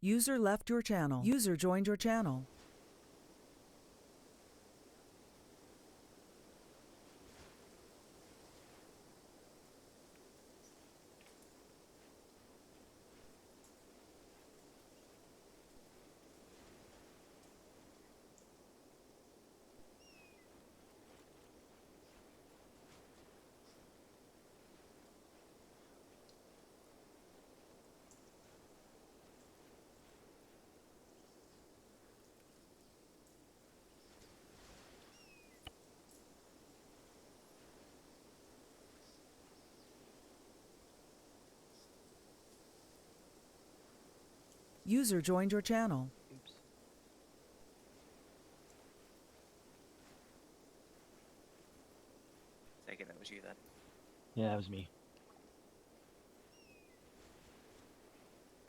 User left your channel. User joined your channel. User joined your channel. Oops. Take it that was you then. Yeah, that was me.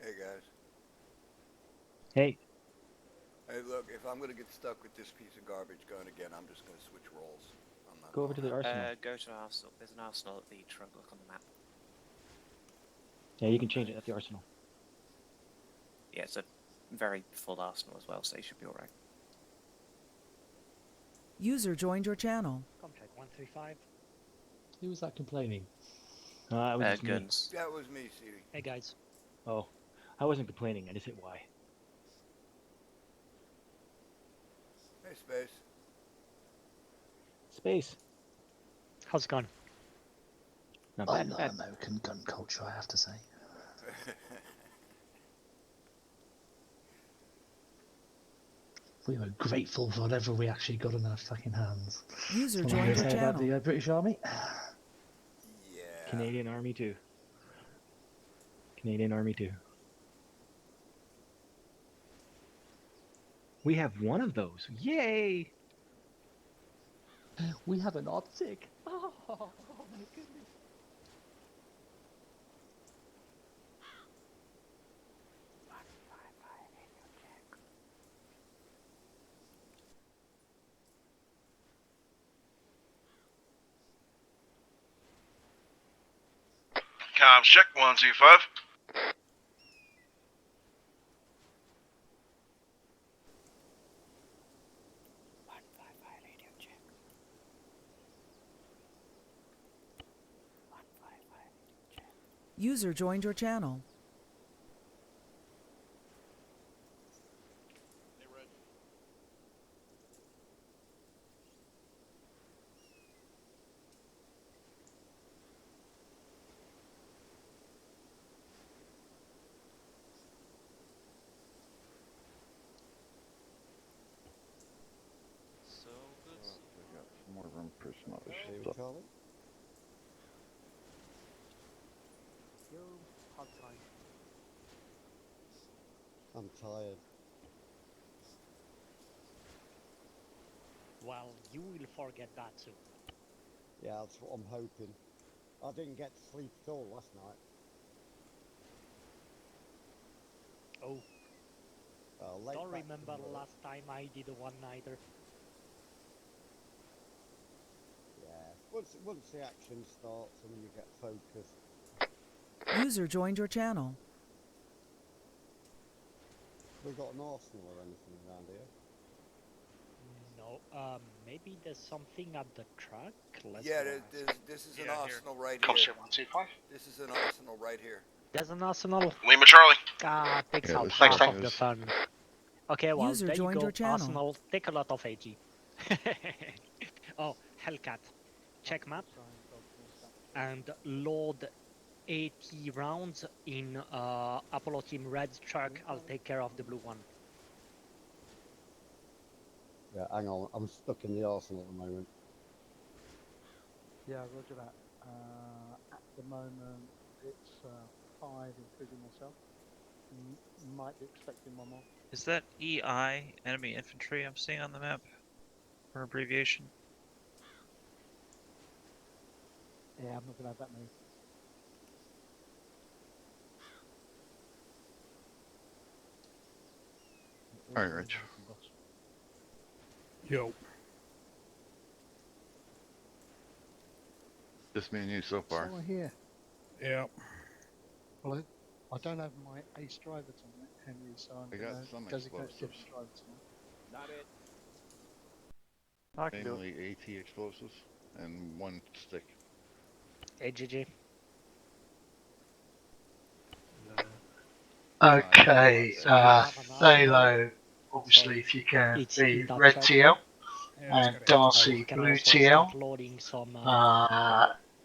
Hey guys. Hey. Hey, look, if I'm gonna get stuck with this piece of garbage gun again, I'm just gonna switch roles. I'm not Go over to the going arsenal. Go to Arsenal. There's an Arsenal at the truck. Look on the map. Yeah, you can change it at the arsenal. Yeah, it's a very full Arsenal as well, so you should be alright. User joined your channel. Contract 135. Who was that complaining? I was just me. Guns. That was me, CD. Hey guys. Oh, I wasn't complaining. I just hit Y. Hey, Space. Space. How's it going? Not I bad. love American gun culture, I have to say. We were grateful for whatever we actually got in our fucking hands. User What joined can I your say about channel. the British Army? Yeah. Canadian Army too. Canadian Army too. We have one of those. Yay! We have an optic. Oh my goodness. Comms check 125. User joined your channel. So good. We got some more room for some other stuff. Hot time. I'm tired. Well, you will forget that soon. Yeah, that's what I'm hoping. I didn't get to sleep at all last night. Oh, Late don't back remember from work. last time I did a one-nighter. Yeah, once the action starts and you get focused. User joined your channel. We got an arsenal or anything around here? No, maybe there's something at the truck? Let's Yeah, go ask. this is an Yeah, arsenal right Comms here. check 125. This is an arsenal right here. There's an arsenal. Lima Charlie. Takes Yeah, out this Thanks, half Tom. of the fun. Okay, well, User there you joined go. your channel. Arsenal, take a lot of AG. Oh, Hellcat. Check map. And load 80 rounds in Apollo Team Red's truck. I'll take care of the blue one. Yeah, hang on. I'm stuck in the arsenal at the moment. Yeah, roger that. At the moment, it's 5, including myself. Might be expecting one more. Is that EI, enemy infantry, I'm seeing on the map? Or abbreviation? Yeah, I'm not going to have that many. All right, Rich. Yo. Just me and you so far. Someone here. Yeah. Well, I don't have my ace driver on it. Henry, so I'm I going got to some designate explosives. different drivers now. Not it. I can do it. Mainly AT explosives and one stick. AGG. Okay, Thalo, obviously, So if you can, it's the in that red chat. TL, and You Darcy can blue also TL. start loading some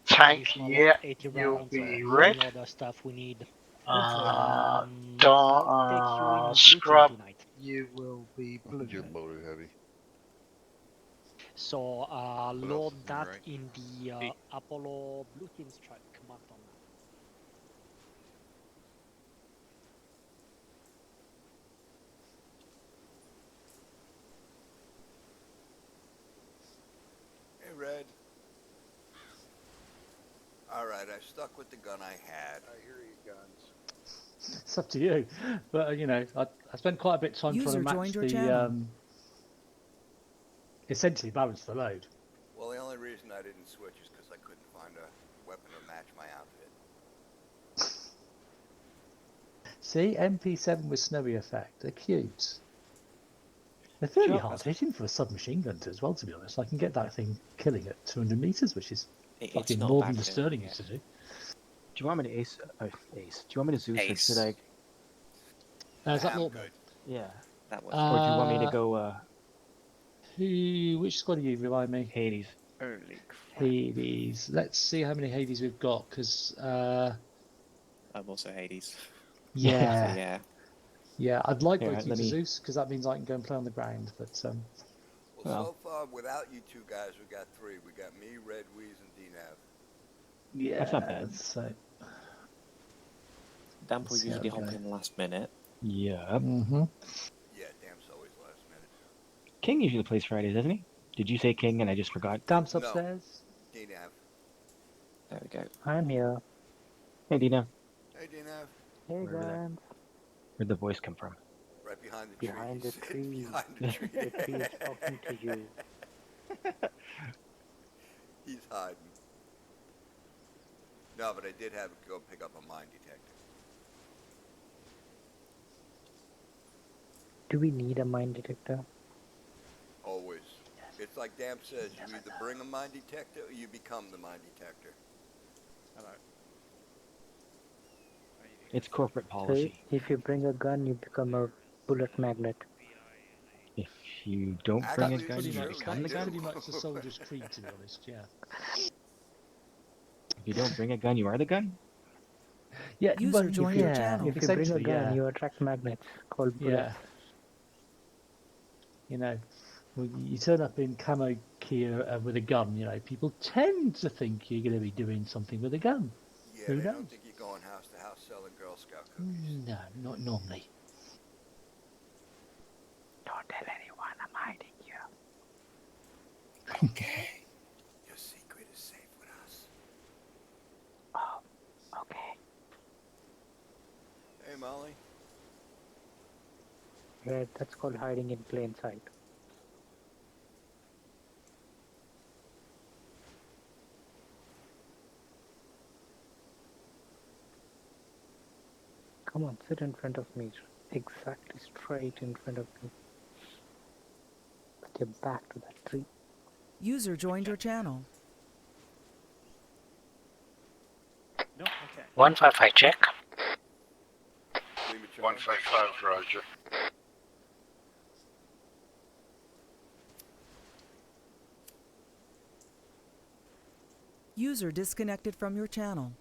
Tank, additional yeah, 80 you'll rounds be or red. any other stuff we need. Uh, I'll take you in blue team Scrub, tonight. you will be blue. You're loaded heavy. So What else load is in the that right? in the Apollo blue team's truck marked on map. Hey, Red. Alright, I stuck with the gun I had. I hear you, guns. It's up to you, but you know, I spent quite a bit of time trying User to match joined your the channel. essentially balance the load. Well, the only reason I didn't switch is because I couldn't find a weapon to match my outfit. See, MP7 with snowy effect, they're cute. They're fairly Sure. hard hitting for a submachine gun as well, to be honest. I can get that thing killing at 200 meters, which is It's fucking not a more bad than the kill, Sterling yeah. used to do. Do you want me to ace? Ace. Do you want me to Zeus or Ace. should I? Is that I'm Lord? good. Yeah. That was Or do you want me to Uh, go Which squad are you? Remind me. Hades? early crap. Hades. Let's see how many Hades we've got, because I'm also Hades. yeah, So yeah. yeah, I'd like Here, both you let to me- Zeus, because that means I can go and play on the ground. But Well, Well. so far, without you two guys, we got three. We got me, Red, Wheeze, and DNAV. yeah, That's not bad. So, Damp will Let's see how usually we hop go. in last minute. Yeah. Yeah, Dam's always last minute. King usually plays Fridays, doesn't he? Did you say King and I just forgot? Damps No. upstairs. DNAV. There we go. I'm here. Hey, Dina. Hey, DNAV. Hey, Where did that- guns. Where'd the voice come from? Right behind the Behind trees. the tree. Behind the tree. The tree is talking to you. He's hiding. No, but I did have to go pick up a mine detector. Do we need a mine detector? Always. It's like Dam says, you either bring a mine detector or you become the mine detector. It's corporate So policy. if you bring a gun, you become a bullet magnet. If you don't bring a Actually, gun, it's you true, become they the That's gun. do. pretty much the soldier's creed, to be honest. Yeah. If you don't bring a gun, you are the gun. Yeah. User well, joined your yeah, channel. If you bring a essentially, gun, yeah. you attract magnets called bullets. Yeah. You know, when you turn up in camo gear with a gun, you know, people tend to think you're going to be doing something with a gun. Yeah, Who they knows? don't think you're going house to house selling Girl Scout cookies. No, not normally. Don't tell anyone I'm hiding here. Okay. Your secret is safe with us. Oh, okay. Hey, Molly. Red, that's called hiding in plain sight. Come on, sit in front of me. Exactly straight in front of me. Put your back to that tree. User joined your channel. No, okay. 155 check. Premature. 155, Roger. User disconnected from your channel.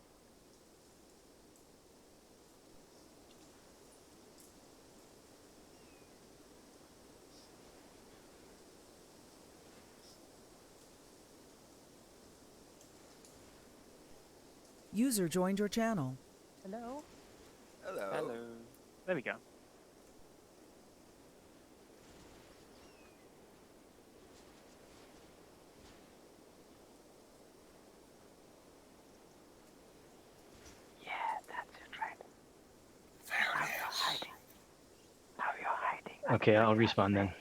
User joined your channel. Hello? Hello. Hello. There we go. Yeah, that's it, right. Now you're hiding. Now you're hiding. Okay, I'll respawn then.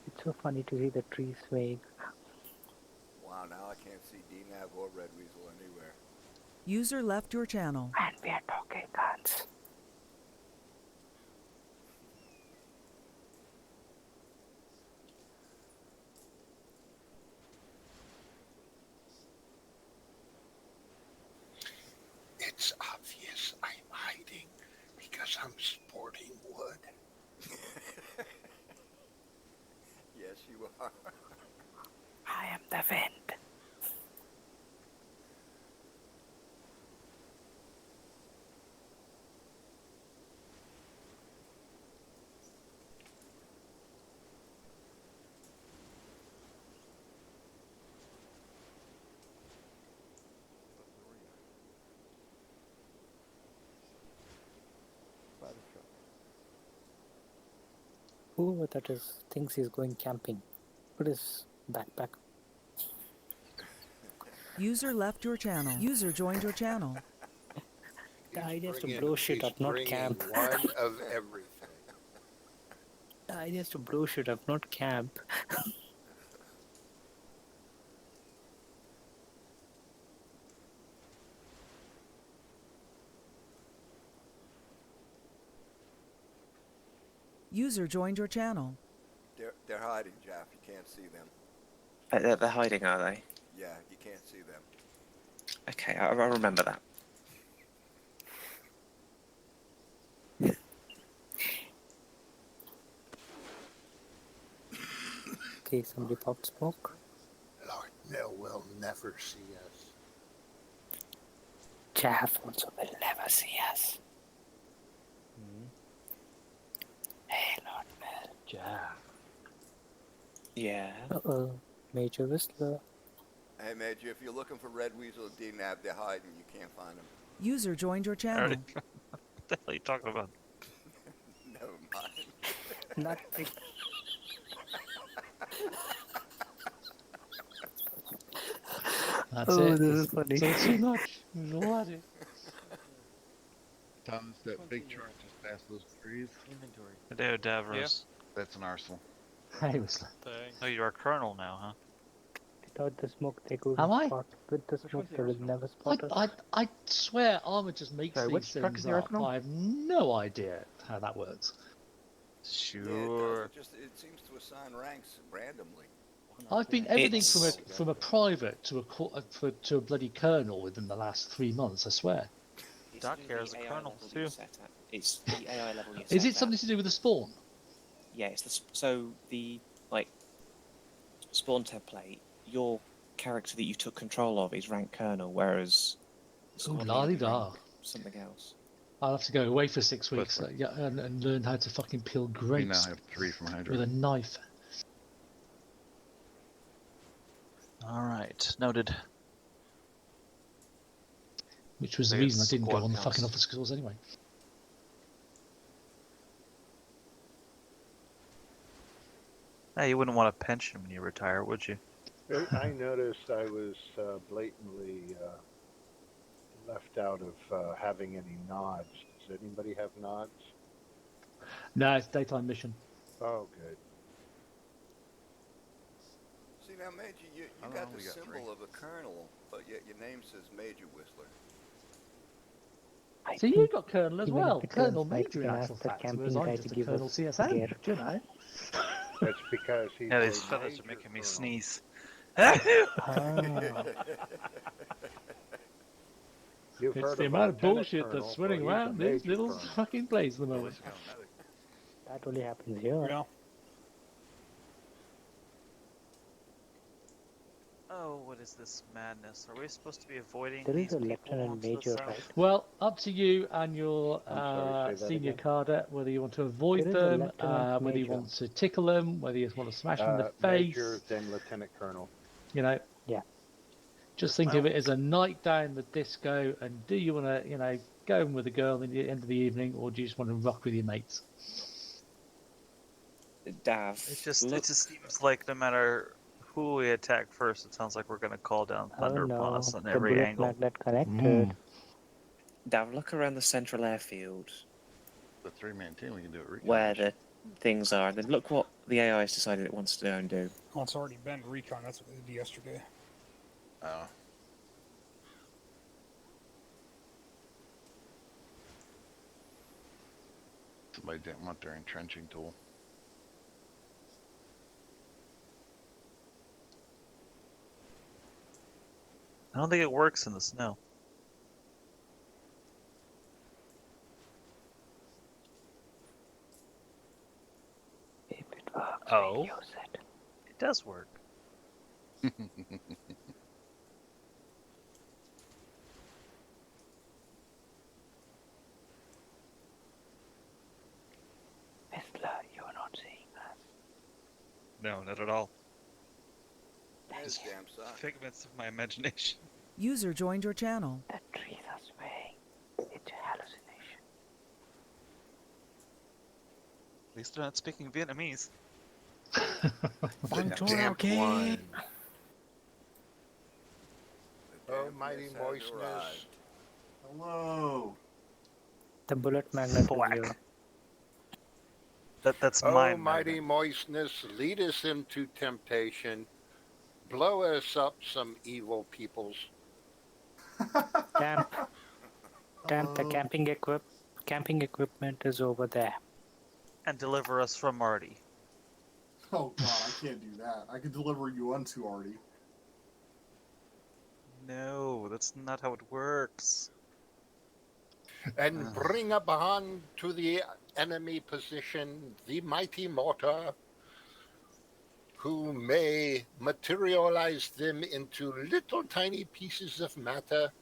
It's so funny to see the trees swaying. Wow, now I can't see DNAV or Red Weasel anywhere. User left your channel. And we are talking guns. course, I'm sporting wood. Yes, you are. I am the wind. By the truck. Whoever that is thinks he's going camping. Put his backpack. User left your channel. User joined your channel. The idea is to blow shit He's up, not bringing camp. one of everything. The idea is to blow shit up, not camp. User joined your channel. They're hiding, Jeff. You can't see them. They're hiding, are they? Yeah, you can't see them. Okay, I'll remember that. Okay, somebody popped smoke. Lord Mill will never see us. Chaff also will never see us. Hey, Lord Mill. Jaff. Yeah. Uh-oh. Major Whistler. Hey, Major, if you're looking for Red Weasel and DNAB, they're hiding. You can't find them. User joined your I channel. already. What the hell are you talking about? Never mind. Nothing. That's Oh, it. this is funny. It's all too much. There's all at it. Thomas, that big truck just past those trees. Inventory. Hideo Davros. That's an arsenal. Hey, Whistler. Oh, you are Colonel now, huh? Without the smoke, they couldn't Am I? spot. With the smoke, they will never spot us. I swear Armour just makes Sorry, these which truck is things the up. Arsenal? I have no idea how that works. Sure. Yeah, it seems to assign ranks randomly. I've been everything It's- from a private to a bloody colonel within the last 3 months. I swear. It's Doc to do here with is a the AI colonel, level too. you set at. It's the AI level you set Is it at. something to do with the spawn? Yeah, it's so the spawn template. Your character that you took control of is rank colonel, whereas the Oh, squad la leader di is da. rank something else. I'll have to go away for 6 weeks Whistler. and learn how to fucking peel We now grapes have 3 from Hydra. with a knife. Alright, noted. Which was the I guess reason I didn't go squad on the counts. fucking officer course anyway. Hey, you wouldn't want a pension when you retire, would you? I noticed I was blatantly left out of having any nods. Does anybody have nods? No, it's daytime mission. Oh, good. See, now, Major, you I don't got know, the we got symbol 3. of a colonel, but yet your name says Major Whistler. I So you think got Colonel as even if well. it Colonel turns night, Major we in can actual ask the fact, camping whereas I'm guy just to a give Colonel us CSN. gear. Do you know? That's because he's Yeah, a these feathers are major making me colonel. sneeze. Ah. You've It's heard the of a amount of lieutenant bullshit colonel, that's swimming well, he's a around these major little colonel. fucking places at the Well, moment. this is kind of medic. That only happens here. Oh, what is this madness? Are we supposed to be avoiding There is these a people lieutenant once this major, out? right? Well, up to you and your I'm sorry, say that senior again. cadet, whether you want to avoid There is a them, lieutenant whether you major. want to tickle them, whether you want to smash them in the face. Major, then lieutenant colonel. You know, Yeah. just think of it as a night down the disco. And do you want to, go in with a girl at the end of the evening, or do you just want to rock with your mates? Dav, It just look, seems like no matter who we attack first, it sounds like we're gonna call down Oh thunder upon no, us on the every bullet angle. magnet connected. Dav, look around the central airfield The 3-man team, we can do it. Recon where mission. the things are, and then look what the AI has decided it wants to go and do. Well, it's already been recon. That's what they did yesterday. Oh. Somebody didn't want their entrenching tool. I don't think it works in the snow. Oh, it does work. You're not seeing us. No, not at all. There's Just damn side. figments of my imagination. User joined your channel. The trees are swaying. It's a hallucination. At least they're not speaking Vietnamese. The damp one. Oh, mighty moistness. Hello. The bullet magnet is here. That's Oh, my mighty magnet. moistness, lead us into temptation. Blow us up, some evil peoples. Damp. Damp. The Hello. camping equipment is over there. And deliver us from Marty. Oh god, I can't do that. I can deliver you unto Artie. No, that's not how it works. And bring upon to the enemy position the mighty mortar, who may materialize them into little tiny pieces of matter.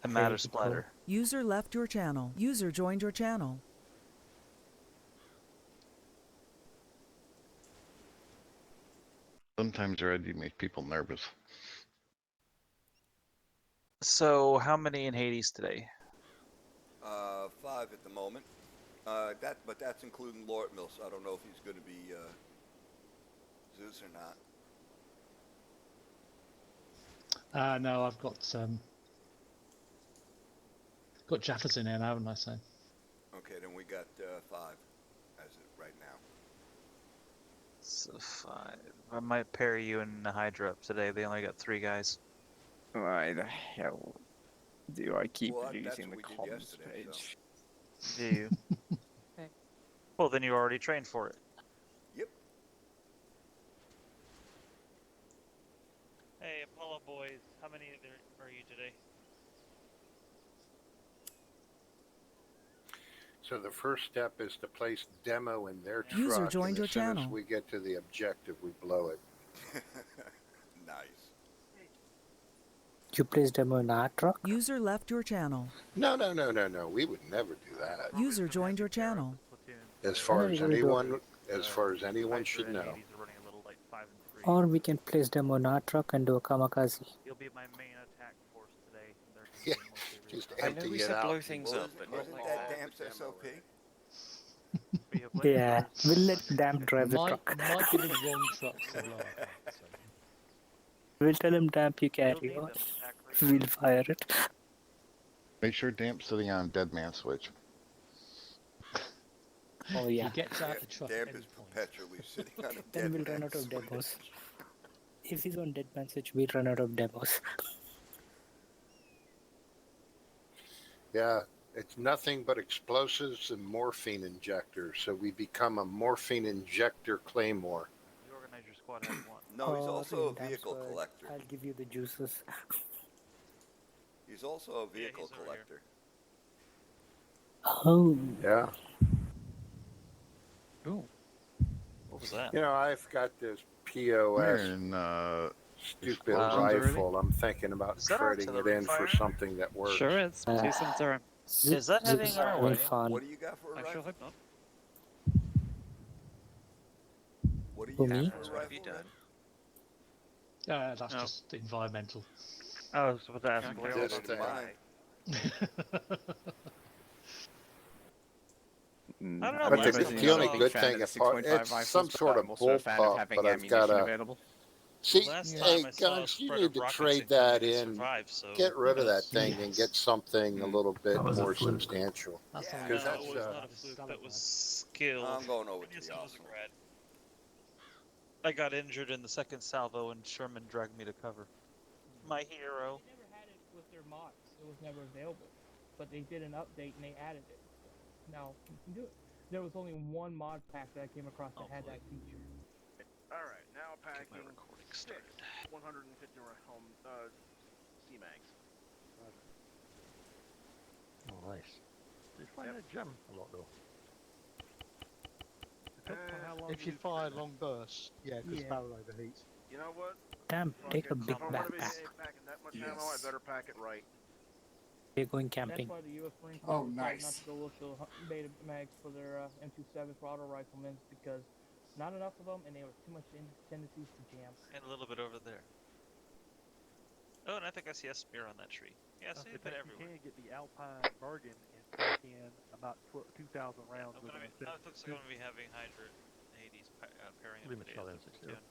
A matter splatter. User left your channel. User joined your channel. Sometimes Reggie makes people nervous. So, how many in Hades today? 5 at the moment. But that's including Lord Mill, so I don't know if he's going to be Zeus or not. No, I've got Jefferson in, haven't I? So Okay, then we got 5 as of right now. So 5. I might pair you and Hydra up today. They only got 3 guys. Why the hell do I keep Well, that's using the what we did comms yesterday, page? Do you? Well, then you already trained for it. Yep. Hey, Apollo boys, how many are you today? So the first step is to place demo in their truck. User joined and your as soon channel. as we get to the objective, we blow it. Nice. You placed demo in our truck? User left your channel. No. We would never do that. User joined your channel. As far as Why don't you do anyone should know. Or we can place demo in our truck and do a kamikaze. You'll be my main attack force today. Yeah, just I know empty we it said out. blow things up, but not Wasn't like that that. Damp's SOP? Yeah, we'll let Damp drive the truck. might be the wrong truck to blow up. So. We'll tell him Damp you carry on. We'll fire it. Make sure Damp's sitting on dead man switch. Oh yeah. He gets out the truck. Damp at is any point. perpetually sitting on a Then dead we'll run man's out of switch. demos. If he's on dead man switch, we'll run out of demos. Yeah, it's nothing but explosives and morphine injectors. So we become a morphine injector claymore. You organize your squad as one. No, he's Oh, also in a vehicle Damp's word, collector. I'll give you the juices. He's also a vehicle he's over collector. Oh. Yeah. Ooh. What was that? You know, I've got this We're POS in stupid explosions rifle. I'm thinking about Is that trading it artillery in for fire? something that works. Sure is. See some zero. Is that heading our way? Fun. What do you got for a I rifle? sure hope not. What do For you me? got for a What have you rifle? done? Red? That's just environmental. Oh, so that's Okay. what This That's thing. mine. I don't know. But last the, time the we only saw- good thing apart, it's some sort of bullpup, but I've got to. See, Last time hey I saw a guys, you spread need of to rockets trade and that community in. survived, so Get rid of that yes. thing and get something a little bit That was a more fluke. substantial. That's Yeah. all No, Because it was that's not a fluke. That was skill. I'm going over to Yes, the it was a arsenal. grad. I got injured in the second salvo, and Sherman dragged me to cover. My hero. They never had it with their mods. It was never available. But they did an update and they added it. So now you can do it. There was only one mod pack that I came across that had that feature. Alright, now packing my recording started. 150 home C-Mags. Oh, nice. Did you find that gem a lot though? If you fire long bursts, yeah, because Yeah. barrel overheats. You know what? Damn, take a Fuck it. big If I'm gonna be backpack. packing that much ammo, I better pack it right. We're going That's camping. why the U.S. Marine Oh, Corps decided not nice. to go with the beta mags for their M27 for auto riflemen because not enough of them, and they were too much tendencies to jam. And a little bit over there. Oh, and I think I see a spear on that tree. Yeah, see, they've been everywhere. You can get the Alpine Bergen and pack in about 2,000 rounds. I'm with gonna an be, it looks like I'm gonna be having Hydra and Hades pairing up today. As best we can.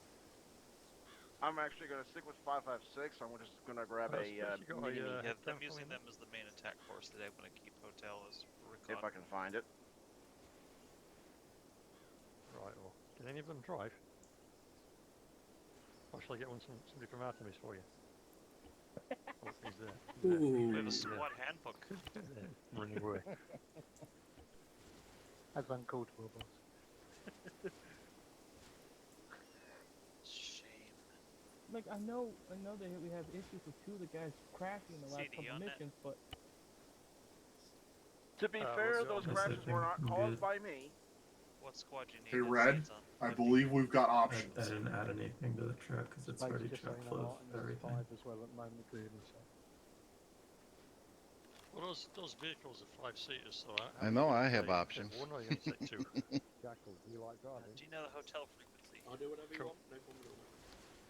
I'm actually gonna stick with 5.56. I'm just gonna grab a mini. Yeah, I'm using them as the main attack force today. I'm gonna keep Hotel as recon. If I can find it. Right, well, can any of them drive? Or shall I get somebody from Artemis for you? Oh, he's there. We have a squad handbook. Running away. That's uncalled for, boss. Shame. Like I know that we have issues with two of the guys crashing in the last CD couple on that. missions, but To be fair, those crashes were not caused by me. What squad you need? Hey, Red, I believe we've got options. I didn't add anything to the truck because it's Space already just chock saying full I'm of not in everything. 5 as well at the moment, clearly. So. Well, those vehicles are 5-seaters, so I know I have options. One or are you going to take two? Jackal, do you like driving? Do you know the hotel frequency? I'll do whatever you want, no problem at all.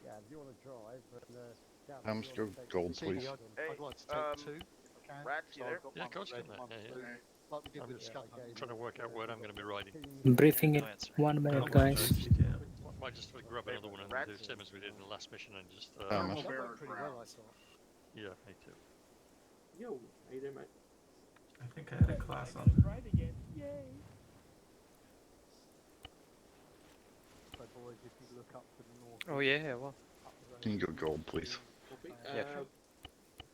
Yeah, if you want to drive, then Jack, I'm if you still wanna take gold, the please. CD, I'd like to take 2 if I can. Rax, you So there? I've got Yeah, one of course, red, you can. one Yeah, blue. yeah. Like we did I'm with the just Scud trying to work out where I'm going to be riding. Briefing in No answer. 1 minute, Oh, guys. if you can. Might just grab another one and do the same as we did in the last mission and just. Thomas. That went pretty well, I thought. Yeah, me too. Yo, how you doing, mate? I think I had a class on it's that. right again. Yay! So boys, if you look up to the north. Oh yeah, well. Up the road, Can you go gold, please? Copy. Yeah, sure.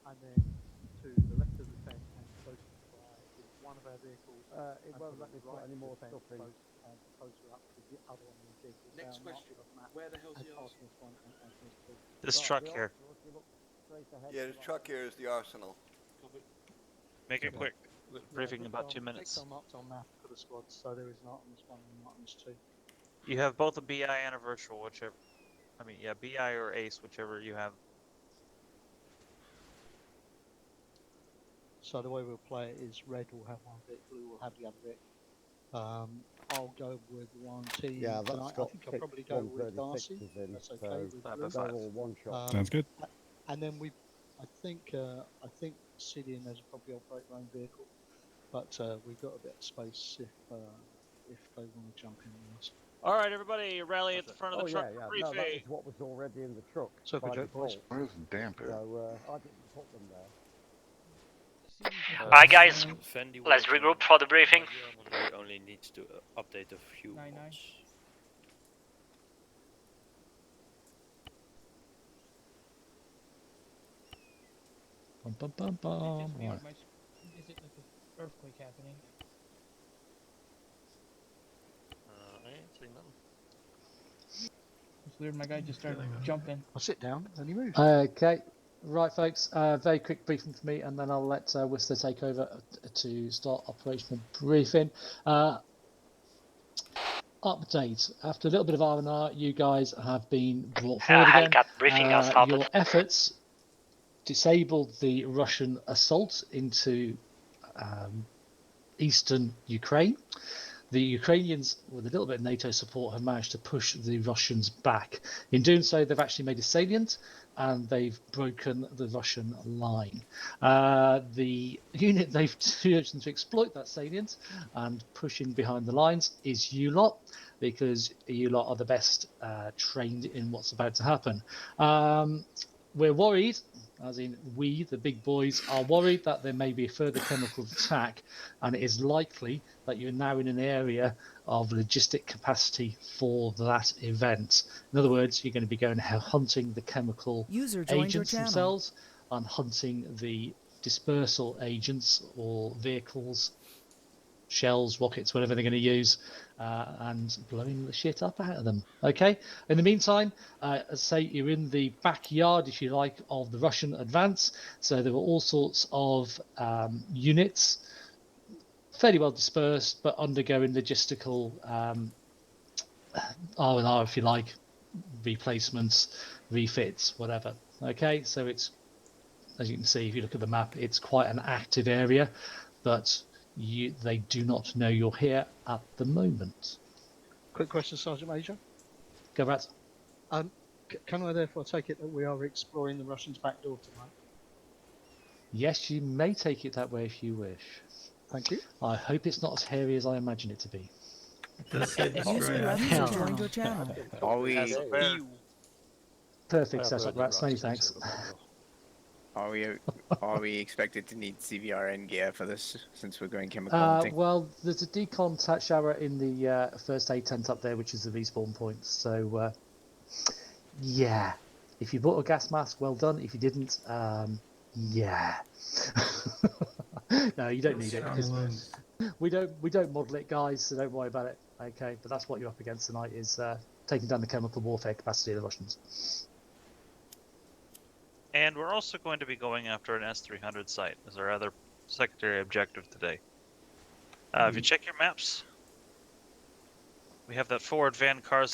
And then to the left of the tent and close to the fire is one of our vehicles. It and won't to let the me put right any of the more tent, stuff in. closer up to the other one of the vehicles. Next They are marked question. with a map Where the hell's as the arsenal? Artemis 1 and Artemis 2. This Right, truck the here. arsenal, if you look straight ahead Yeah, to this the truck here is the arsenal. Copy. Make it quick. Briefing in Yeah, about 2 Pixar minutes. marked on map for the squads, so there is an Artemis 1 and an Artemis 2. You have both a BI and a virtual, whichever. I mean, yeah, BI or Ace, whichever you have. So the way we'll play it is red will have one bit, blue will have the other bit. I'll go with one team Yeah, that's tonight. I got think I'll probably go with Darcy. 136s in, That's so okay with blue. they're all one shot. Sounds good. And then I think Sidian has probably operate their own vehicle, but we've got a bit of space if they want to jump in with us. All right, everybody, rally at the front of the truck. Yeah. No, Briefing. that is what was already in the truck. So by good job, boys. default. Where's Damper? So I didn't put them there. Alright guys, let's regroup for the briefing. We only need to update a few 9-9. mods. Bum, bum, bum, bum. It's just me or Right. is it like an earthquake happening? I ain't seen nothing. It's weird. My guy just started jumping. I'll sit down and he moves. Okay, right, folks. Very quick briefing for me, and then I'll let Whistler take over to start operational briefing. Update. After a little bit of R&R, you guys have been brought forward again. Hellcat briefing has started. Your efforts disabled the Russian assault into eastern Ukraine. The Ukrainians, with a little bit of NATO support, have managed to push the Russians back. In doing so, they've actually made a salient and they've broken the Russian line. The unit they've chosen to exploit that salient and pushing behind the lines is you lot, because you lot are the best trained in what's about to happen. We're worried, as in we, the big boys, are worried that there may be a further chemical attack, and it is likely that you're now in an area of logistic capacity for that event. In other words, you're going to be going hunting the chemical User joined your agents channel. themselves and hunting the dispersal agents or vehicles, shells, rockets, whatever they're going to use, and blowing the shit up out of them. Okay. In the meantime, say you're in the backyard, if you like, of the Russian advance. So there were all sorts of units, fairly well dispersed, but undergoing logistical R&R, if you like, replacements, refits, whatever. Okay, so it's, as you can see, if you look at the map, it's quite an active area, but they do not know you're here at the moment. Quick question, Sergeant Major. Go, Rats. Can I therefore take it that we are exploring the Russians' back door tonight? Yes, you may take it that way if you wish. Thank you. I hope it's not as hairy as I imagine it to be. User left your joined your channel. Are we? Perfect setup, Rats. Many thanks. Are we expected to need CVRN gear for this since we're going chemical hunting? Well, there's a decon shower in the first aid tent up there, which is the respawn point. So, yeah, if you bought a gas mask, well done. If you didn't, yeah. No, you don't need it because we don't model it, guys. So don't worry about it. Okay, but that's what you're up against tonight: is taking down the chemical warfare capacity of the Russians. And we're also going to be going after an S-300 site as our other secondary objective today. If you check your maps, we have that forward vanguard.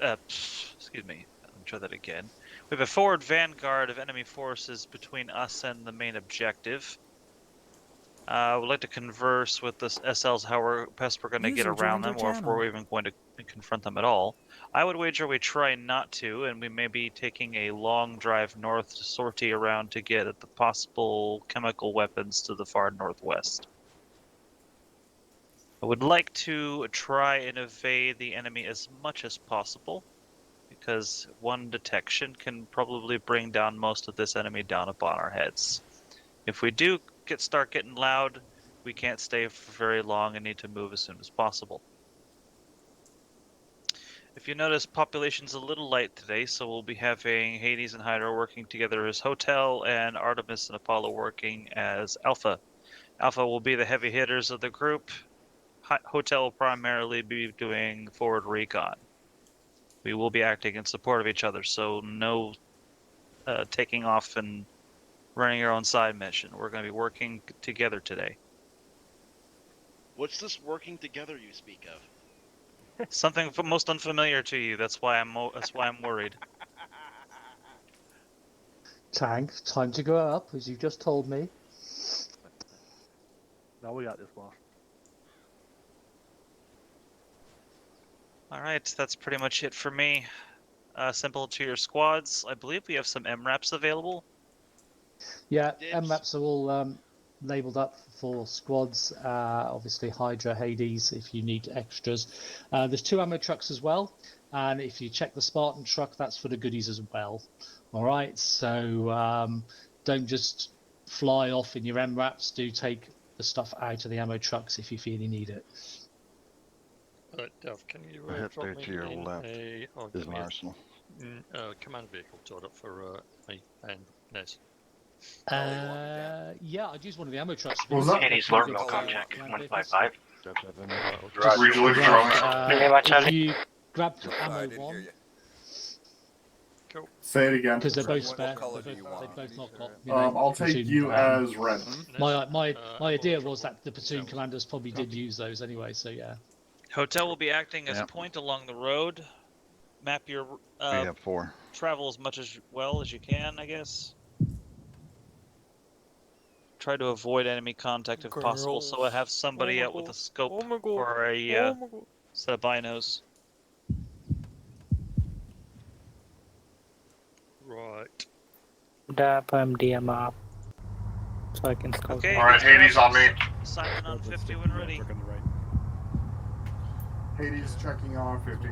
Excuse me. Let me try that again. We have a forward vanguard of enemy forces between us and the main objective. We'd like to converse with the SLs how best we're going to get around them, or if we're even going to confront them at all. I would wager we try not to, and we may be taking a long drive north to sortie around to get at the possible chemical weapons to the far northwest. I would like to try and evade the enemy as much as possible, because one detection can probably bring down most of this enemy down upon our heads. If we do start getting loud, we can't stay for very long and need to move as soon as possible. If you notice, population's a little light today, so we'll be having Hades and Hydra working together as Hotel, and Artemis and Apollo working as Alpha. Alpha will be the heavy hitters of the group. Hotel will primarily be doing forward recon. We will be acting in support of each other, so no taking off and running your own side mission. We're going to be working together today. What's this working together you speak of? Something most unfamiliar to you. That's why I'm worried. Tank, time to go up, as you just told me. No, we got this, boss. All right, that's pretty much it for me. Simple to your squads. I believe we have some MRAPs available. Yeah, MRAPs are all labelled up for squads. Obviously, Hydra, Hades, if you need extras. There's 2 ammo trucks as well, and if you check the Spartan truck, that's for the goodies as well. All right, so don't just fly off in your MRAPs. Do take the stuff out of the ammo trucks if you feel you need it. Dev, can you Right drop there me to your in left a is an arsenal. command vehicle towed up for me and Nez? Yeah, I'd use one of the ammo trucks. What was that? Hades Lord Milk Object 155. If you grab ammo 1, cool. Say it again. because they're both spare. They've both not got. You know, I'll take platoon, you as red. My idea was that the platoon commanders probably did use those anyway. So yeah. Hotel will be acting as point along the road. Map your We have 4. travel as much as you can, I guess. Try to avoid enemy contact if possible, so I have somebody out with a scope or a set of binos. Right. Dap, I'm DMR. So I can scout. Okay. Alright, Hades on me. Simon on 50 when ready. Hades checking on 50.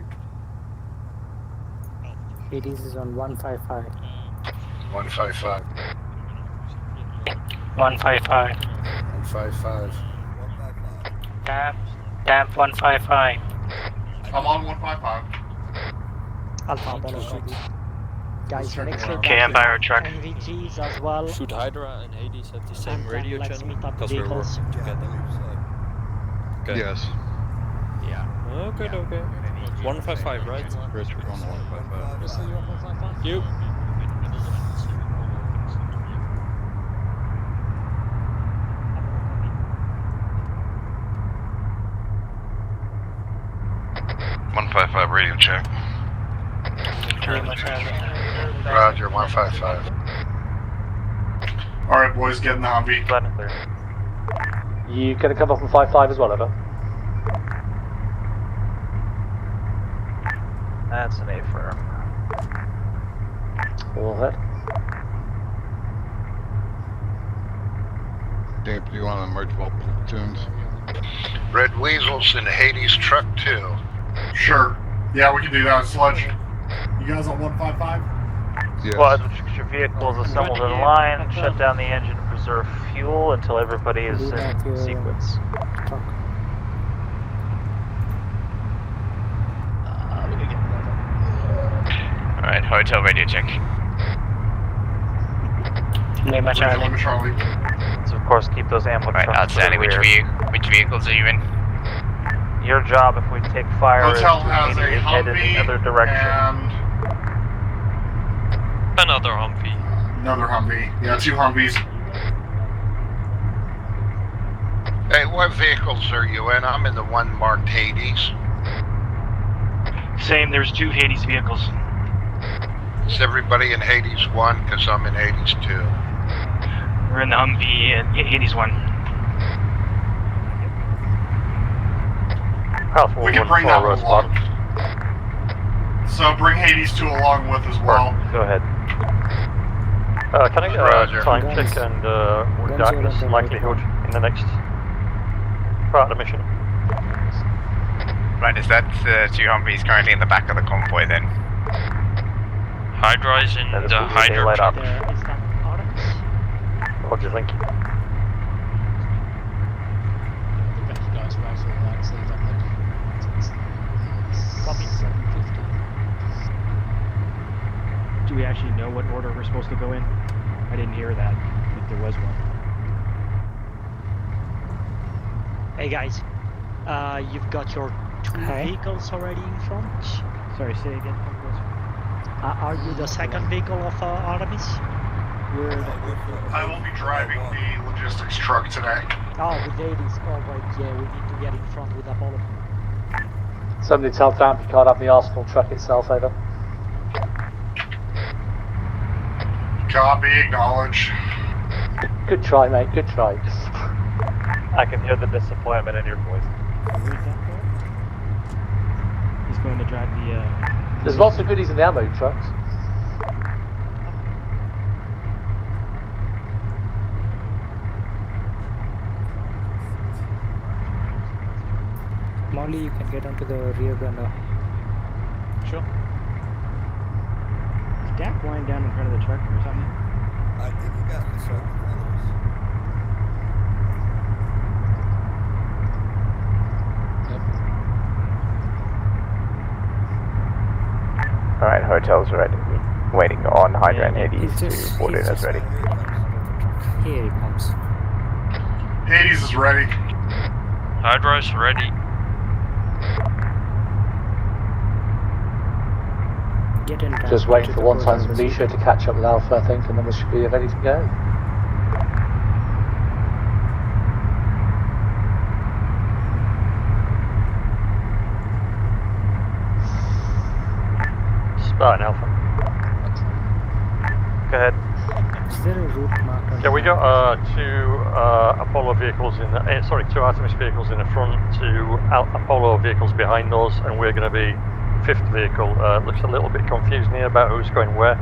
Hades is on 155. 155. 155. 155. Damp 155. I'm on 155. Alpha Apollo. Guys, make sure Okay, Empire truck. NVGs as well. Should Hydra and Hades have the same And then radio let's channel? meet up Because we're vehicles. working together. Okay. Yes. Yeah. Okay, okay. 155, right? Rich, we're going to 155. You. radio check. Roger, 155. Alright, boys, get in the Humvee. Loud and clear. You gonna come up on 5-5 as well, over? That's an affirm. All ahead. Damp, do you want to merge both platoons? Red Weasel's in the Hades truck too. Sure. Yeah, we can do that, Sludge. You guys on 155? Yes. Squad, your vehicles assembled in line, shut down the engine to preserve fuel until everybody is in sequence. Alright, hotel radio check. Lima Charlie. So of course keep those ammo Right, trucks outstanding. to the rear. Which vehicles are you in? Your job if we take fire Hotel is to has a immediately head in the other direction. Another Humvee. Another Humvee. Yeah, 2 Humvees. Hey, what vehicles are you in? I'm in the one marked Hades. Same, there's 2 Hades vehicles. Is everybody in Hades 1? Because I'm in Hades 2. We're in the Humvee and Hades 1. We can bring that one along. So bring Hades 2 along with as well. Go ahead. Can I time check and darkness likelihood in the next part of the mission? Right, is that 2 Humvees currently in the back of the convoy then? Hydra is in the Hydra truck. Roger, thank you. Do we actually know what order we're supposed to go in? I didn't hear that, if there was one. Hey guys, you've got your 2 vehicles already in front. Sorry, say again. Are you the second vehicle of Artemis? I will be driving the logistics truck today. Oh, with ladies. Oh, right, yeah, we need to get in front with Apollo. Somebody tell Damp you can't have the Arsenal truck itself, over. Copy, acknowledge. Good try, mate, good try. I can hear the disappointment in your voice. He's going to drive the, There's lots of goodies in the ammo trucks. Molly, you can get onto the rear gunner. Sure. Is Dak lying down in front of the truck or something? I think you got the truck in front of us. Alright, hotel's ready. Waiting on Hydra and Hades to board in as ready. Here he comes. Hades is ready. Hydra's ready. Get in. Just waiting for one times Militia to catch up with Alpha, I think, and then we should be ready to go. Spartan Alpha. Go ahead. Is there a route marked on Yeah, we got 2 Apollo vehicles in the, 2 Artemis vehicles in the front, 2 Apollo vehicles behind those, and we're going to be 5th vehicle. Looks a little bit confusing here about who's going where.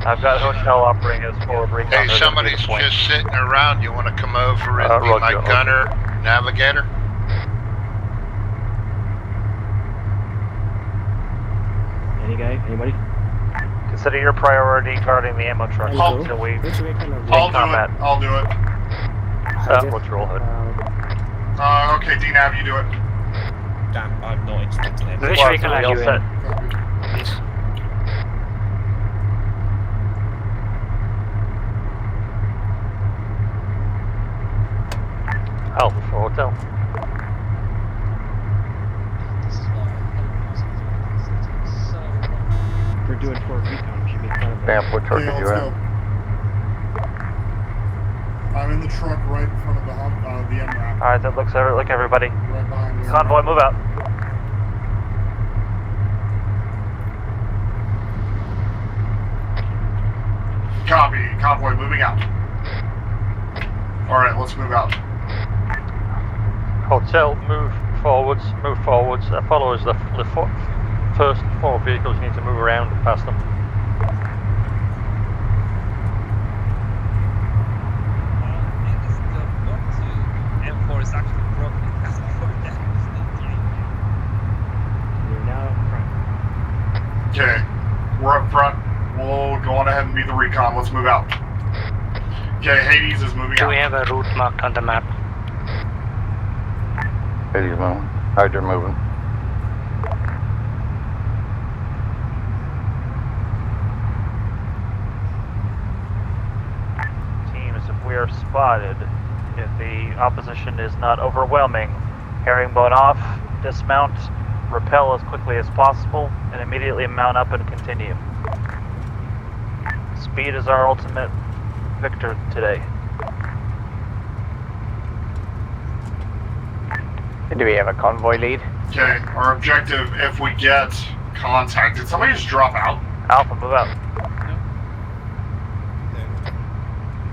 I've got hotel operating as forward recon. Hey, somebody's just sitting around. You want to come over and be my gunner, navigator? Anybody? Consider your priority guarding the ammo truck until we combat. I'll do it. Roger, all head. Okay, D-Nav, you do it. Damn, I'm not instructing him. Which vehicle are you in? Please. Alpha for hotel. We're doing forward recon. We should be in front of Damp, what truck Okay, are you let's in? go. I'm in the truck right in front of the MRAP. Alright, that looks like everybody. Right behind the Convoy, move out. Copy. Convoy moving out. Alright, let's move out. Hotel, move forwards, move forwards. Apollo is the first 4 vehicles. You need to move around past them. M4 is actually broken just before that. We're now up front. Okay, we're up front. We'll go on ahead and be the recon. Let's move out. Okay, Hades is moving Do out. we have a route marked on the map? Hades moving. Hydra moving. Teams, if we are spotted, if the opposition is not overwhelming, herringbone off, dismount, rappel as quickly as possible, and immediately mount up and continue. Speed is our ultimate victor today. Do we have a convoy lead? Okay, our objective, if we get contact, did somebody just drop out? Alpha, move out.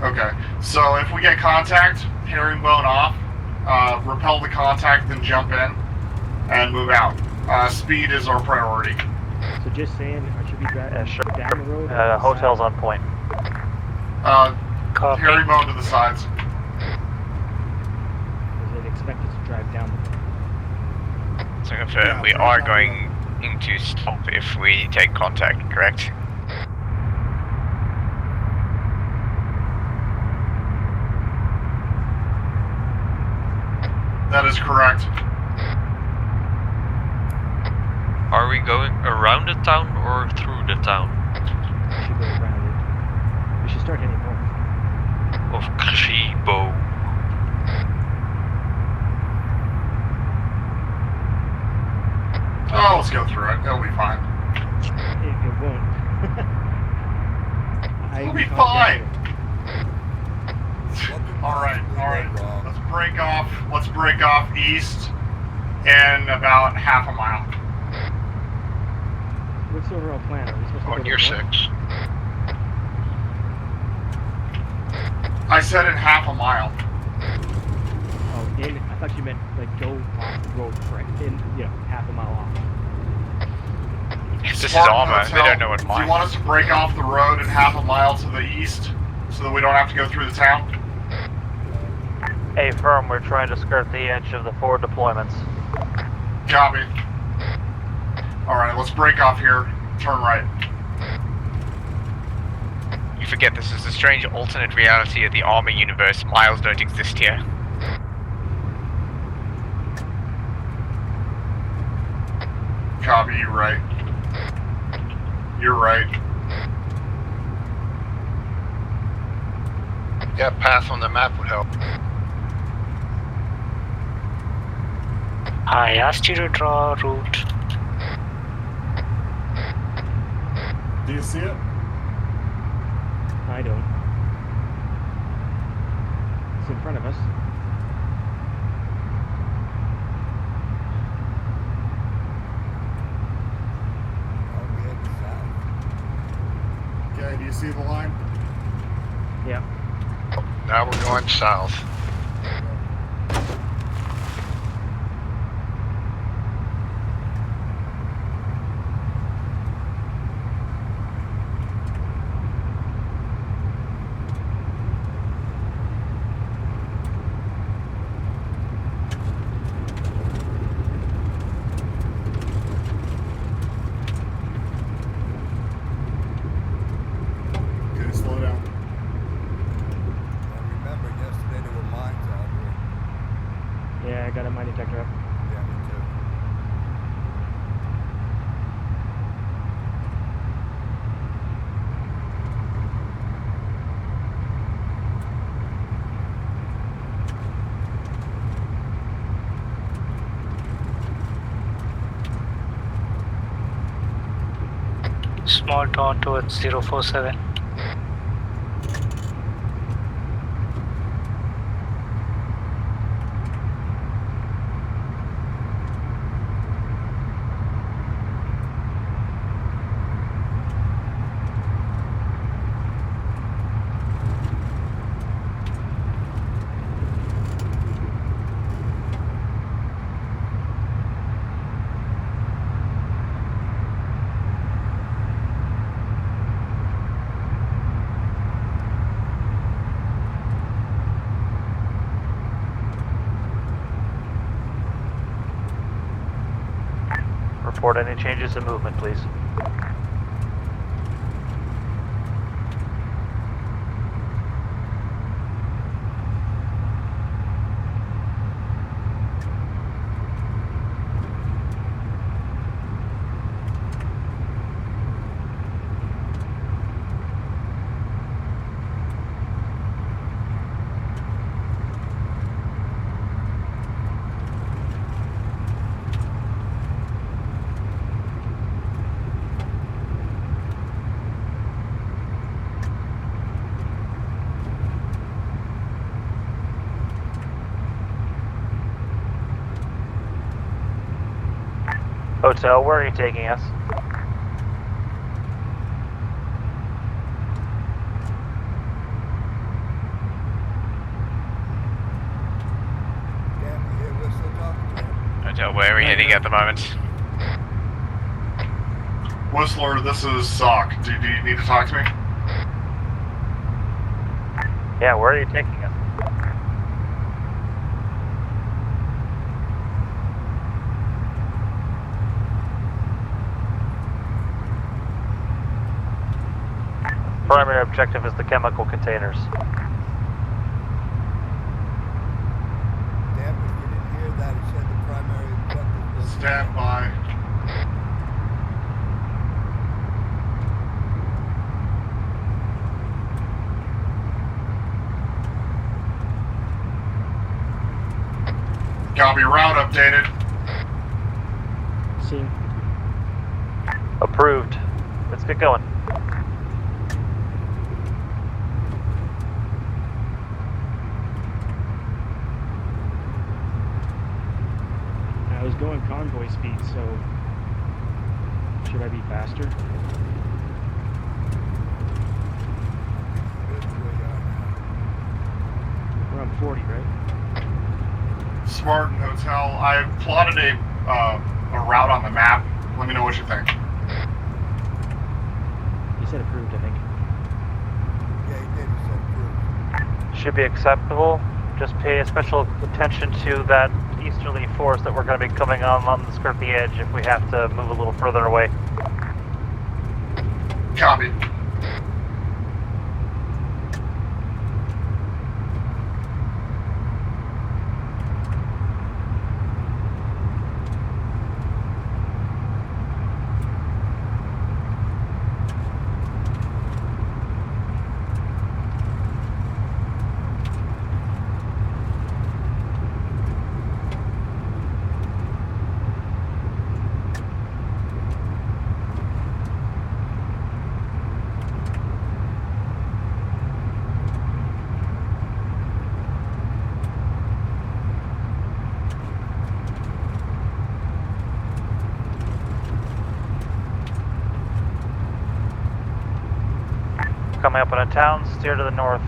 Okay, so if we get contact, herringbone off, repel the contact, then jump in, and move out. Speed is our priority. So just saying, I should be driving down the road. Hotel's on point. Herringbone to the sides. Is it expected to drive down the road? So confirm, we are going to stop if we take contact, correct? That is correct. Are we going around the town or through the town? We should go around it. We should start heading north. Of Gribo. Oh, let's go through it. It'll be fine. It won't. It'll be fine. Alright. Let's break off east in about half a mile. What's the overall plan? Are we supposed to go On to your the north? 6. I said in half a mile. Oh, I thought you meant like go off the road, correct? Half a mile off. This is Spartan armor, Hotel, they don't know what do mine you want us to break off the road in half a mile to the east so that we don't have to go through the town? A firm, we're trying to skirt the edge of the 4 deployments. Copy. Alright, let's break off here. Turn right. You forget this is a strange alternate reality of the armor universe. Miles don't exist here. Copy, you're right. You're right. Yeah, path on the map would help. I asked you to draw a route. Do you see it? I don't. It's in front of us. Okay, do you see the line? Yeah. Now we're going south. Okay, slow down. And remember, yesterday there were mines out here. Yeah, I got a mine detector up. Yeah, me too. Small dawn towards 047. report any changes in movement, please. Hotel, where are you taking us? Hotel, where are we heading at the moment? Whistler, this is Sock. Do you need to talk to me? Yeah, where are you taking us? Primary objective is the chemical containers. Damn, if you didn't hear that, he said the primary objective was... Stand by. Copy, route updated. Seen. Approved. Let's get going. I was going convoy speed, so should I be faster? We're on 40, right? Spartan Hotel, I've plotted a route on the map. Let me know what you think. You said approved, I think. Yeah, he did. He said approved. Should be acceptable. Just pay special attention to that easterly force that we're going to be coming on the skirt the edge if we have to move a little further away. Copy. Coming up on a town, steer to the north.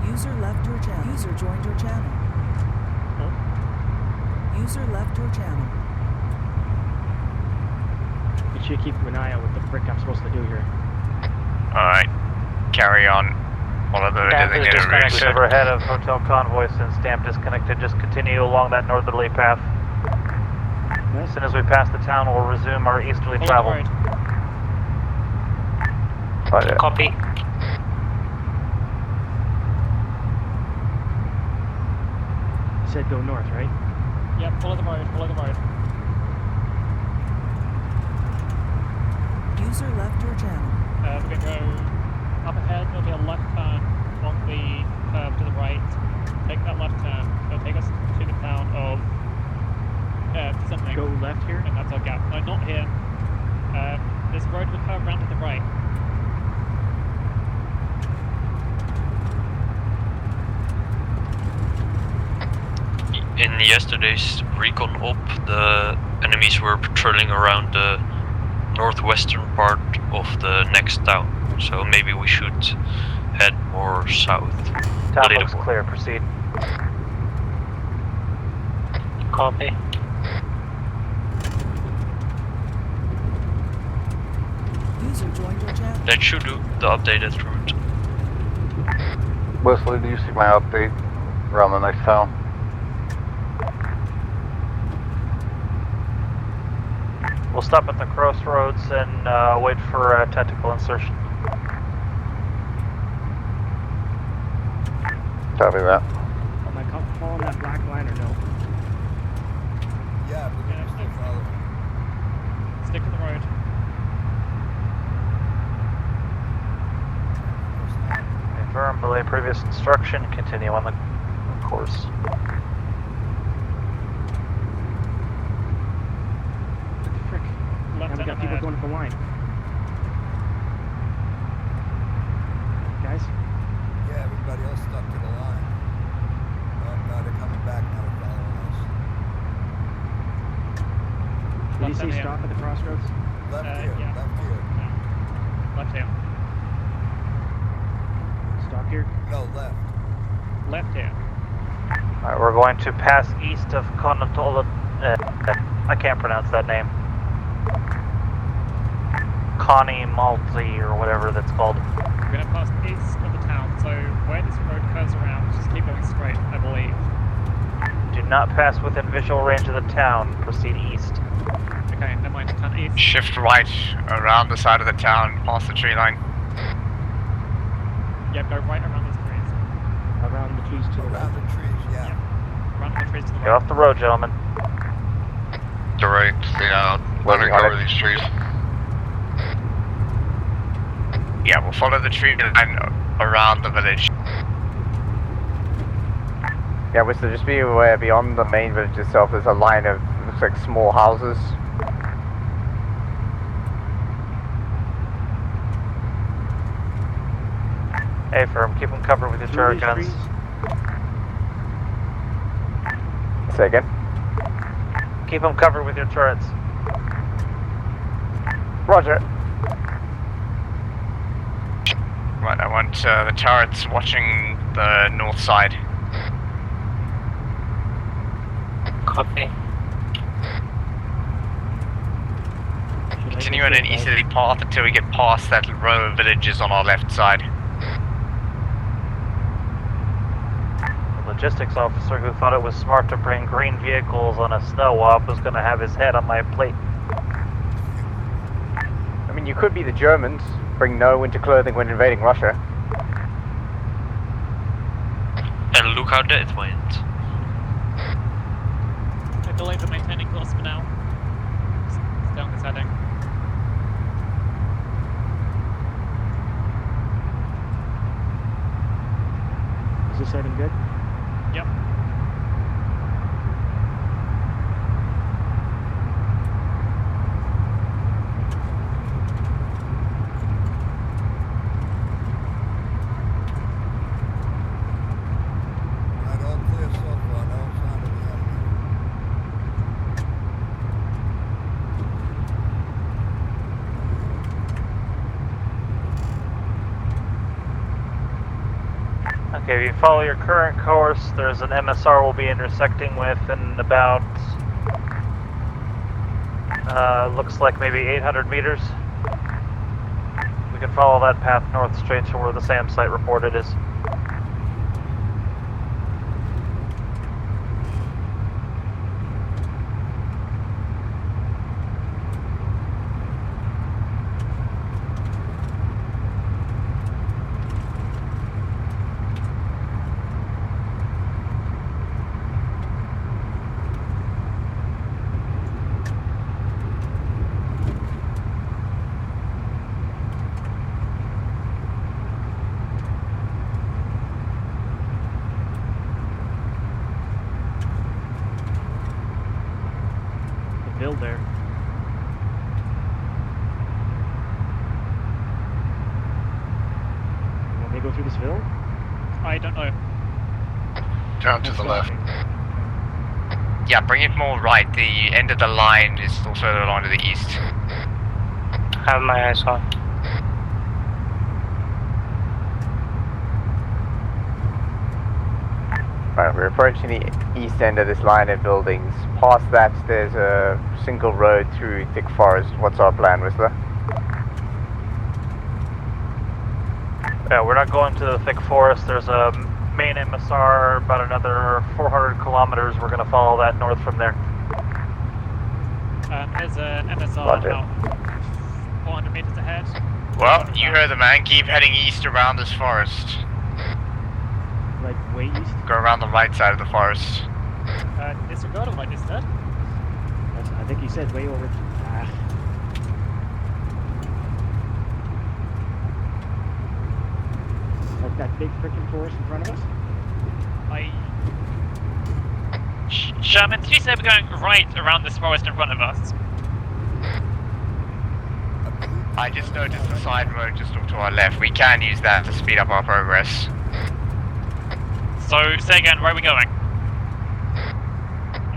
User left your channel. User joined your channel. User left your channel. You should keep an eye out what the frick I'm supposed to do here. Alright, carry on. One of the Stamp is designated routes. disconnected. We're ahead of hotel convoy since Stamp disconnected. Just continue along that northerly path. As soon as we pass the town, we'll resume our easterly travel. Right. Copy. You said go north, right? Yep, follow the road, follow the road. User left your channel. We're going to go up ahead, there'll be a left turn on the curve to the right. Take that left turn. It'll take us to the town of something. Go left here? And that's our gap. No, not here. This road will curve around to the right. In yesterday's recon op, the enemies were patrolling around the northwestern part of the next town, so maybe we should head more south. Town looks clear, proceed. Copy. User joined your channel. That should do the updated route. Wesley, do you see my update around the next town? We'll stop at the crossroads and wait for tactical insertion. Copy that. Am I following that black line or no? Yeah, we're gonna still follow. Stick to the road. Confirm, belay previous instruction, continue on the course. What the frick? Now we got people going up the line. Guys? Yeah, everybody else stuck to the line. Oh, no, they're coming back now. They're following us. Did you say stop at the crossroads? Left here, yeah. left here. Left here. Stop here? No, left. Left here. Alright, we're going to pass east of Konatola. I can't pronounce that name. Connie Malti or whatever that's called. We're going to pass east of the town, so where this road curves around, just keep going straight, I believe. Do not pass within visual range of the town. Proceed east. Okay, never mind, turn east. Shift right around the side of the town, past the tree line. Yeah, go right around those trees. Around the trees to the right. Around the trees, yeah. Around the trees to the Get right. off the road, gentlemen. Direct, yeah. Let me cover these trees. Yeah, we'll follow the tree line around the village. Yeah, so just be aware, beyond the main village itself, there's a line of, looks like small houses. Hey, firm, keep them covered with your turret guns. Say again? Keep them covered with your turrets. Roger. Right, I want the turrets watching the north side. Copy. Continue on an easterly path until we get past that row of villages on our left side. The logistics officer who thought it was smart to bring green vehicles on a snow walk was going to have his head on my plate. I mean, you could be the Germans, bring no winter clothing when invading Russia. And look how that went. I believe we're maintaining course for now. Stay on this heading. Is this heading good? Yep. Right, all clear so far. No sign of the enemy. Okay, if you follow your current course, there's an MSR we'll be intersecting with in about, looks like maybe 800 meters. We can follow that path north straight to where the SAM site reported is. The bill there. You want me to go through this hill? I don't know. Down to the left. Yeah, bring it more right. The end of the line is still further along to the east. Have my eyes on. Right, we're approaching the east end of this line of buildings. Past that, there's a single road through thick forest. What's our plan, Whistler? Yeah, we're not going to the thick forest. There's a main MSR about another 400 kilometers. We're going to follow that north from there. There's a MSR Roger. about 400 meters ahead. Well, you heard the man. Keep heading east around this forest. Like way east. Go around the right side of the forest. Disregard what I just said. I think he said way over. Like that big freaking forest in front of us. Sherman, did you say we're going right around this forest in front of us? I just noticed the side road just off to our left. We can use that to speed up our progress. So, say again, where are we going?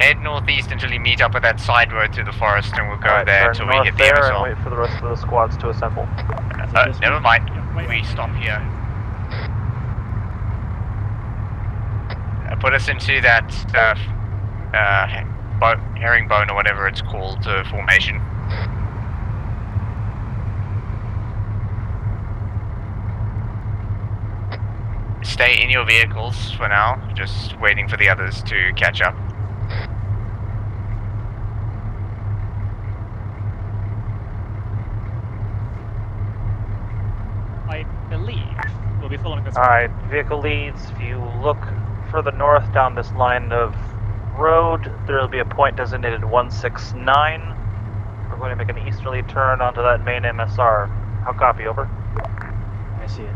Head northeast until you meet up with that side road through the forest, and we'll go there until we hit the there MSR. and wait for the rest of the squads to assemble. Never mind. We stop here. Put us into that herringbone or whatever it's called formation. Stay in your vehicles for now, just waiting for the others to catch up. I believe we'll be following this. Alright, vehicle leads, if you look further north down this line of road, there will be a point designated 169. We're going to make an easterly turn onto that main MSR. How copy, over? I see it.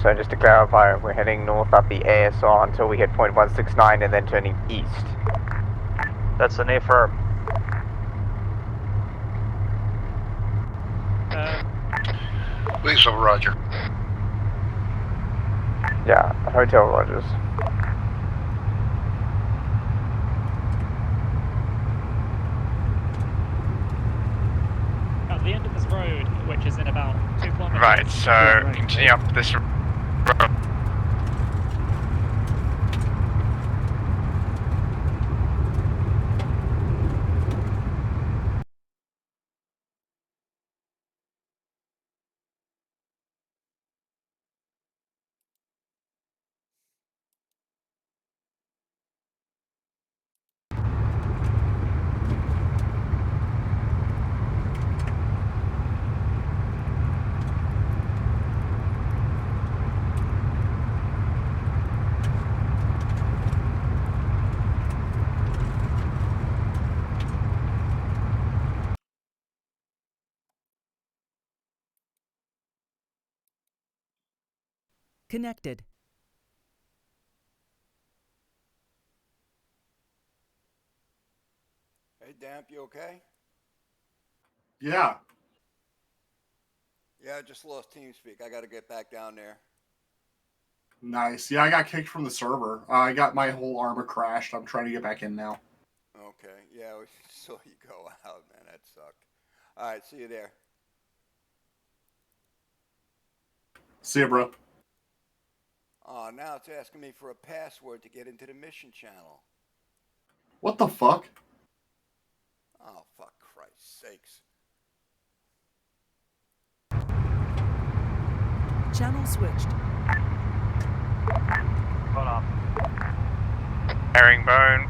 So just to clarify, we're heading north up the ASR until we hit point 169 and then turning east. That's an affirm. Lisa, roger. Yeah, Hotel Rogers. At the end of this road, which is in about 2 kilometers. Right, so continue up this road. Connected. Hey, Damp, you okay? Yeah. Yeah, I just lost TeamSpeak. I got to get back down there. Nice. Yeah, I got kicked from the server. I got my whole armor crashed. I'm trying to get back in now. Okay. Yeah, we saw you go out, man. That sucked. All right, see you there. See ya, bro. Oh, now it's asking me for a password to get into the mission channel. What the fuck? Oh, fuck Christ's sakes. Channel switched. Hold on. Herringbone.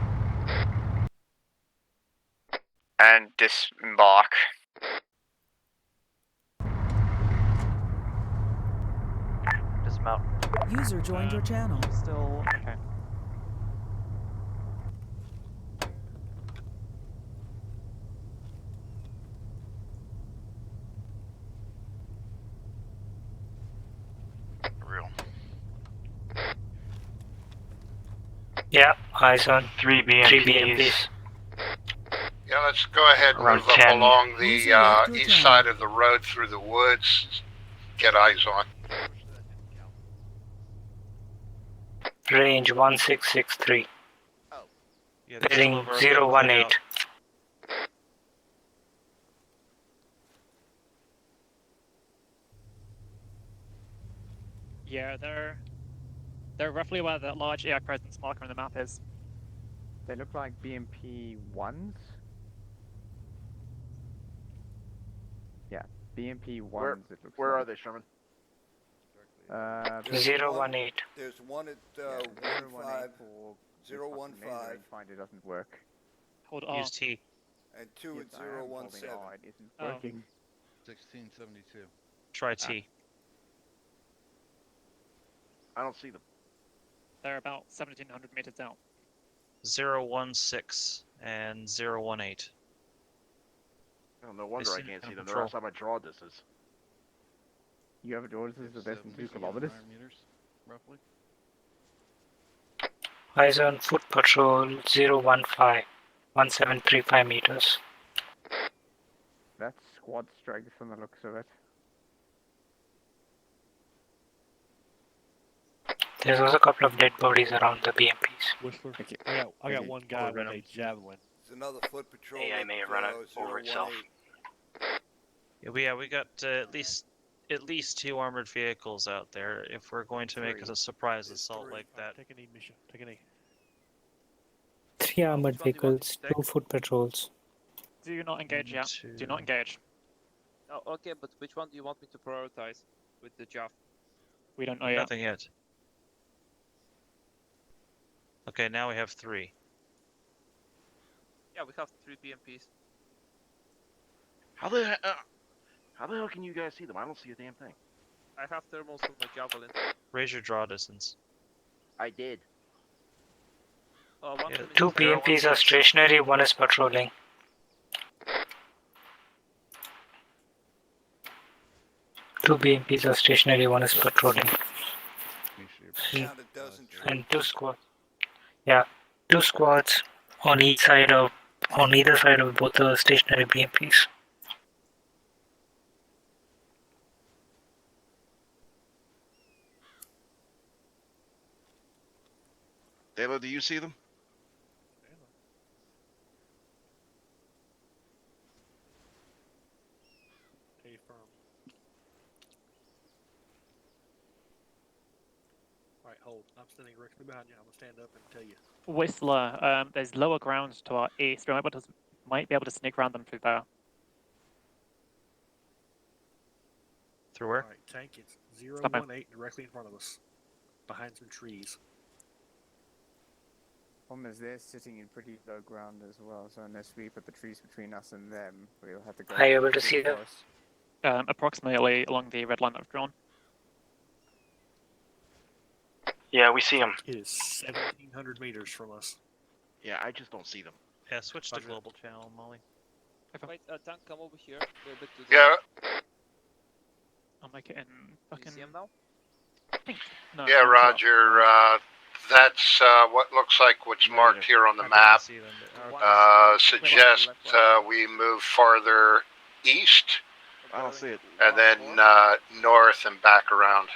And disembark. Dismount. User joined your channel. Still okay. Real. Yeah, eyes on 3 BMPs. Yeah, let's go ahead and Around move up 10. along the east side of the road through the woods. Get eyes on. Range 1663. Yeah, Bearing 018. Yeah, they're roughly where the large AI presence marker on the map is. They look like BMP 1s. Yeah, BMP 1s it looks Where like. are they, Sherman? 018. There's one at 015. Finder doesn't work. Hold R. Use T. And 2 at 017. It isn't Oh. working. 1672. Try T. I don't see them. They're about 1,700 meters out. 016 and 018. Oh, no wonder I seem can't to see them. have They're control. outside my draw distance. You have a door distance of less than 2 kilometers? Meters, roughly. Eyes on foot patrol 015, 1735 meters. That's squad strength from the looks of it. There's also a couple of dead bodies around the BMPs. Whistler. I got one guy with a javelin. It's another foot patrol. AI may run it over itself. Yeah, we got at least 2 armored vehicles out there. If we're going to make it a surprise assault like that. Take an E, Misha. Take an E. 3 armored vehicles, 2 foot patrols. Do not engage yet. Do not engage. Oh, okay, but which one do you want me to prioritize with the JAF? We don't know yet. Nothing yet. Okay, now we have 3. Yeah, we have 3 BMPs. How the hell can you guys see them? I don't see a damn thing. I have thermals on my javelin. Raise your draw distance. I did. 2 BMPs are stationary, 1 is patrolling. Two BMPs are stationary, 1 is patrolling. And 2 squads. Yeah, 2 squads on either side of both the stationary BMPs. Dalo, do you see them? Affirm. Alright, hold. I'm standing directly behind you. I'm gonna stand up and tell you. Whistler, there's lower grounds to our east. We might be able to sneak around them through there. Through where? Alright, tank, it's Stop it. 018 directly in front of us. Behind some trees. Problem is they're sitting in pretty low ground as well, so unless we put the trees between us and them, we'll have to go. Are you able to through see the them? forest. Approximately along the red line that I've drawn. Yeah, we see them. It is 1,700 meters from us. Yeah, I just don't see them. Yeah, switch to global channel, Molly. Wait, tank, come over here. A bit to the Yeah. I'll make it in fucking. You see him now? No, Yeah, no, Roger. That's what looks like what's marked here on the map. Suggest we move farther east. I don't see it. And then north and back around.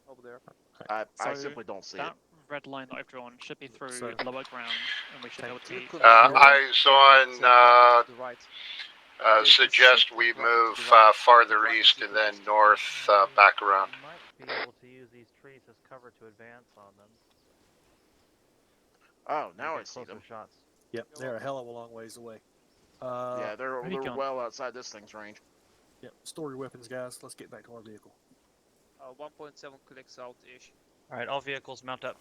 Over there. I simply don't see it. That red line that I've drawn should be through lower ground, and we should be able to. Eyes on. Suggest we move farther east and then north back around. Might be able to use these trees as cover to advance on them. Oh, now I Get see closer them. shots. Yep, they're a hell of a long ways away. Yeah, they're where you going? well outside this thing's range. Yep, store your weapons, guys. Let's get back to our vehicle. 1.7 clicks out-ish. Alright, all vehicles mount up.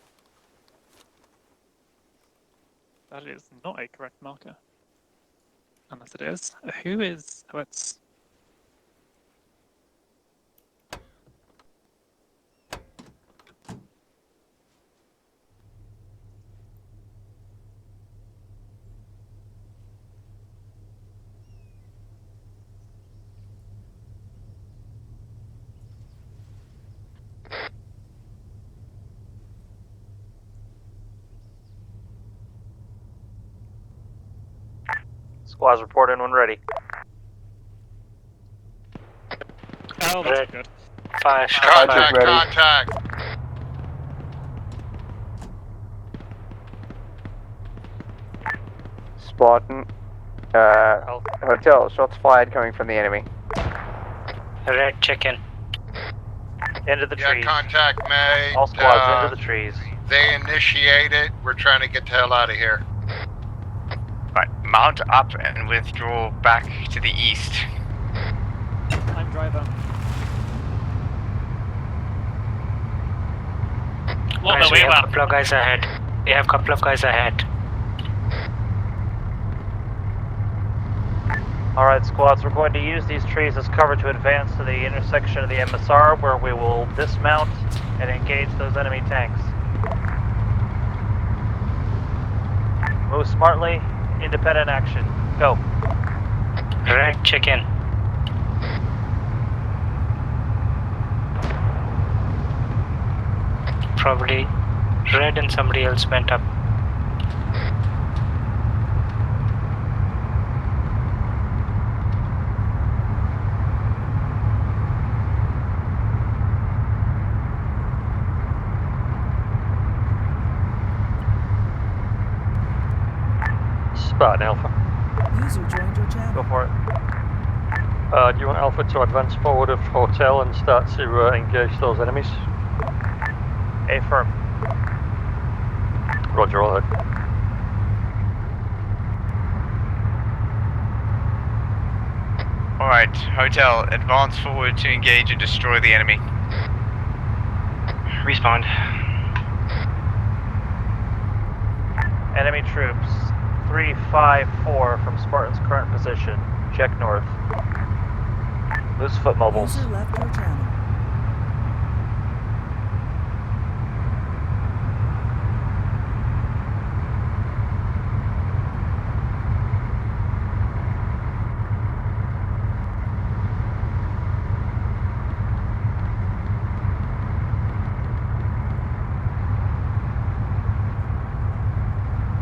That is not a correct marker. Unless it is. Who is? Oh, it's. Squads report in when ready. Oh, that's good. Fire. Contact, contact. Spartan. Hotel, shots fired coming from the enemy. Red, check in. Into the trees. Contact made. All squads into the trees. They initiate it. We're trying to get the hell out of here. Right, mount up and withdraw back to the east. I'm driver. Guys, we have a couple of guys ahead. We have a couple of guys ahead. Alright, squads, we're going to use these trees as cover to advance to the intersection of the MSR where we will dismount and engage those enemy tanks. Move smartly, independent action. Go. Alright, check in. Probably Red and somebody else went up. Spartan Alpha. User joined your channel. Go for it. Do you want Alpha to advance forward of Hotel and start to engage those enemies? Affirm. Roger, all right. Alright, Hotel, advance forward to engage and destroy the enemy. Respond. Enemy troops 354 from Spartan's current position. Check north. Loose foot mobiles. User left your channel.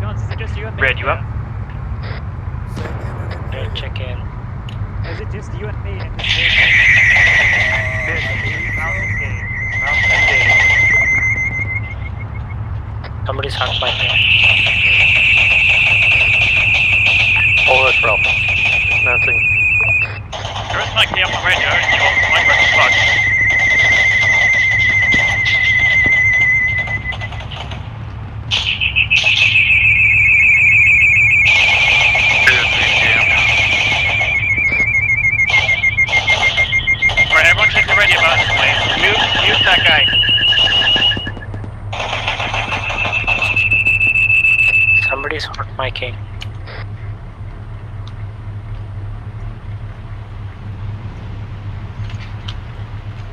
Guns, is it just you and me? Red, you up? Red, check in. Is it just you and me in this vehicle? Somebody's hot by here. All right, Ralph. Dismounting. There is likely on the radio, your microphone plugged. Alright, everyone check the radio buttons, please. Mute that guy. Somebody's hot micing.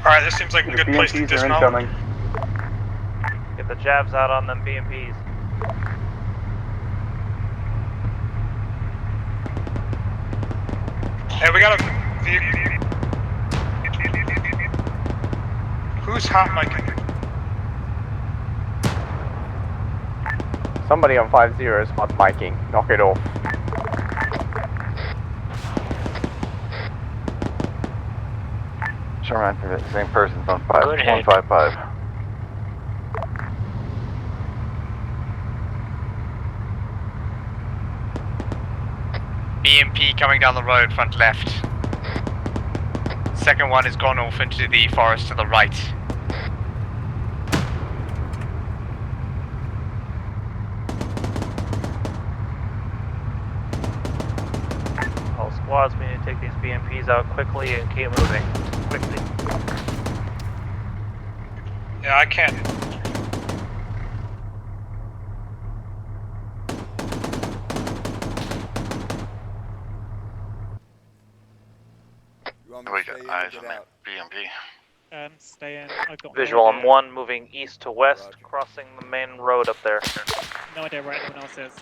Alright, this seems like a good place to dismount. Get the jabs out on them BMPs. Hey, we got a vehicle. Who's hot micing? Somebody on 50 is hot micing. Knock it off. Sherman, the same person's on Go ahead. 155. BMP coming down the road, front left. Second one has gone off into the forest to the right. All squads, we need to take these BMPs out quickly and keep moving. Quickly. Yeah, I can't. We got eyes on that BMP. Stay in. I've got Visual no on idea. 1 moving east to west, crossing the main road up there. No idea where anyone else is.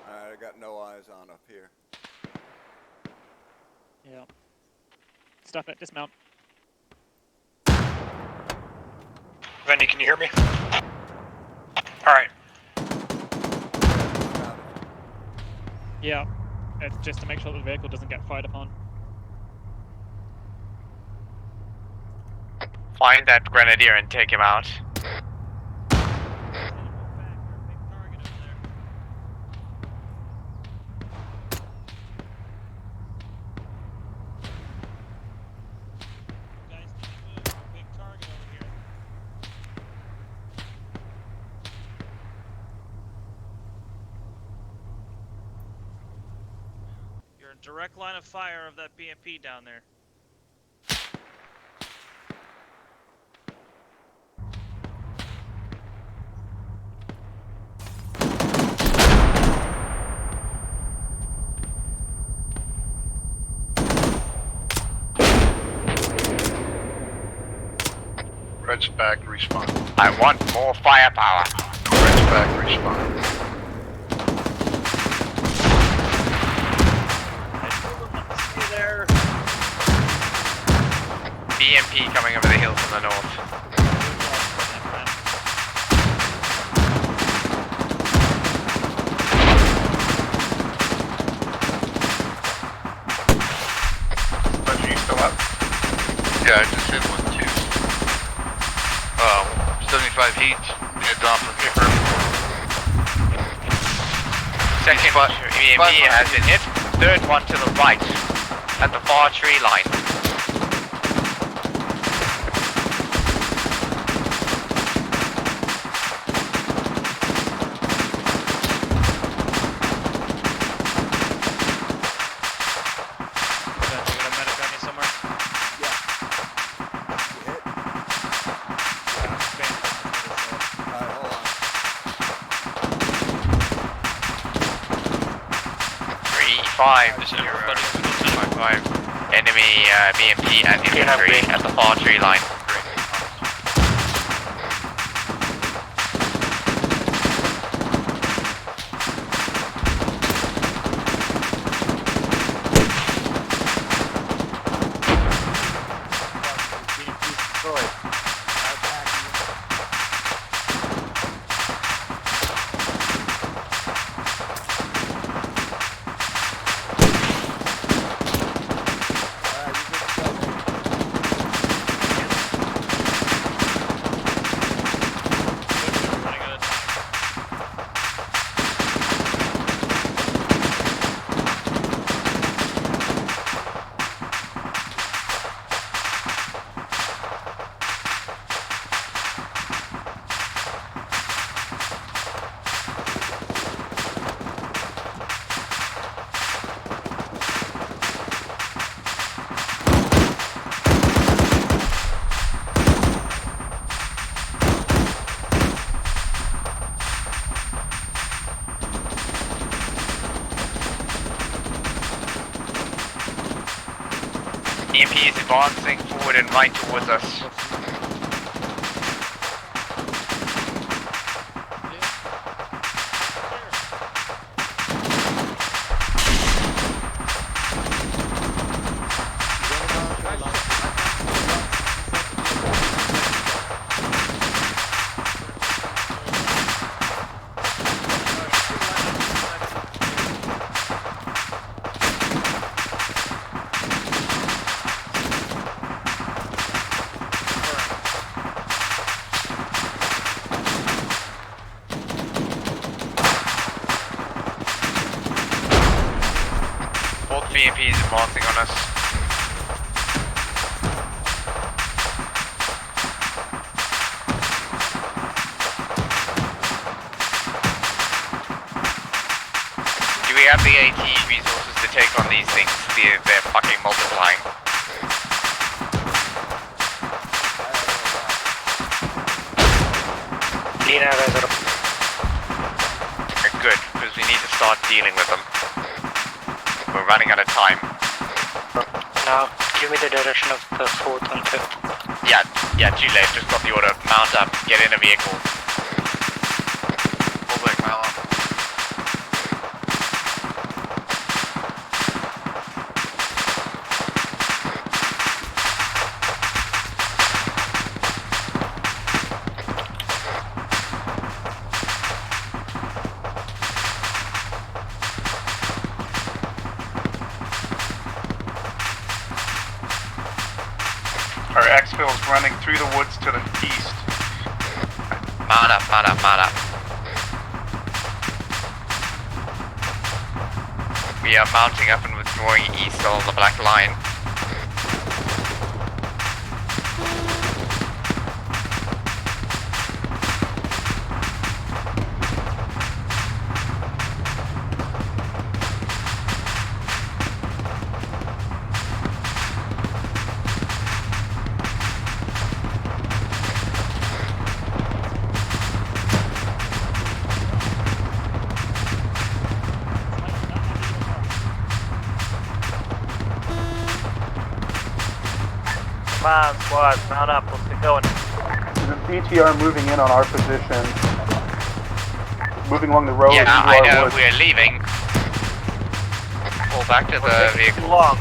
I got no eyes on up here. Yeah. Stuff it, dismount. Vendy, can you hear me? Alright. Yeah. It's just to make sure that the vehicle doesn't get fired upon. Find that grenadier and take him out. You're in direct line of fire of that BMP down there. Red's back, respawn. I want more firepower. Red's back, respawn. There. BMP coming over the hill from the north. Are you still up? Yeah, I just hit one too. 75 heat. It's off for kicker. Second BMP has been hit. Third one to the right, at the far tree line. Enemy BMP and infantry at the far tree line. EMP is advancing forward and right towards us. BMP is advancing on us. Do we have the AT resources to take on these things? They're fucking multiplying. Good, because we need to start dealing with them. We're running out of time. Now, give me the direction of the 4th and 5th. Yeah, too late. Just got the order. Mount up, get in a vehicle. Full back, mile up. Our exfil is running through the woods to the east. Mount up, mount up, mount up. We are mounting up and withdrawing east along the black line. Come on, squads, mount up. Let's get going. The BTR moving in on our position. Moving along the road. Yeah, into I our know. woods. We're leaving. Pull back to the vehicle. Long.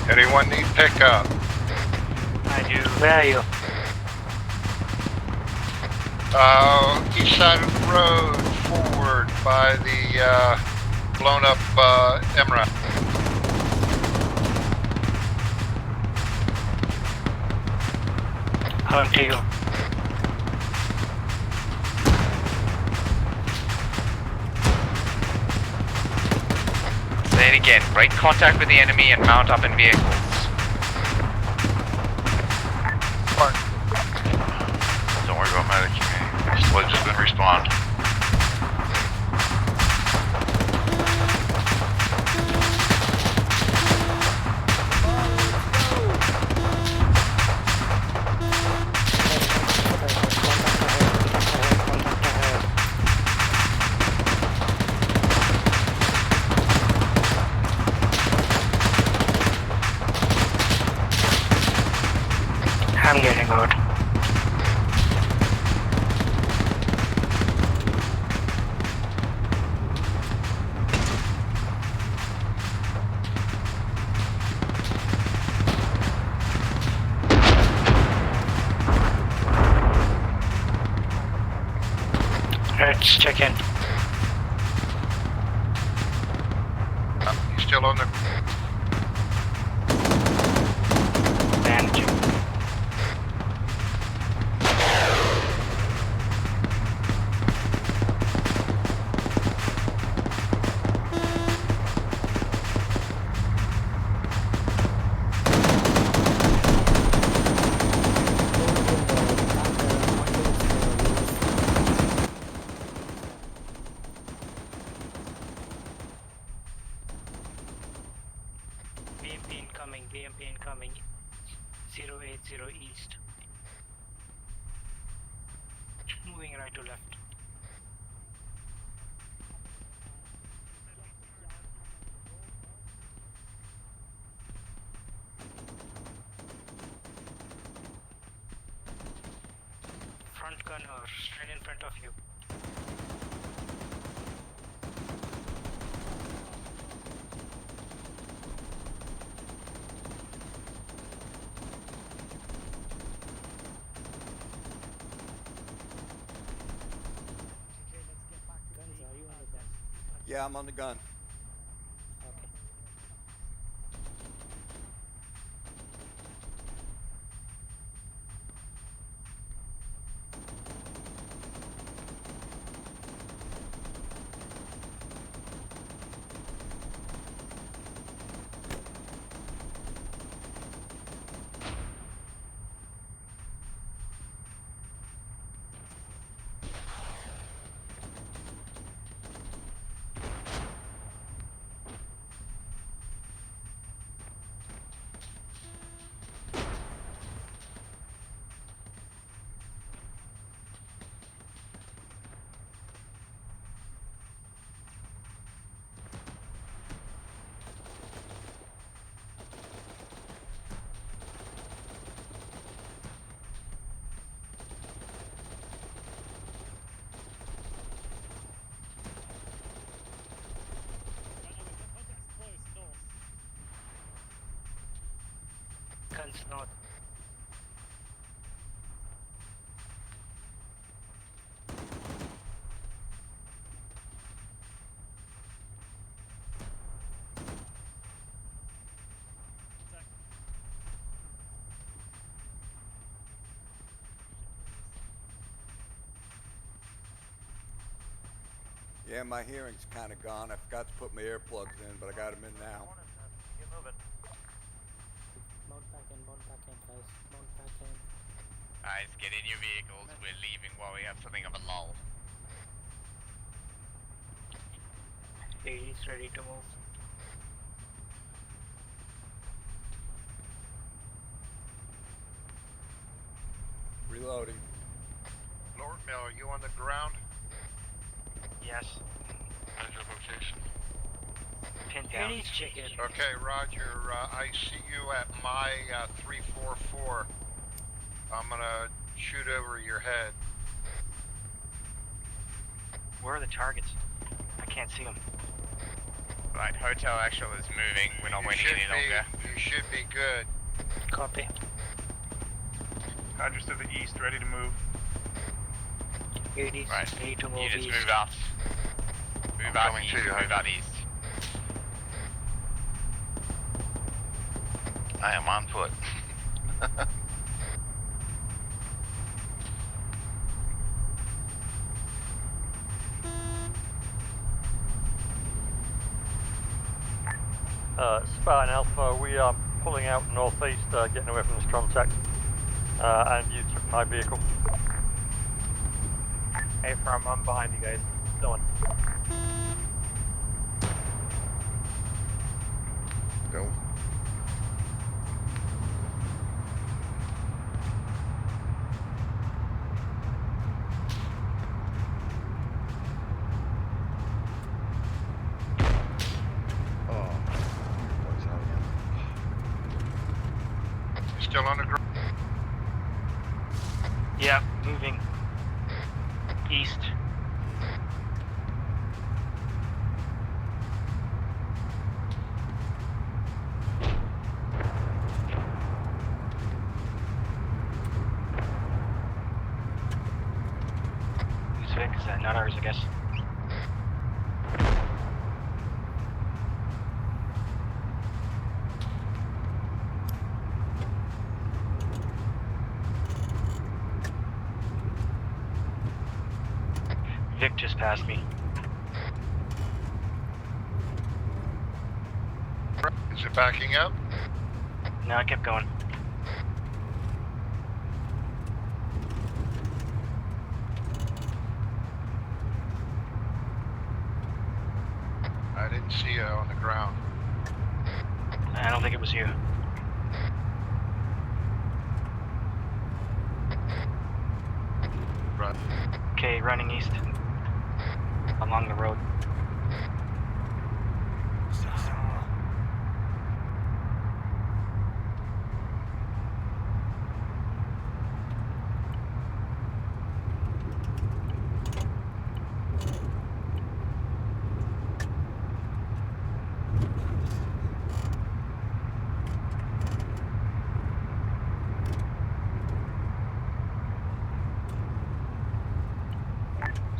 Anyone need pickup? I do. Where are you? East side of the road, forward by the blown up MRAP. On to you. Say it again. Break contact with the enemy and mount up in vehicles. Don't worry about medic. Sledge has been respawned. I'm getting out. Let's check in. He's still on the... Managing. BMP incoming, BMP incoming. 080 east. Moving right to left. Front gunner, straight in front of you. Yeah, I'm on the gun. Okay. Guns north. Yeah, my hearing's kind of gone. I forgot to put my earplugs in, but I got them in now. Get moving. Mount back in, guys. Mount back in. Guys, get in your vehicles. We're leaving while we have something of a lull. He's ready to move. Reloading. Lord Mill, are you on the ground? Yes. Roger location. Pinned down. Penny's chicken. Okay, Roger. I see you at my 344. I'm gonna shoot over your head. Where are the targets? I can't see them. Right, Hotel Actual is moving. We're not waiting any longer. You should be good. Copy. Dodgers to the east, ready to move. 80s, Right. ready to move You just east. move out. Move out east, move out east. I am on foot. Spartan Alpha, we are pulling out northeast, getting away from this contact, and you took my vehicle. Hey, From, I'm behind you guys. Going. Go. Still on the ground? Yeah, moving east. Who's Vic? Is that not ours, I guess? Vic just passed me. Is it backing up? No, I kept going. I didn't see you on the ground. I don't think it was you. Right. Okay, running east. Along the road.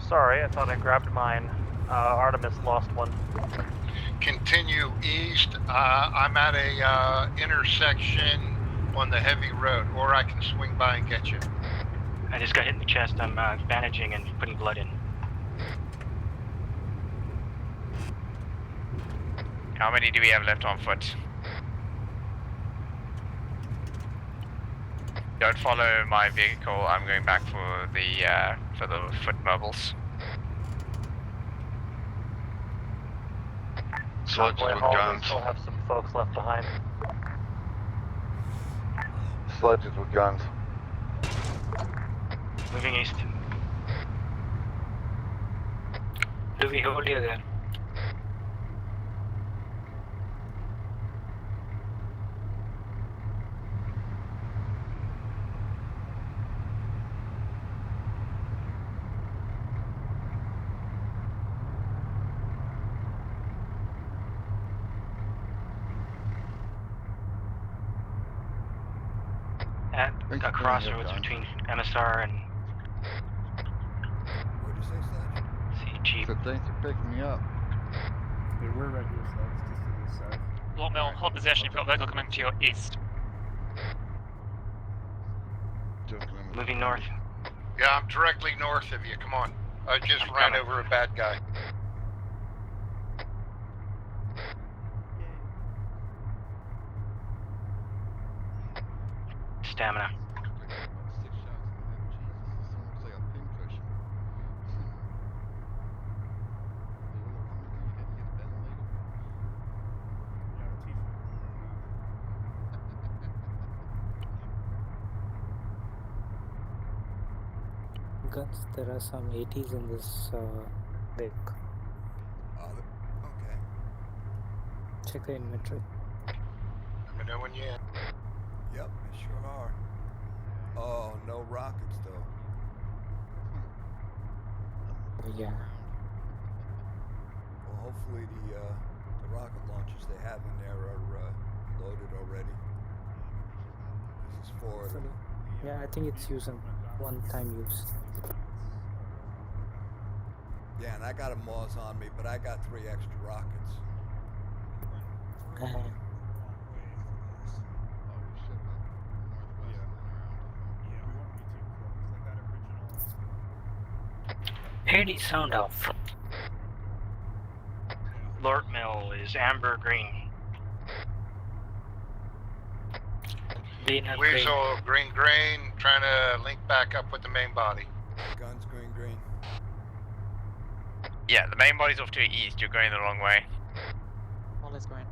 Sorry, I thought I grabbed mine. Artemis lost one. Continue east. I'm at a intersection on the heavy road, or I can swing by and get you. I just got hit in the chest. I'm bandaging and putting blood in. How many do we have left on foot? Don't follow my vehicle. I'm going back for the foot mobiles. Sludges with guns. We'll have some folks left behind. Sludges with guns. Moving east. Do we hold you there? At a crossroads between MSR and What'd you say, Slash? CG. So thanks for picking me up. Hey, we're right here, so it's just to the south. Lord Mill, hold position. You've got vehicle coming to your east. Moving north. Yeah, I'm directly north of you. Come on. I just ran over a bad guy. Stamina. guns. There are some 80s in this deck. Okay. Check the inventory. Let me know when you're in. Yep, they sure are. Oh, no rockets though. Yeah. Well, hopefully the rocket launchers they have in there are loaded already. This is for them. Yeah, I think it's using one-time use. Yeah, and I got a Moz on me, but I got 3 extra rockets. Hades, sound off. Lord Mill is amber green. Weasel, green, trying to link back up with the main body. Guns, green. Yeah, the main body's off to the east. You're going the wrong way. All is green.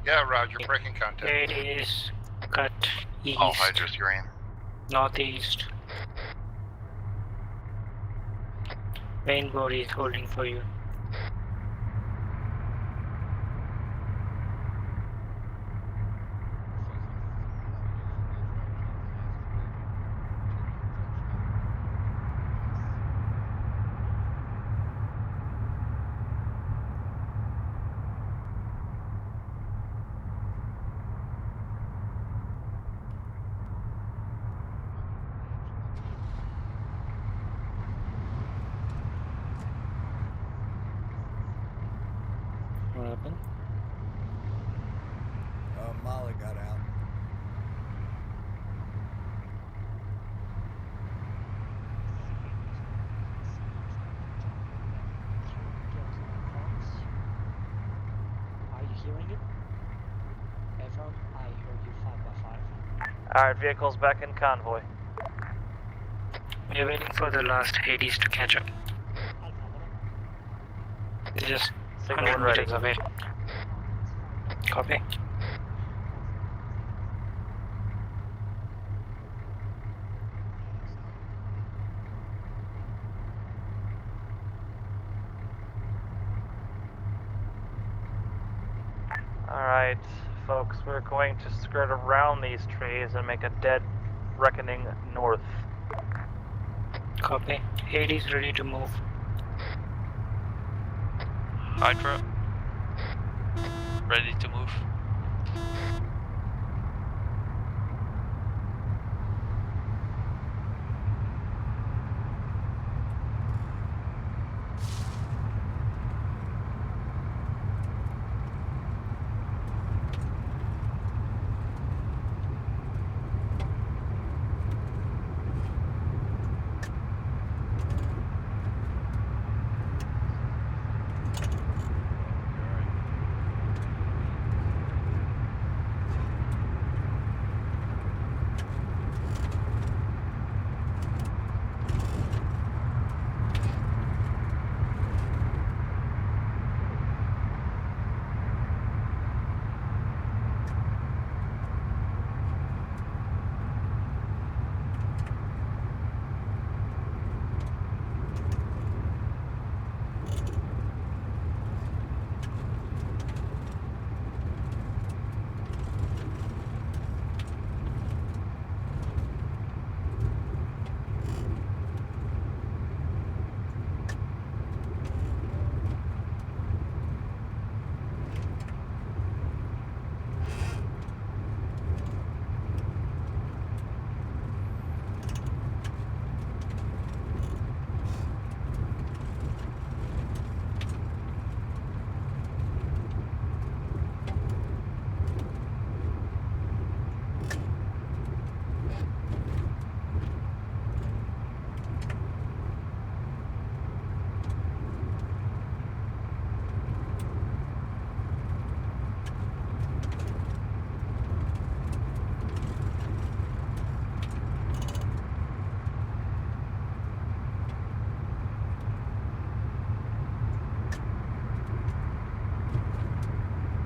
Yeah, Roger, breaking contact. Hades, cut east. All Hydra's green. Northeast. Main body is holding for you. What happened? Molly got out. Are you hearing it? Ever? I heard you 5x5. Alright, vehicles back in convoy. We're waiting for the last Hades to catch up. They're just Signal 100 ready. meters away. Copy. Alright, folks, we're going to skirt around these trees and make a dead reckoning north. Copy. Hades ready to move. Hydra. Ready to move.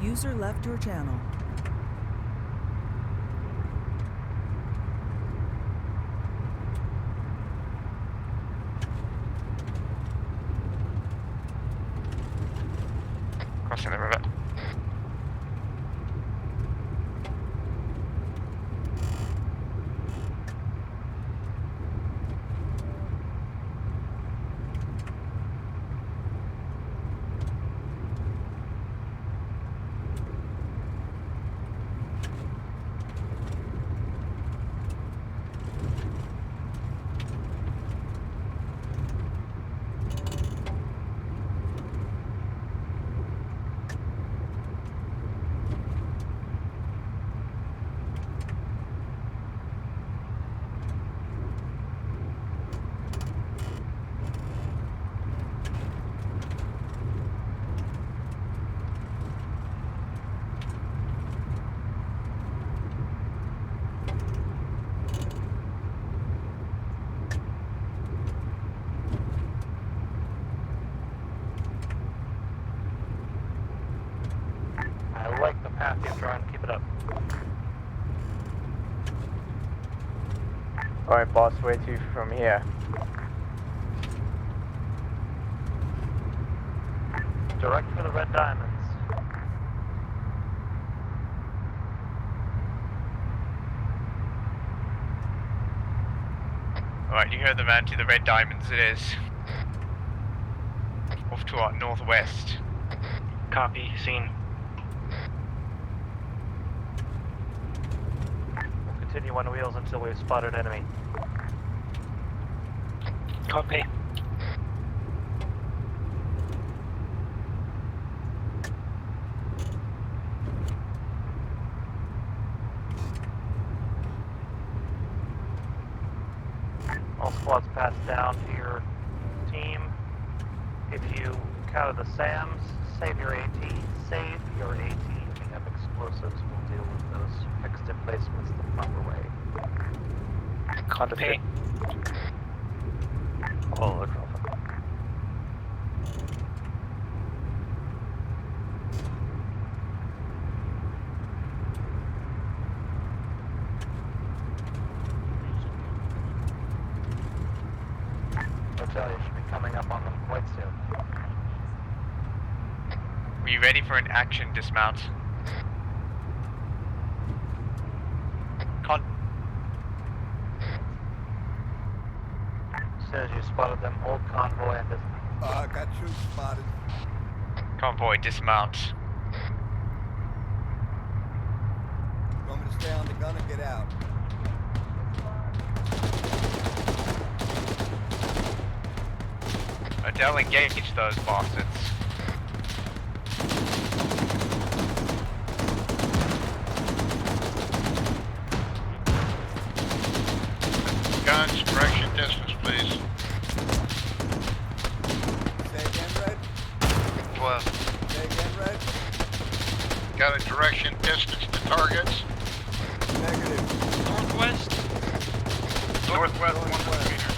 User left your channel. crossing the river. I like the path you're trying to keep it up. Alright, boss, where to from here? Direct for the red diamonds. Alright, you heard the man to the red diamonds it is. Off to our northwest. Copy, seen. We'll continue on wheels until we've spotted enemy. Copy. All squads pass down to your team. If you encounter the SAMs, save your AT. Save your AT. If you have explosives, we'll deal with those fixed emplacements the proper way. Copy. Follow the traffic. Hotel, you should be coming up on them quite soon. Are you ready for an action dismount? As soon as you spotted them, hold convoy and dismount. Got troops spotted. Convoy, dismount. You want me to stay on the gun and get out? Adele, engage those bastards. Guns, direction, distance, please. Say again, Red? Left. Say again, Red? Got a direction, distance to targets. Negative. Northwest. Northwest 100 meters.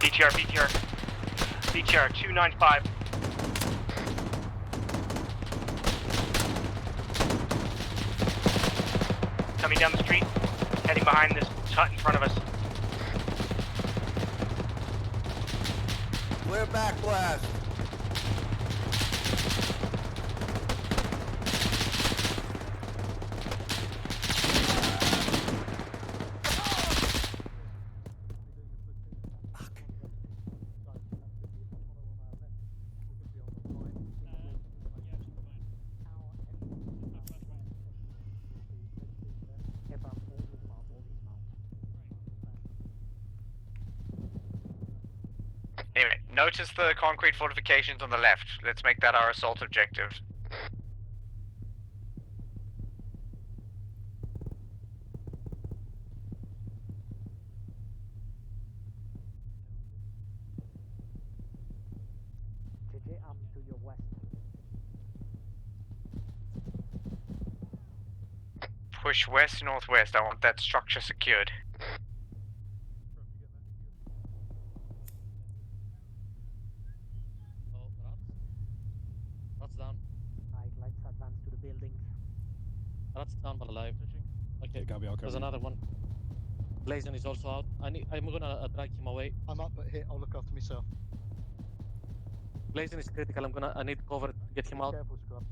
BTR. BTR 295. Coming down the street, heading behind this hut in front of us. Clear back blast. Anyway, notice the concrete fortifications on the left. Let's make that our assault objective. JJ, I'm to your west. Push west-northwest. I want that structure secured. That's down. Right, let's advance to the buildings. That's down but alive. Okay, Gabby, I'll cover There's you. another one. Blazon is also out. I'm gonna drag him away. I'm up, but hit. I'll look after myself. Blazon is critical. I need cover to get him out. Careful, Scrub.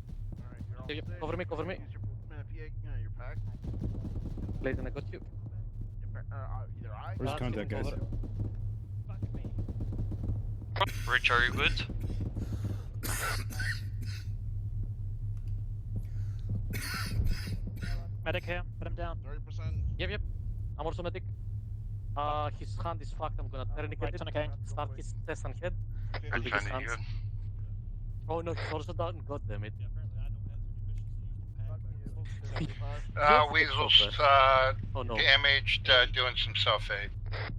Alright, you're all Yep, safe. cover me, cover me. Use your pack. Blazon, I got you. Either I. Where's contact, guys? Rich, are you good? Medic here, put him down. 30%. Yep. I'm also medic. His hand is fucked. I'm gonna tourniquet it. Start his chest and head. I'll do his hands. Oh no, he's also down. God damn it. Weasel's Oh, no. damaged, doing some self-aid.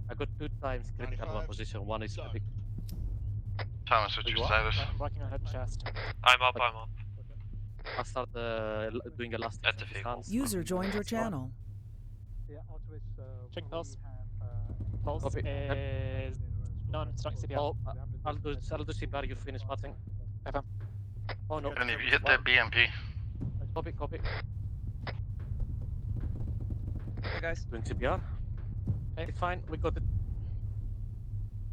I got 2 times critical one position. One is medic. Thomas, what's your status? I'm working on head and chest. I'm up. I'll start doing a last at the vehicle. User joined your channel. Yeah, Artemis. Check pulse. Have, Pulse Copy. is none. Starting CPR. Oh, I'll do CPR. You finish passing. FM. Oh no. And if you hit that BMP. Copy. Hey guys. Doing CPR. It's fine. We got it.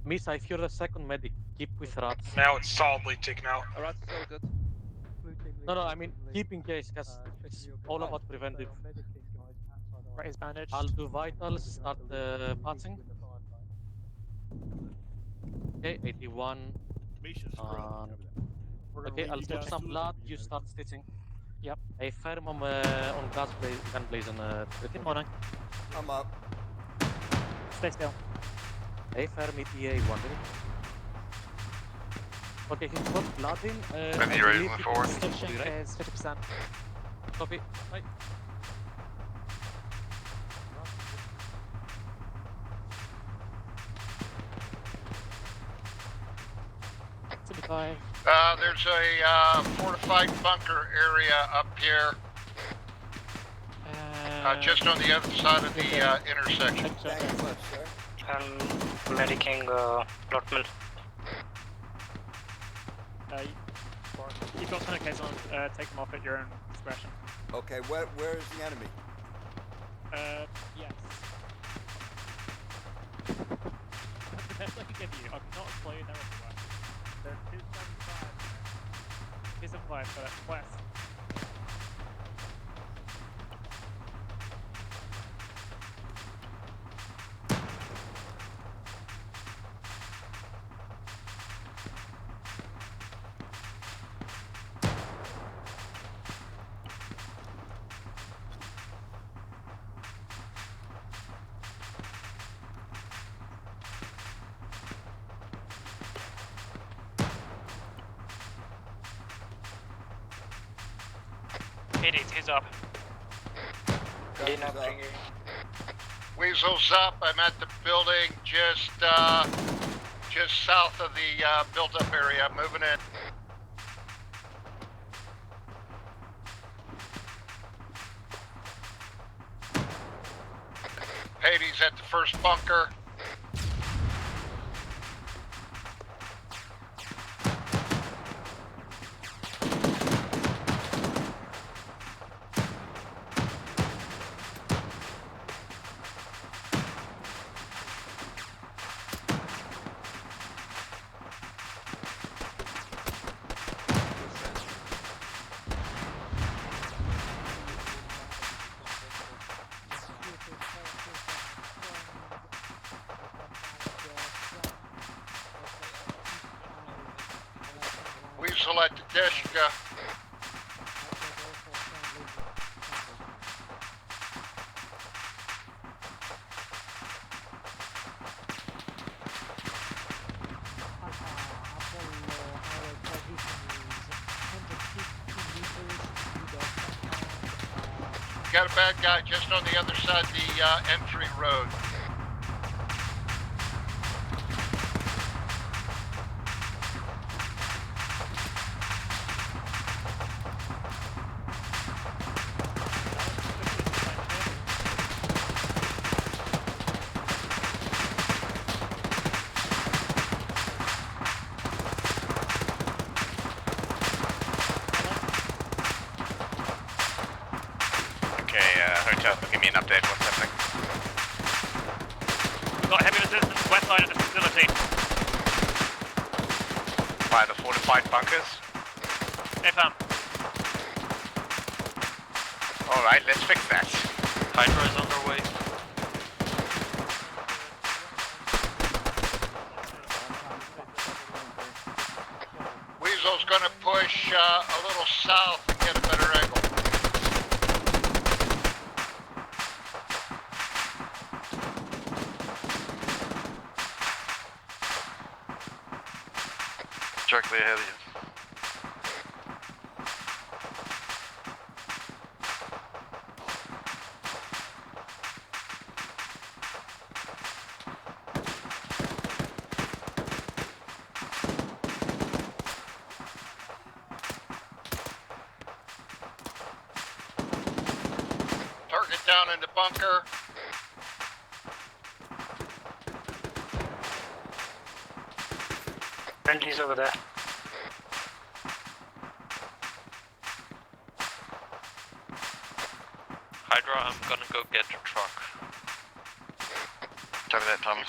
Misa, if you're the second medic, keep with rats. Now it's solidly taken out. Rats is all good. No, I mean keep in case, because it's all about preventive. Right, is bandaged. I'll do vitals. Start patching. Okay, 81. Okay, I'll put some blood. You start stitching. Yep. A firm on gun blaze and Good morning. I'm up. Stay still. A firm ETA 1 minute. Okay, he's got blood in. Ready to move forward. Stitching is 50%. Copy. Right. There's a fortified bunker area up here. Just on the other side of the intersection. I'm medicing Lotman. You've got tourniquets on. Take them off at your own discretion. Okay, where is the enemy? Yes. The best I can give you, I'm not playing there everywhere. They're 275. 275, but it's west. He's up. Weasel's up. I'm at the building just south of the built-up area. Moving in. Hades at the first bunker. Weasel at the Deshka. Got a bad guy just on the other side of the entry road. Roger, give me an update. What's happening? Got heavy resistance west side of the facility. By the fortified bunkers? Affirm. Alright, let's fix that. Hydra is underway. Weasel's gonna push a little south and get a better angle. Directly ahead of you. Target down in the bunker. Friendly's over there. Hydra, I'm gonna go get the truck. Copy that, Thomas.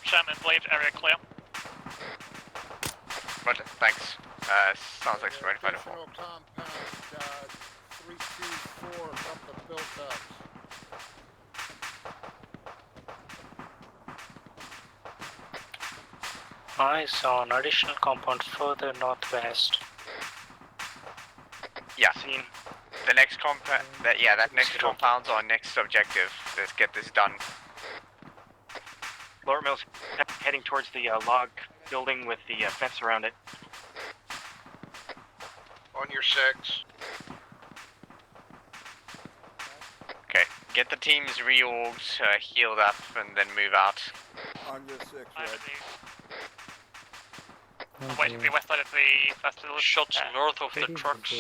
Sherman, Blade, area clear. Roger, thanks. Sounds like it's ready for Additional compound 324 up the built-ups. I saw an additional compound further northwest. Yeah. The next compound, that next compound's our next objective. Let's get this done. Lower Mill's heading towards the log building with the fence around it. On your 6. Okay, get the teams reorged, healed up, and then move out. On your 6, Red. I'm waiting for the west side of the facility. Shots north of the trucks.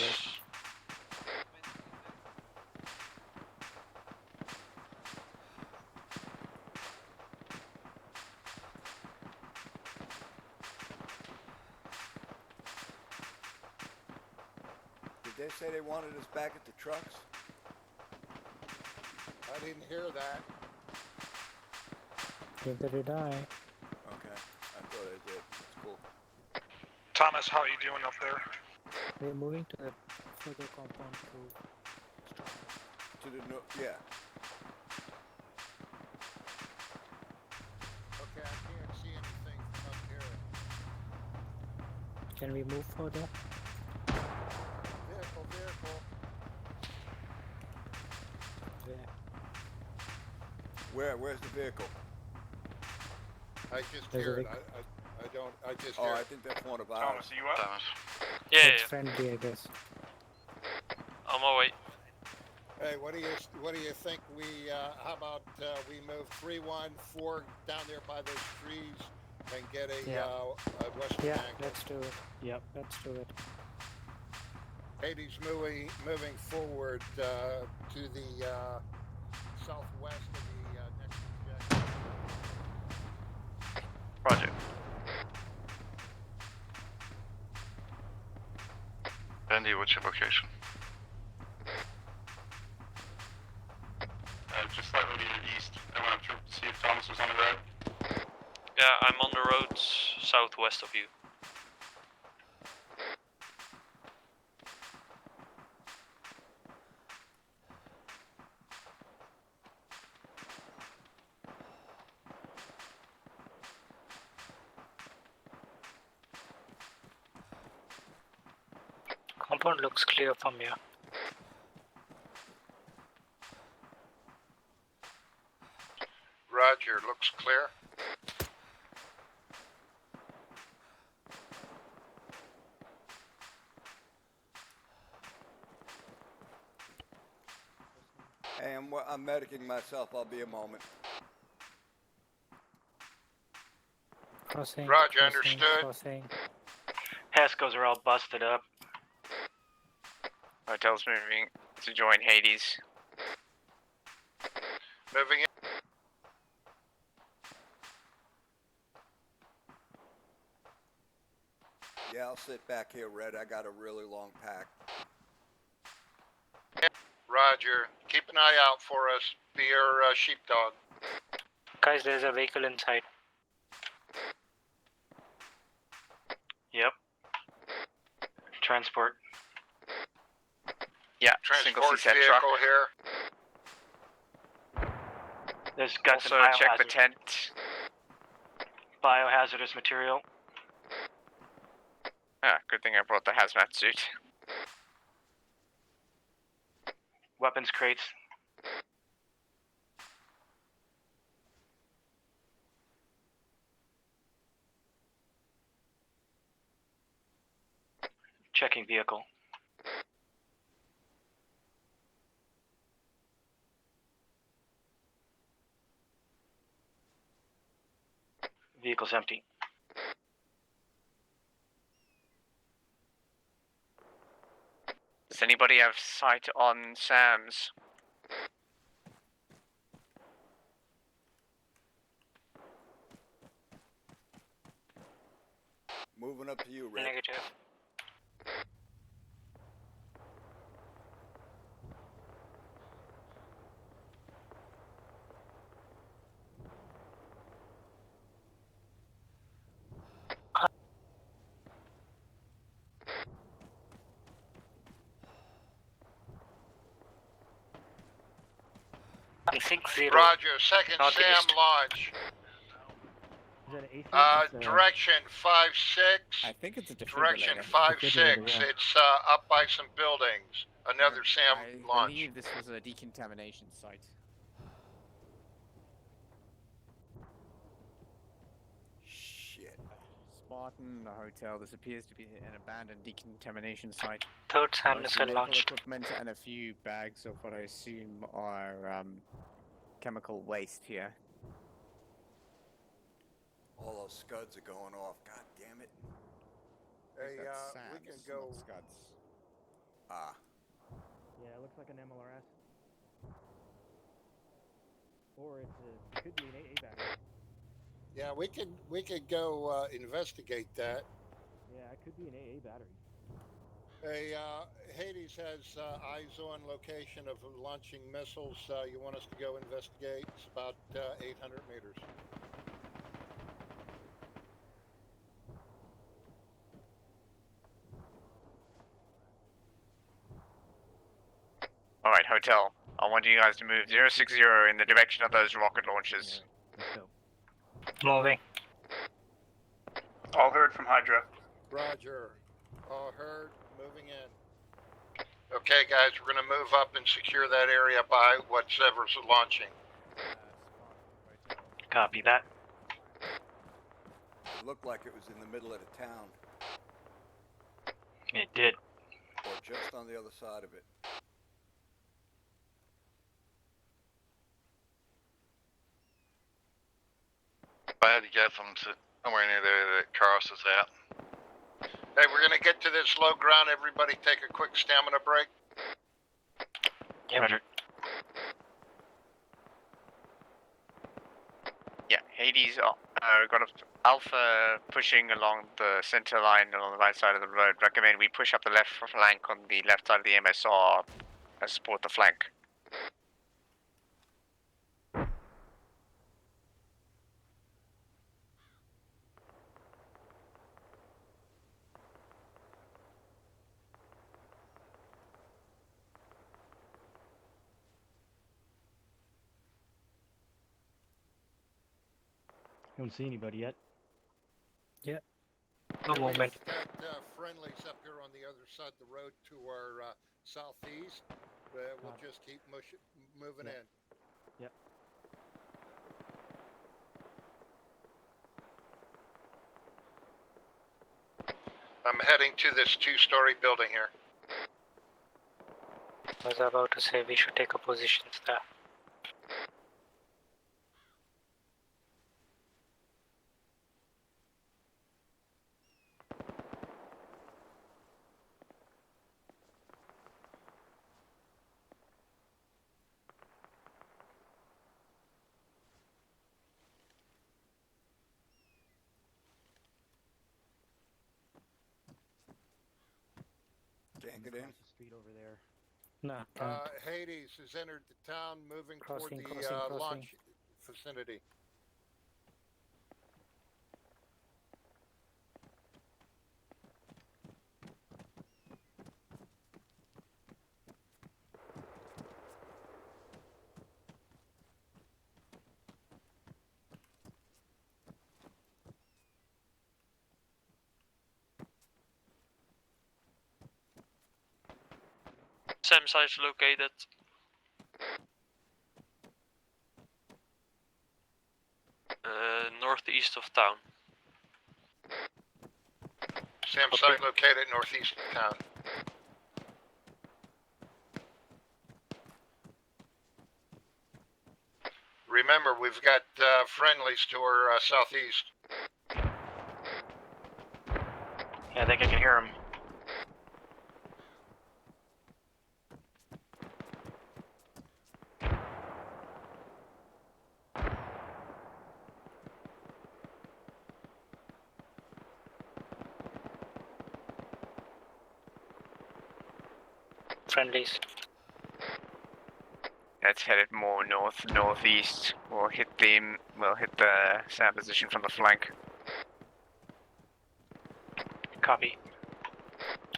Did they say they wanted us back at the trucks? I didn't hear that. Neither did I. Okay, I thought they did. That's cool. Thomas, how are you doing up there? We're moving to the further compound To the north, yeah. Okay, I can't see anything from up here. Can we move further? Vehicle. There. Where's the vehicle? I just There's a heard. vehicle. I just Oh, heard. I think that's one of ours. Thomas, are you up? Thomas. It's Yeah. friendly, I guess. On my way. Hey, what do you think we? How about we move 314 down there by those trees and get a western Yeah, angle? let's do it. Yep, let's do it. Hades moving forward to the southwest of the next objective. Roger. Andy, what's your location? Just slightly to your east. I went up to see if Thomas was on the road. Yeah, I'm on the road southwest of you. Compound looks clear from here. Roger, looks clear. Hey, I'm medicing myself. I'll be a moment. Crossing. Roger, crossing, understood. Crossing. Pescos are all busted up. Hotel's moving to join Hades. Moving in. Yeah, I'll sit back here, Red. I got a really long pack. Roger. Keep an eye out for us. Be your sheepdog. Guys, there's a vehicle inside. Yep. Transport. Yeah, Transport vehicle here. There's got Also, some check the tent. biohazardous material. Ah, good thing I brought the hazmat suit. Weapons crates. Checking vehicle. Vehicle's empty. Does anybody have sight on Sam's? Moving up to you, Red. Negative. I think 0. Roger. Second Northeast. Sam launch. Is that an A Direction 5-6. I think it's a Direction defibrillator. 5-6. It's up by some buildings. Another Sam I launch. believe this was a decontamination site. Shit. Spartan, a hotel. This appears to be an abandoned decontamination site. Third Sam Some missile medical launched. equipment and a few bags of what I assume are chemical waste here. All those scuds are going off. God damn it. Hey, That's we Sam's, can go. not Scuds. Ah. Yeah, it looks like an MLRS. Or it could be an AA battery. Yeah, we could go investigate that. Yeah, it could be an AA battery. Hey, Hades has eyes on location of launching missiles. You want us to go investigate? It's about 800 meters. Alright, hotel. I want you guys to move 060 in the direction of those rocket launches. Let's go. Moving. All heard from Hydra. Roger. All heard. Moving in. Okay, guys, we're going to move up and secure that area by whatever's launching. Copy that. It looked like it was in the middle of the town. It did. Or just on the other side of it. I had to get them to somewhere near there that Carlos is at. Hey, we're going to get to this low ground. Everybody take a quick stamina break. Roger. Yeah, Hades got Alpha pushing along the center line along the right side of the road. Recommend we push up the left flank on the left side of the MSR and support the flank. Don't see anybody yet. Yeah. No movement. We've got friendlies up here on the other side of the road to our southeast. We'll just keep moving in. Yep. I'm heading to this two-story building here. I was about to say we should take a position there. Can't get in. Across the street over there. No, can't. Hades has entered the town, moving Crossing, toward the crossing. launch vicinity. SAM site located. Northeast of town. SAM site located northeast of town. Remember, we've got friendlies to our southeast. Yeah, I think I can hear him. Friendlies. That's headed more northeast. We'll hit the SAM position from the flank. Copy.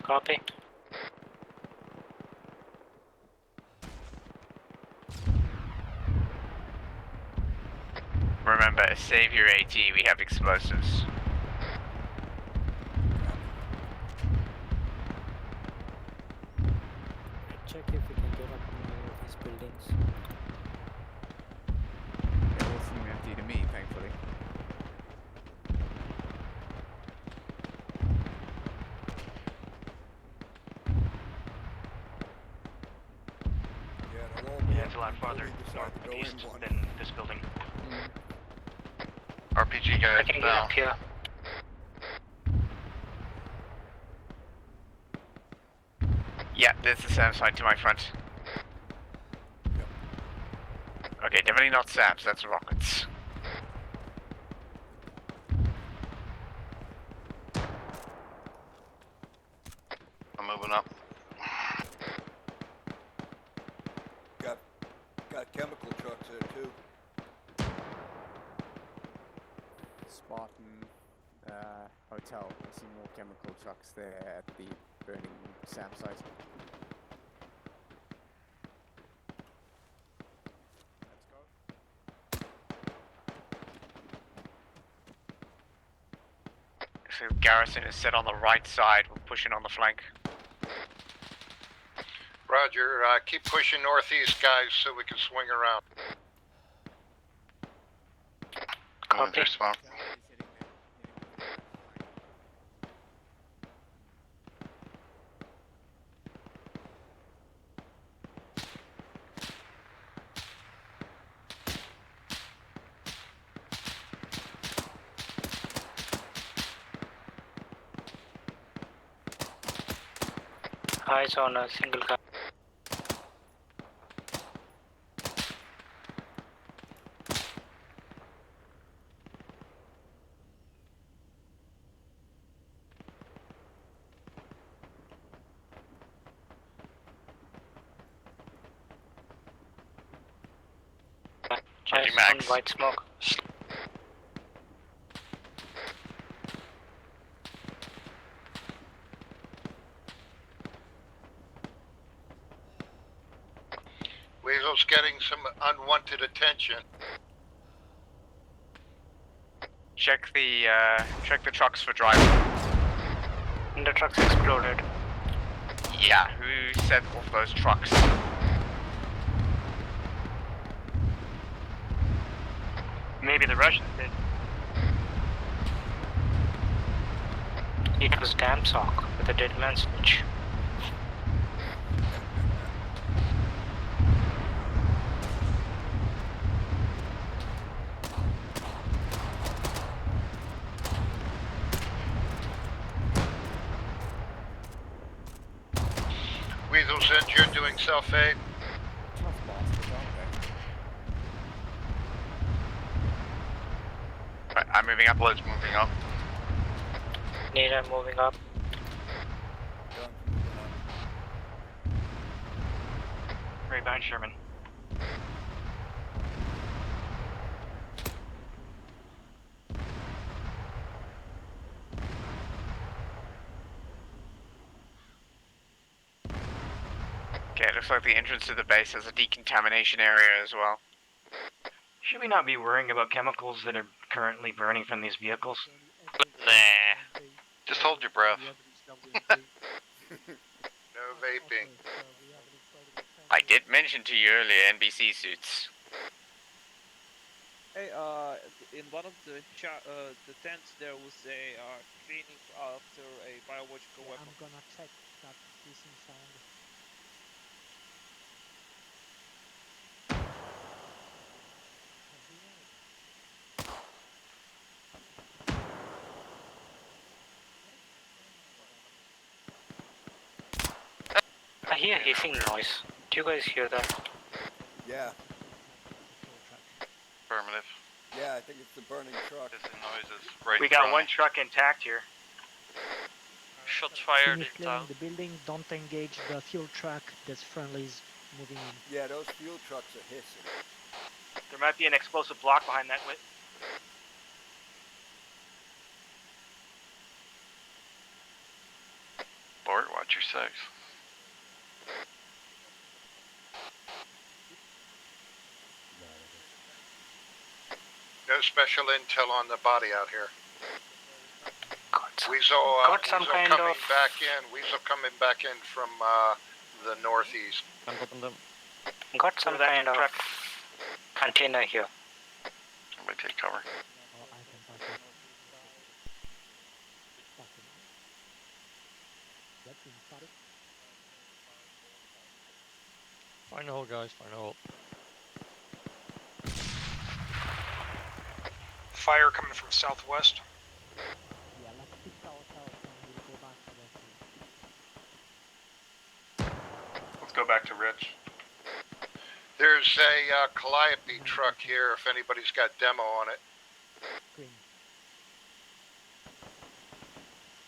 Copy. Remember, save your AT, we have explosives. Check if we can get up on any of these buildings. They all seem empty to me, thankfully. Yeah, it's a lot farther northeast than this building. RPG guys down. Here. Yeah, there's the SAM site to my front. Okay, definitely not SAMs, that's rockets. I'm moving up. Got chemical trucks there too. Spartan Hotel. I see more chemical trucks there at the burning SAM site. So garrison is set on the right side, we're pushing on the flank. Roger, keep pushing northeast, guys, so we can swing around. Going through swamp. Eyes on a single car. Changing max. White smoke. Weasel's getting some unwanted attention. Check the trucks for driver. The trucks exploded. Yeah, who set off those trucks? Maybe the Russians did. It was Damn Sock with a dead man's switch. Weasel's injured, doing self-aid. Right, I'm moving up. Blood's moving up. Nina moving up. Right behind Sherman. Okay, it looks like the entrance to the base has a decontamination area as well. Should we not be worrying about chemicals that are currently burning from these vehicles? Nah. Just hold your breath. No vaping. I did mention to you earlier NBC suits. Hey, in one of the tents there was a cleaning after a biological weapon. I'm gonna check that hissing sound. I hear hissing noise. Do you guys hear that? Yeah. Affirmative. Yeah, I think it's the burning truck. Hissing noises right We in got front one of me. truck intact here. Shots fired Finish in clearing town. the building, don't engage the fuel truck, there's friendlies moving in. Yeah, those fuel trucks are hissing. There might be an explosive block behind that wit. Lord, watch your sex. No special intel on the body out here. Weasel, got some Weasel kind coming of- back in. Weasel coming back in from the northeast. Got some kind of container here. Somebody take cover. Find the hole, guys, find the hole. Fire coming from southwest. Yeah, let's keep ourselves and we'll go back to the Let's go back to Rich. There's a Calliope truck here if anybody's got demo on it. Green.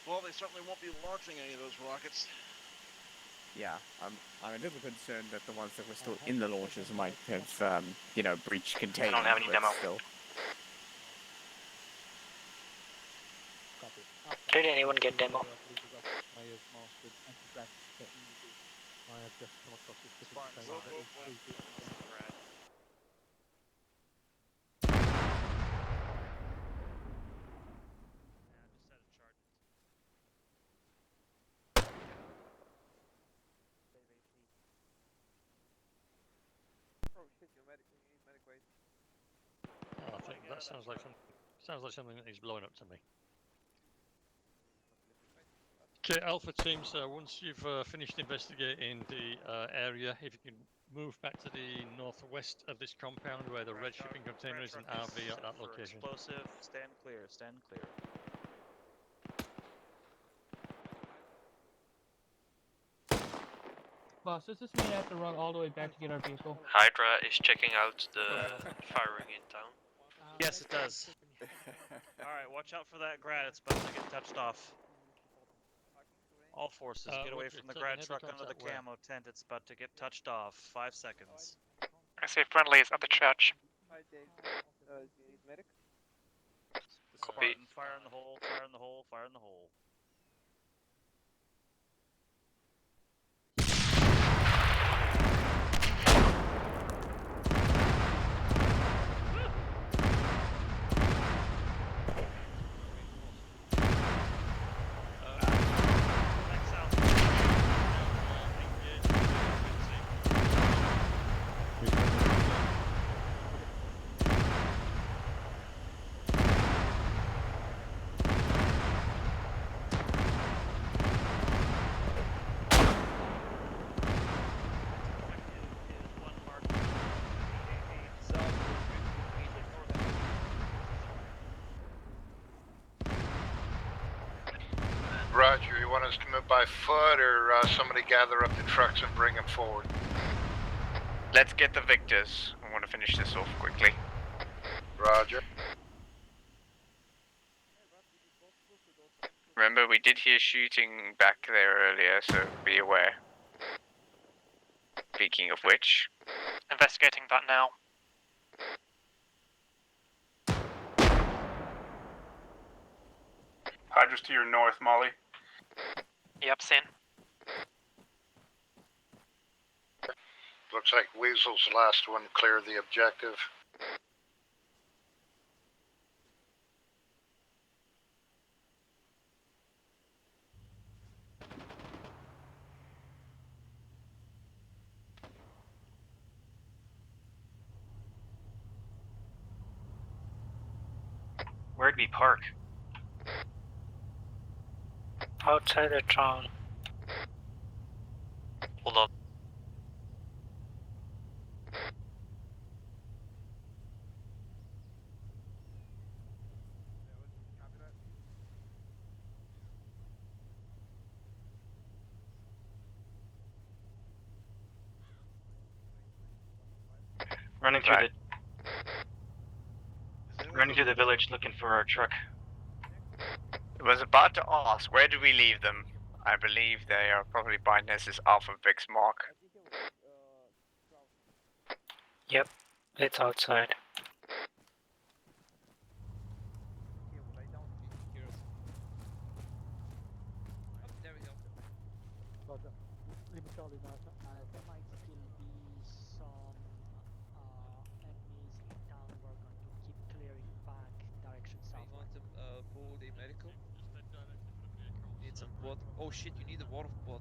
Well, they certainly won't be launching any of those rockets. Yeah, I'm a little concerned that the ones that were still in the launchers might have, you know, breached containment. I don't have any but demo. Still. Did anyone get demo? Oh, I think that sounds like something that is blowing up to me. Okay, Alpha teams, once you've finished investigating the area, if you can move back to the northwest of this compound where the red shipping container is an RV at that location. Explosive, stand clear, stand clear. Boss, does this mean I have to run all the way back to get our vehicle? Hydra is checking out the firing in town. Yes, it does. Alright, watch out for that grad, it's about to get touched off. All forces, get away from the grad truck under the camo tent, it's about to get touched off. 5 seconds. I see friendlies at the church. Spartan, fire in the hole, fire in the hole, fire in the hole. Roger, you want us to move by foot or somebody gather up the trucks and bring them forward? Let's get the victors. I want to finish this off quickly. Roger. Remember, we did hear shooting back there earlier, so be aware. Speaking of which, Investigating that now. Hydra's to your north, Molly. Yep, seen. Looks like Weasel's the last one to clear the objective. Where'd we park? Outside the town. Hold on. Running through the village looking for our truck. I was about to ask, where did we leave them? I believe they are probably by Ness's Alpha Vix mark. Yep, it's outside. There we go. Roger. Lima Charlie now. There might still be some enemies in town. We're going to keep clearing back direction south. You want them for the medical? Need some blood. Oh shit, you need a lot of blood.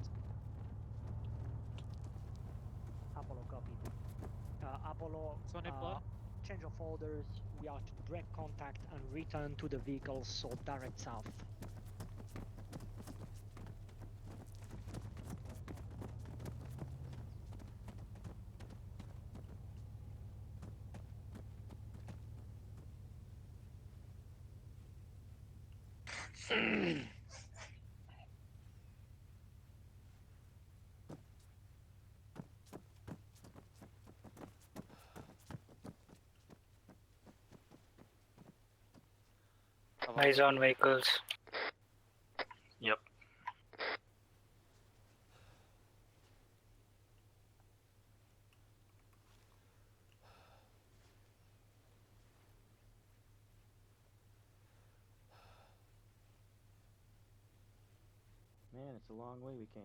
Apollo copy. Apollo, change of orders. We are to break contact and return to the vehicles, so direct south. Eyes on vehicles. Yep. Man, it's a long way we came.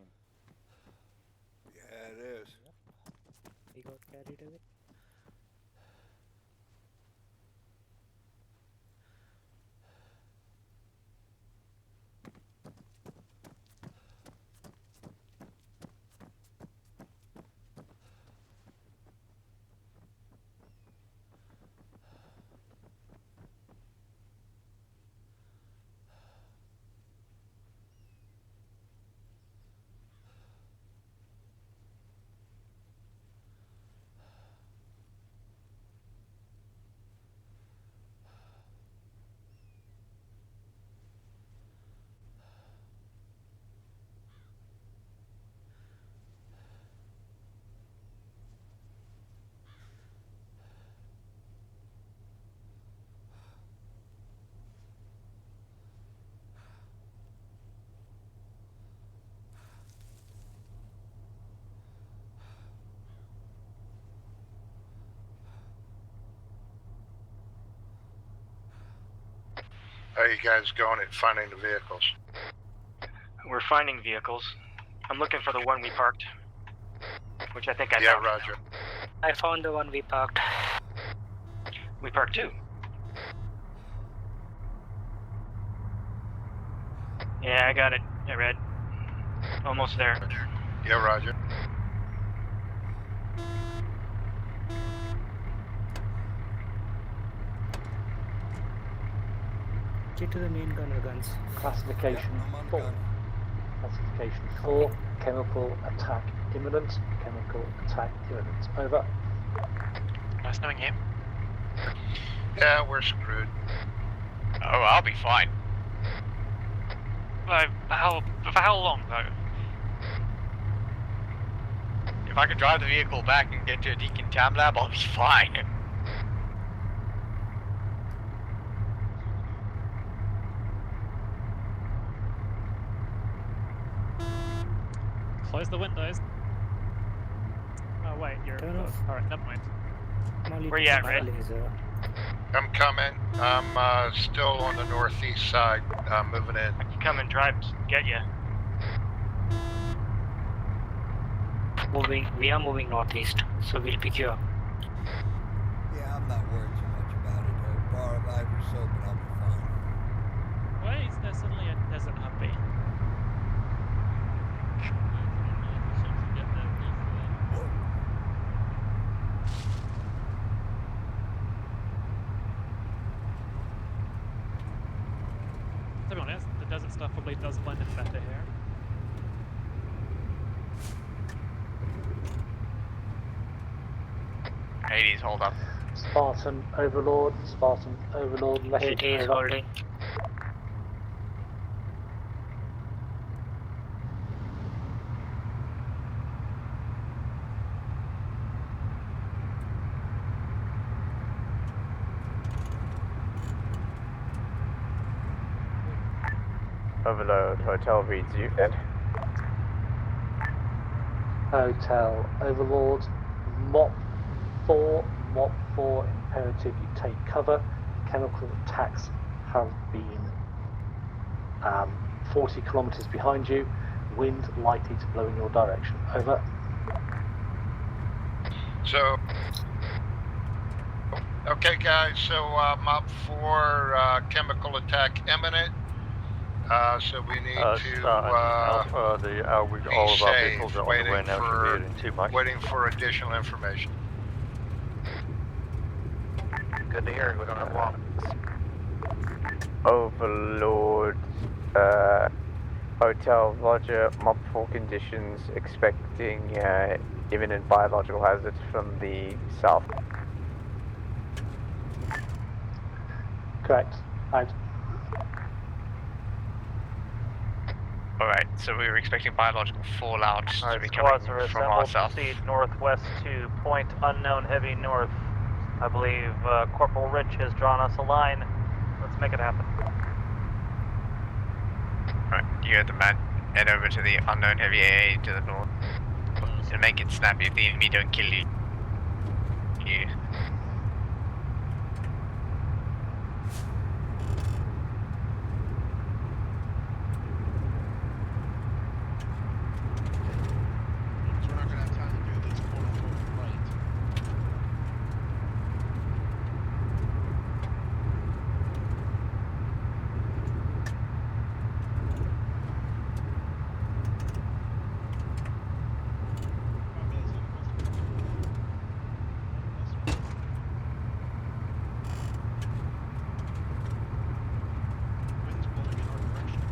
Yeah, it is. We got carried away. How are you guys going at finding the vehicles? We're finding vehicles. I'm looking for the one we parked, which I think I Yeah, found. roger. I found the one we parked. We parked two. Yeah, I got it. I read. Almost there. Yeah, roger. Get to the main gunner guns. Classification I'm on the 4. gun. Classification 4. Chemical attack imminent. Chemical attack imminent. Over. Nice knowing you. Yeah, we're screwed. Oh, I'll be fine. For how long though? If I could drive the vehicle back and get to a decontam lab, I'll be fine. Close the windows. wait, you're close. Alright, never mind. Where you at, Ray? I'm coming. I'm still on the northeast side, moving in. I can come and drive to get you. We are moving northeast, so we'll pick you up. Yeah, I'm not worried too much about it. Bar of Ivory soap and I'll be fine. Why is there suddenly a desert happy? To be honest, the desert stuff probably does blend in better here. Hades, hold up. Spartan Overlord, message is holding. Overload, hotel reads you, Ed. Hotel Overlord, Mop 4, imperative you take cover. Chemical attacks have been 40 kilometers behind you. Wind likely to blow in your direction. Over. So, okay guys, so Mop 4, chemical attack imminent. So we need to we've got all of our vehicles are on the way now, should be heading to Max. waiting for additional information. Good to hear, we don't have long. Overlord, hotel, Roger, Mop 4 conditions, expecting imminent biological hazard from the south. Correct. Out. Alright, so we were expecting biological fallout to be Squads coming are from our assembled. south. Proceed northwest to point unknown heavy north. I believe Corporal Rich has drawn us a line. Let's make it happen. Right, you heard the man. Head over to the unknown heavy AA to the north. To make it snappy if the enemy don't kill you. So we're not gonna have time to do this quote-unquote right. Wind's blowing in our direction.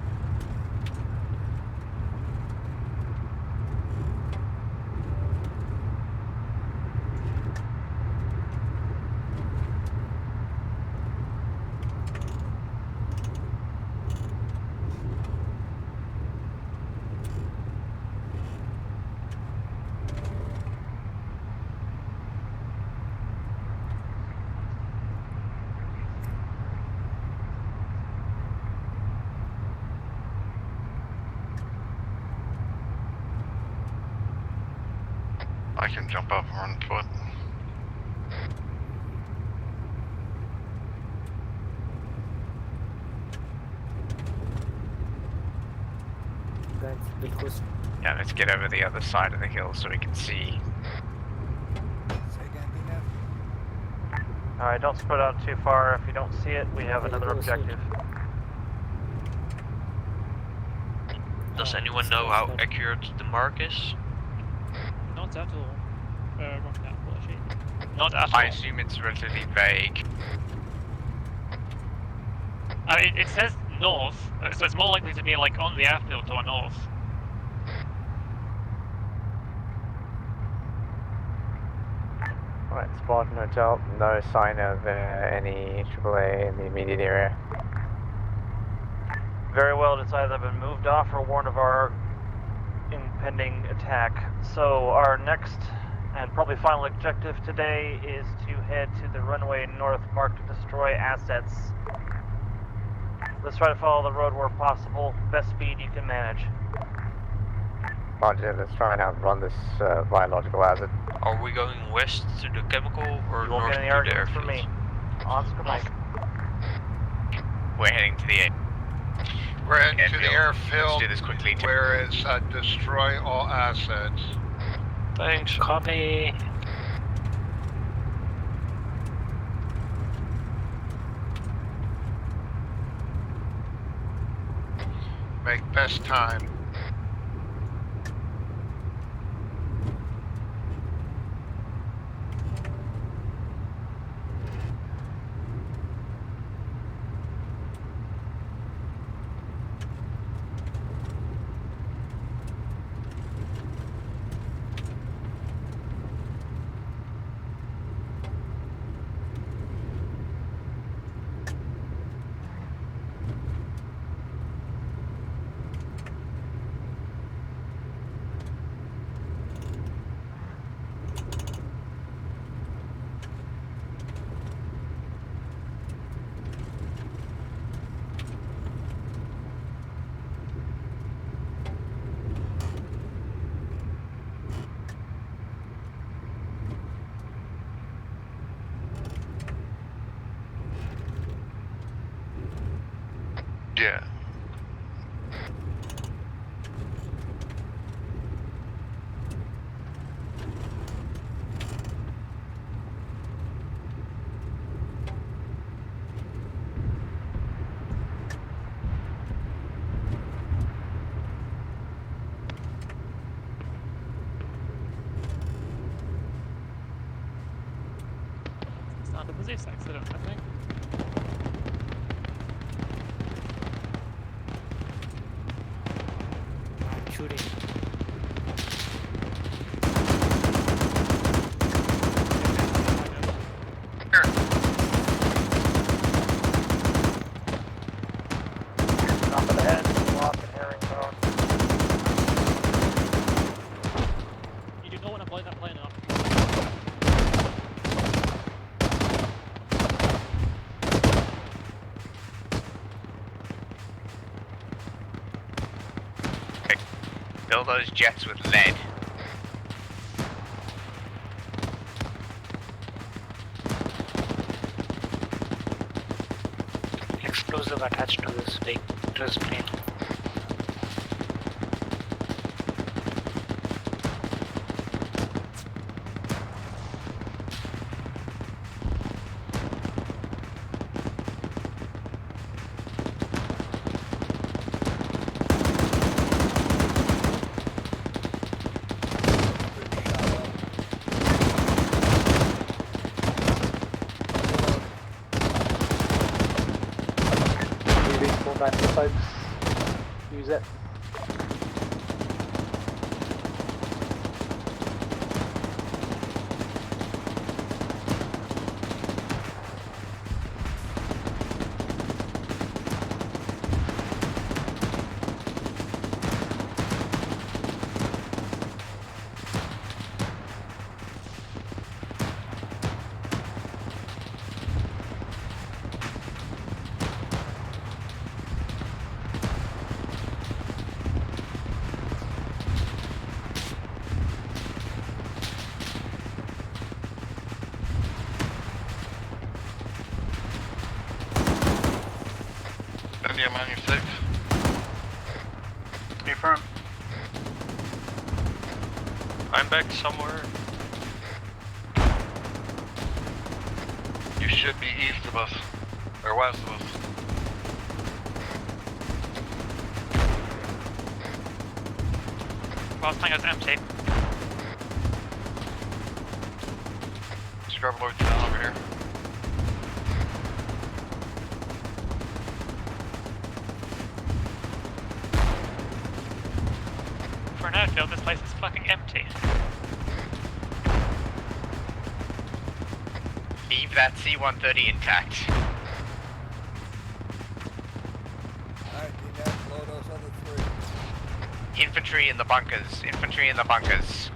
I can jump up and run foot. Yeah, let's get over the other side of the hill so we can see. Alright, don't spread out too far. If you don't see it, we have another objective. Does anyone know how accurate the mark is? Not at all. Wrong down, Not at I all. assume it's relatively vague. I mean, it says north, so it's more likely to be like on the airfield to our north. Right, Spartan Hotel, no sign of any AAA in the immediate area. Very well, it's either been moved off or warned of our impending attack. So our next and probably final objective today is to head to the runway north marked to destroy assets. Let's try to follow the road where possible, best speed you can manage. Roger, let's try and outrun this biological hazard. Are we going west to the chemical or You won't north get any to the arguments from airfield? me. Oscar Mike. We're heading to the We're heading to the airfield. Let's do this quickly. Where it's destroy all assets. Thanks. Copy. Make best time. Yeah. Sound of this accident, I think. Shooting. Top of the head, lost and herringbone. You do not want to blow that plane up. Fill those jets with lead. Explosive attached to this plane. Folks, use it. Andy, I'm on your 6. Confirm. I'm back somewhere. You should be east of us. Or west of us. Last thing is empty. Scrub Lord's down over here. For an airfield, this place is fucking empty. Leave that C-130 intact. Alright, you now blow those other 3. Infantry in the bunkers. Infantry in the bunkers.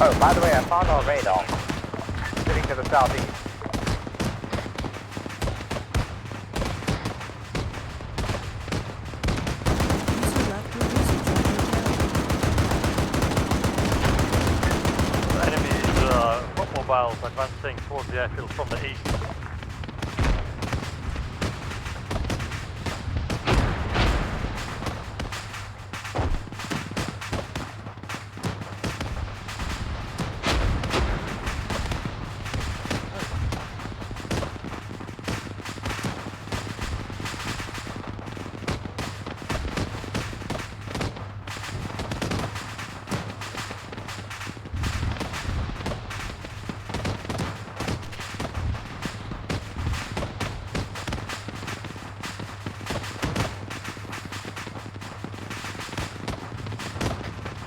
Oh, by the way, I found our radar. Sitting to the southeast. The enemy is foot mobiles advancing towards the airfield from the east.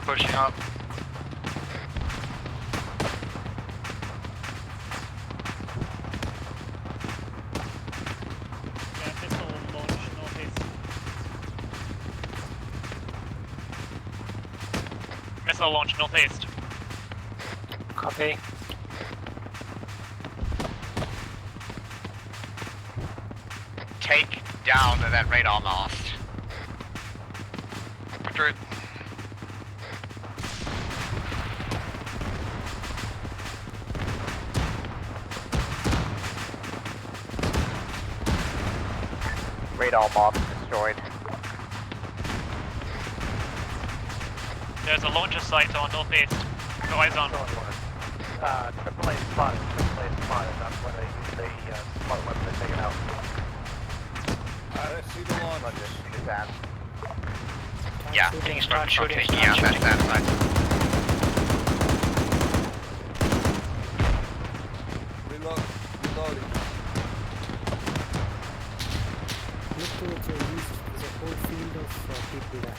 Pushing up. Yeah, missile launch northeast. Missile launch northeast. Copy. Take down that radar mast. After it. Radar mast destroyed. There's a launcher site on northeast. Go eyes on. Triple A spotted. That's where they use the spot weapon to take it out. I see the launch. Yeah, instructions on taking out that satellite. Reloading. Look towards your east. There's a whole field of people there.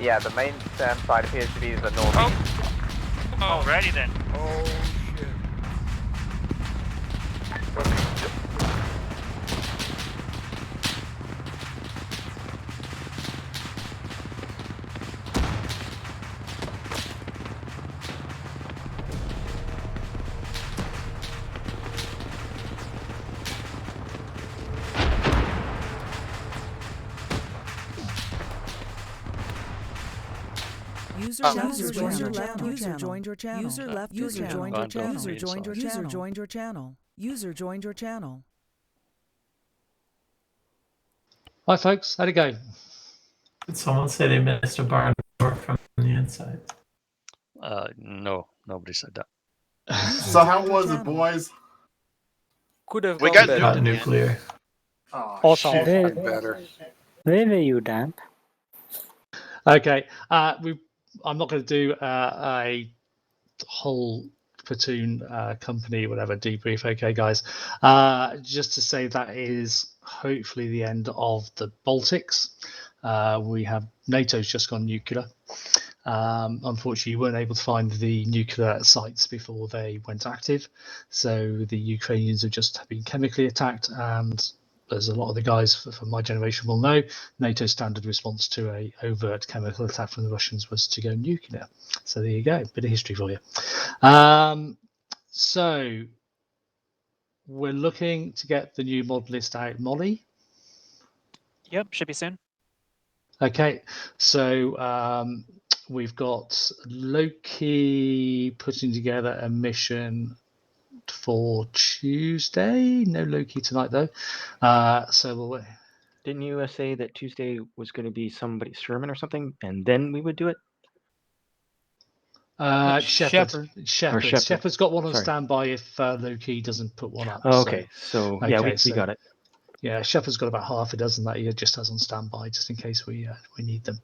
Yeah, the main SAM site appears to be the northeast. Alrighty then. Oh shit. User joined your channel. User left your channel. User joined your channel. User joined your channel. Hi folks, how'd it go? Did someone say they missed a barn door from the inside? No, nobody said that. So how was it, boys? Could have We gone got better. Got nuclear. Oh, Also, shit. Better. Where were you, Dan? Okay, I'm not going to do a whole platoon company whatever debrief. Okay, guys, just to say that is hopefully the end of the Baltics. We have NATO's just gone nuclear. Unfortunately, you weren't able to find the nuclear sites before they went active, so the Ukrainians have just been chemically attacked, and as a lot of the guys from my generation will know, NATO's standard response to a overt chemical attack from the Russians was to go nuclear. So there you go, bit of history for you. So we're looking to get the new mod list out, Molly. Yep, should be soon. Okay, so we've got Loki putting together a mission for Tuesday. No Loki tonight though. So we'll wait. Didn't you say that Tuesday was going to be somebody's sermon or something, and then we would do it? Shepard's got one on Sorry. standby if Loki doesn't put one up. Oh, okay. So yeah, we got it. Yeah, Shepard's got about half a dozen that he just has on standby just in case we need them.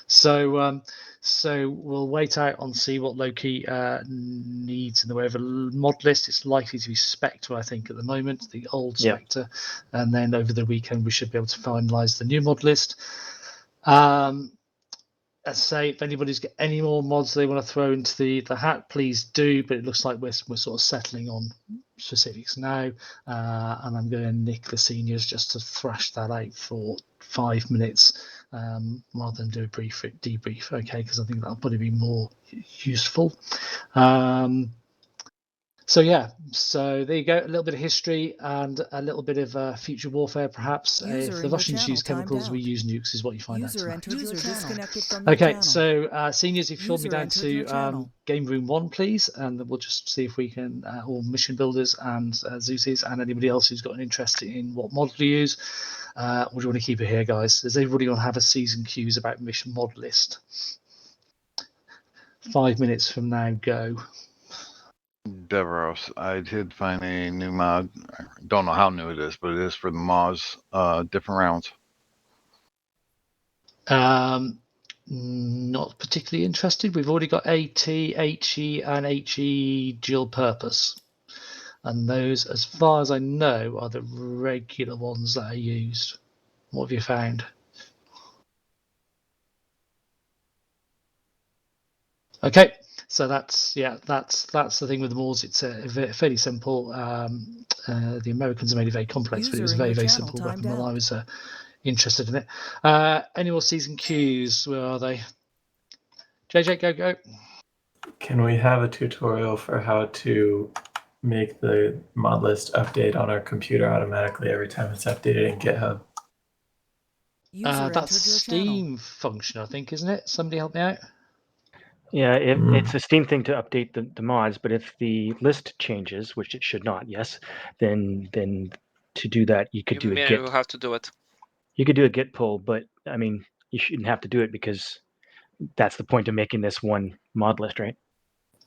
So so we'll wait out and see what Loki needs in the way of a mod list. It's likely to be Spectre, I think, at the moment, the old Spectre, and then over the weekend we should be able to finalise the new mod list. Let's say if anybody's got any more mods they want to throw into the hat, please do. But it looks like we're sort of settling on specifics now, and I'm going to nick the seniors just to thrash that out for 5 minutes rather than do a brief debrief, okay, because I think that'll probably be more useful. So yeah, so there you go, a little bit of history and a little bit of future warfare perhaps. If the Russians use chemicals, we use nukes is what you find out tonight. Disconnected from your Okay, channel. so seniors, if you hold me User down entered your to channel. game room 1, please, and we'll just see if we can, all mission builders and Zeuses and anybody else who's got an interest in what model to use. Or do you want to keep it here, guys? Does everybody want to have a season cues about mission mod list? 5 minutes from now, go. Devros, I did find a new mod. I don't know how new it is, but it is for the Maz different rounds. Not particularly interested. We've already got AT, HE, and HE dual purpose. And those, as far as I know, are the regular ones that are used. What have you found? Okay, so that's the thing with the Moors. It's fairly simple. The Americans made it very complex, but it was a very simple weapon when I was interested in it. Any more season cues? Where are they? JJ, go. Can we have a tutorial for how to make the mod list update on our computer automatically every time it's updated in GitHub? That's a Steam function, I think, isn't it? Somebody help me out. Yeah, it's a Steam thing to update the mods, but if the list changes, which it should not, yes, then to do that you could do a git. Will have to do it. You could do a git pull, but I mean you shouldn't have to do it because that's the point of making this one mod list, right?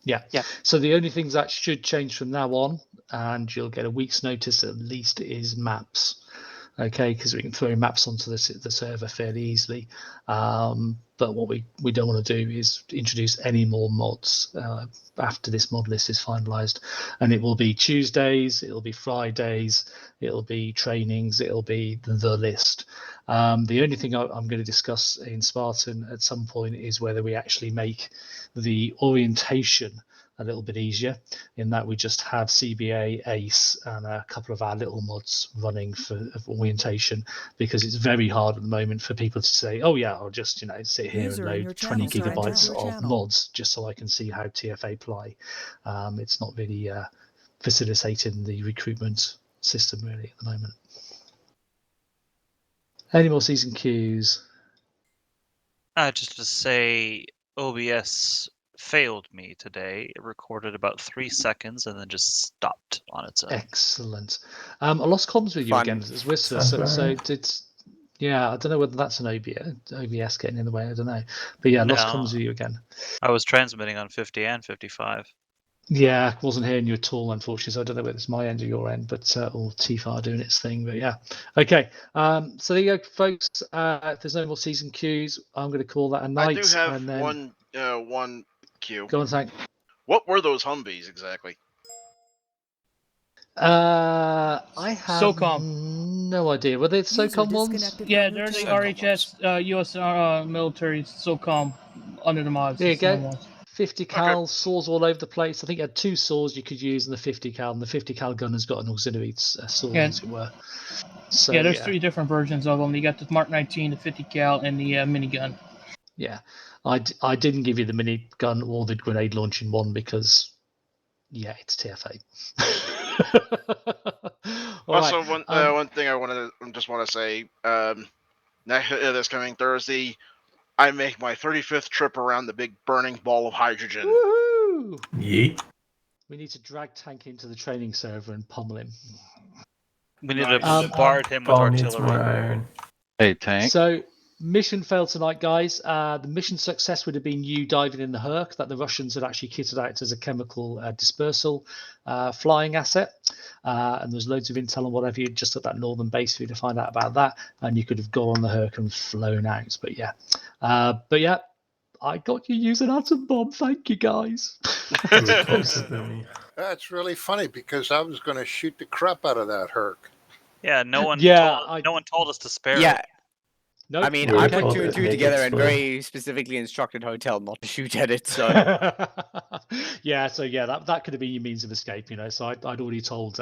Yeah. So the only things that should change from now on, and you'll get a week's notice at least, is maps. Okay, because we can throw maps onto the server fairly easily. But what we don't want to do is introduce any more mods after this mod list is finalized. And it will be Tuesdays, it'll be Fridays, it'll be trainings, it'll be the list. The only thing I'm going to discuss in Spartan at some point is whether we actually make the orientation a little bit easier, in that we just have CBA, ACE, and a couple of our little mods running for orientation, because it's very hard at the moment for people to say, oh yeah, I'll just sit here and load 20 gigabytes of mods just so I can see how TFA play. It's not really facilitating the recruitment system really at the moment. Any more season cues? Just to say, OBS failed me today. It recorded about 3 seconds and then just stopped on its own. Excellent. I lost comms with you again as Whistler. So it's I don't know whether that's an OBS getting in the way. I don't know, but yeah, lost comms with you again. I was transmitting on 50 and 55. Yeah, I wasn't hearing you at all, unfortunately. So I don't know whether it's my end or your end, but or TFAR doing its thing. But yeah, okay. So there you go, folks. If there's no more season cues, I'm going to call that a night. I do have and then... one cue. Go on, Tank. What were those Humvees exactly? I have SOCOM. no idea. Were they the SOCOM ones? Yeah, they're the RHS US military SOCOM under the mods. There you go. 50 cal, saws all over the place. I think you had 2 saws you could use in the 50 cal, and the 50 cal gun has got an auxiliary saw, as it were. So, there's 3 different versions of them. You got the Mark 19, the 50 cal, and the minigun. Yeah, I didn't give you the minigun or the grenade launching one because, it's TFA. Also, one thing I just want to say, this coming Thursday, I make my 35th trip around the big burning ball of hydrogen. Woohoo! Yeet. We need to drag Tank into the training server and pummel him. We need to bombard him with Ball needs more artillery. iron. Hey, Tank. So, mission failed tonight, guys. The mission success would have been you diving in the Herc that the Russians had actually kitted out as a chemical dispersal flying asset. And there's loads of intel and whatever. You just at that northern base for you to find out about that, and you could have gone on the Herc and flown out. But yeah, I got you using atom bomb. Thank you, guys. That's really funny because I was going to shoot the crap out of that Herc. Yeah, no one told us to spare Yeah. it. Nope. I mean, We were I put told two and it'd two make together and explode. very specifically instructed Hotel not to shoot at it. So Yeah, so yeah, that could have been your means of escape, you know. So I'd already told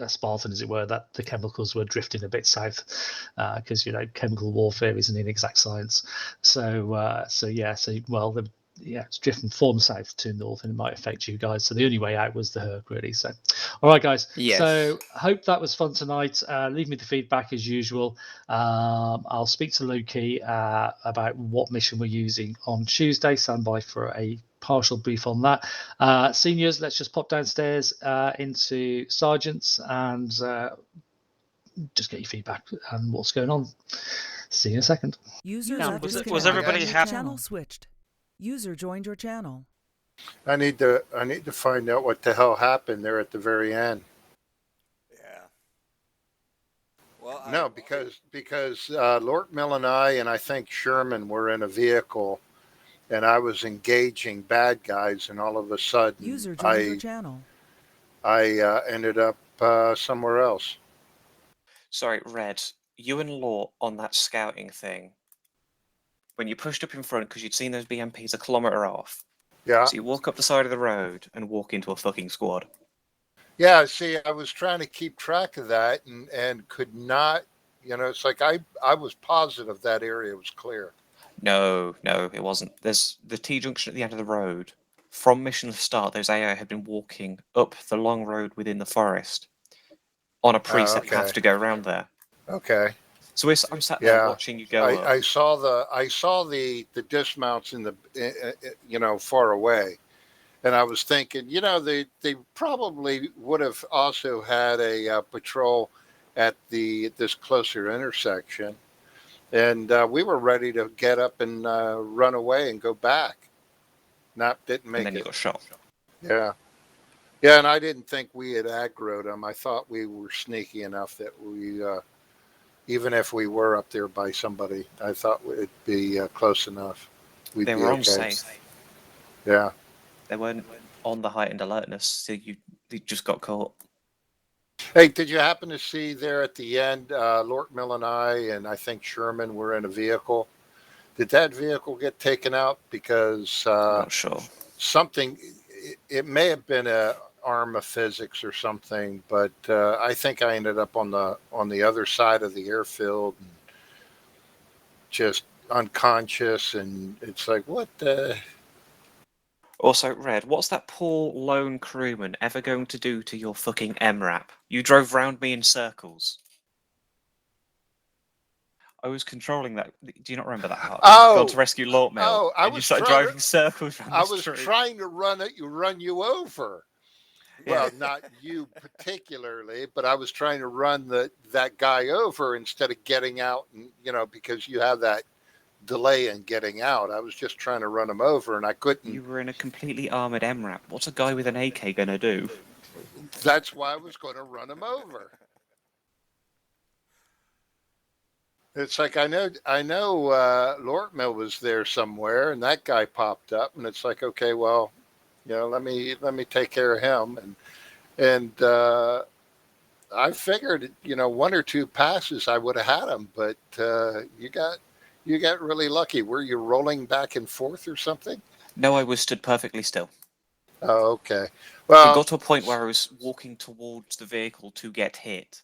Spartan, as it were, that the chemicals were drifting a bit south, because you know chemical warfare is an inexact science. So it's drifting from south to north, and it might affect you guys. So the only way out was the Herc, really. So, all right, guys. yes. So hope that was fun tonight. Leave me the feedback as usual. I'll speak to Loki about what mission we're using on Tuesday. Stand by for a partial brief on that. Seniors, let's just pop downstairs into sergeants and just get your feedback and what's going on. See you in a second. User Now, left was disconnected. everybody happy? Channel switched. User joined your channel. I need to find out what the hell happened there at the very end. Yeah. Well, No, because Lord Mill and I think Sherman were in a vehicle, and I was engaging bad guys, and all of a sudden User joined your channel. I ended up somewhere else. Sorry, Red, you and Law on that scouting thing, when you pushed up in front because you'd seen those BMPs a kilometre off. Yeah. So you walk up the side of the road and walk into a fucking squad. Yeah, see, I was trying to keep track of that and could not, you know, it's like I was positive that area was clear. No, it wasn't. There's the T-junction at the end of the road. From mission start, those AI had been walking up the long road within the forest on a preset path to go around there. Okay. So I'm sat there watching you go up. I saw the dismounts in the far away, and I was thinking, they probably would have also had a patrol at this closer intersection, and we were ready to get up and run away and go back. Didn't make it. And then you got shot. Yeah. Yeah, and I didn't think we had aggroed them. I thought we were sneaky enough that we, even if we were up there by somebody, I thought it'd be close enough. They were on safe. Yeah. They weren't on the heightened alertness, so you just got caught. Hey, did you happen to see there at the end, Lord Mill and I think Sherman were in a vehicle? Did that vehicle get taken out? Because I'm not sure. Something, it may have been a arm of physics or something, but I think I ended up on the other side of the airfield, and just unconscious, and it's like, what the? Also, Red, what's that poor lone crewman ever going to do to your fucking MRAP? You drove round me in circles. I was controlling that. Do you not remember that part? Gone to rescue Lort Mill. Oh, and you started driving circles around I the was street. trying to run you over. Well, not you particularly, but I was trying to run that guy over instead of getting out, and because you have that delay in getting out. I was just trying to run him over, and I couldn't. You were in a completely armored MRAP. What's a guy with an AK gonna do? That's why I was going to run him over. It's like I know Lord Mill was there somewhere, and that guy popped up, and it's like, okay, well, let me take care of him, and I figured, one or two passes I would have had him, but you got really lucky. Were you rolling back and forth or something? No, I was stood perfectly still. Oh, okay. Well, it got to a point where I was walking towards the vehicle to get hit.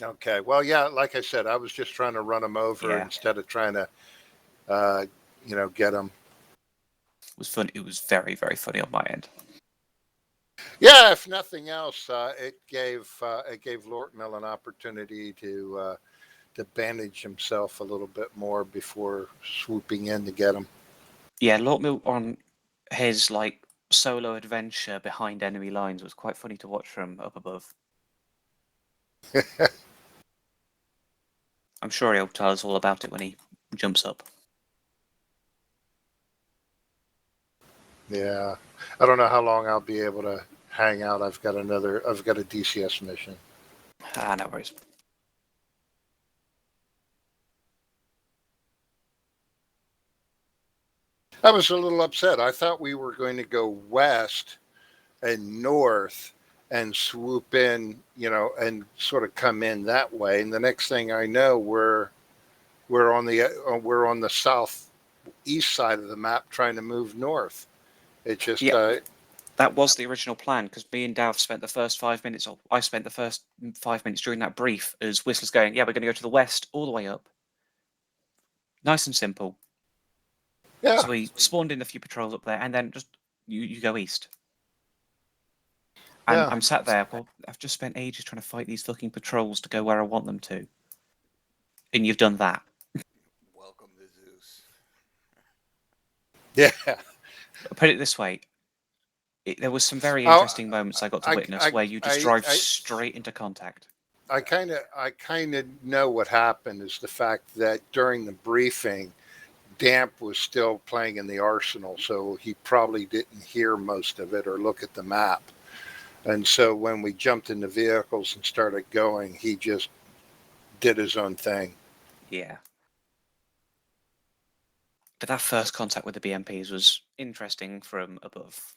Okay. Well, yeah, like I said, I was just trying to run him over instead of trying to, get him. It was fun. It was very, very funny on my end. Yeah, if nothing else, it gave Lord Mill an opportunity to bandage himself a little bit more before swooping in to get him. Yeah, Lord Mill on his solo adventure behind enemy lines was quite funny to watch from up above. I'm sure he'll tell us all about it when he jumps up. Yeah, I don't know how long I'll be able to hang out. I've got a DCS mission. No worries. I was a little upset. I thought we were going to go west and north and swoop in, and sort of come in that way. And the next thing I know, we're we're on the southeast side of the map trying to move north. It just that was the original plan, because me and Dav spent the first 5 minutes, or I spent the first 5 minutes during that brief as Whistler's going, yeah, we're going to go to the west all the way up. Nice and simple. Yeah. So we spawned in a few patrols up there, and then just you go east. And Yeah. I'm sat there, well, I've just spent ages trying to fight these fucking patrols to go where I want them to. And you've done that. Welcome to Zeus. Yeah. Put it this way. There was some very interesting moments I got to witness where you just drive straight into contact. I kind of know what happened is the fact that during the briefing, Damp was still playing in the arsenal, so he probably didn't hear most of it or look at the map. And so when we jumped in the vehicles and started going, he just did his own thing. Yeah. But that first contact with the BMPs was interesting from above.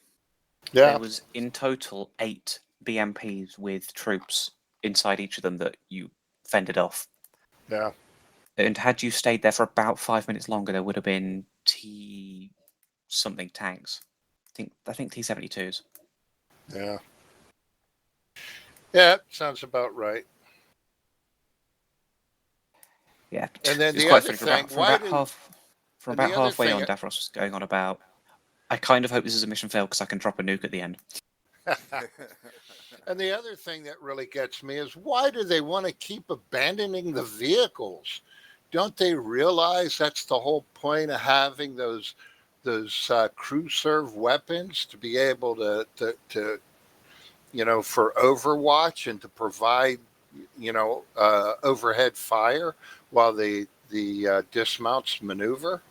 Yeah. There was in total 8 BMPs with troops inside each of them that you fended off. Yeah. And had you stayed there for about 5 minutes longer, there would have been T-something tanks. I think T-72s. Yeah. Yeah, sounds about right. Yeah. And then it's the quite other funny. thing, From about halfway on, Davros was going on about, I kind of hope this is a mission fail because I can drop a nuke at the end. And the other thing that really gets me is why do they want to keep abandoning the vehicles? Don't they realize that's the whole point of having those crew serve weapons to be able to for overwatch and to provide overhead fire while the dismounts maneuver?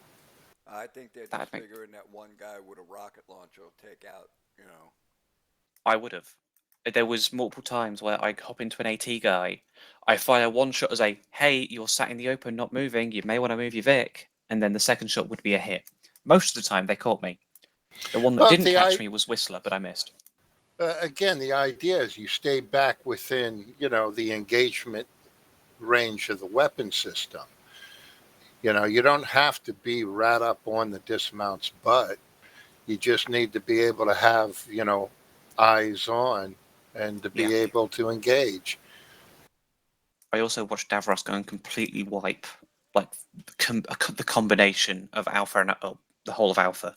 I think they're just figuring that one guy with a rocket launcher will take out, I would have. There was multiple times where I hop into an AT guy, I fire one shot as a, hey, you're sat in the open, not moving, you may want to move your Vic, and then the second shot would be a hit. Most of the time, they caught me. The one that didn't catch me was Whistler, but I missed. Again, the idea is you stay back within, the engagement range of the weapon system. You don't have to be right up on the dismount's butt. You just need to be able to have, eyes on and to be able to engage. I also watched Davros go and completely wipe, like, the combination of Alpha and the whole of Alpha.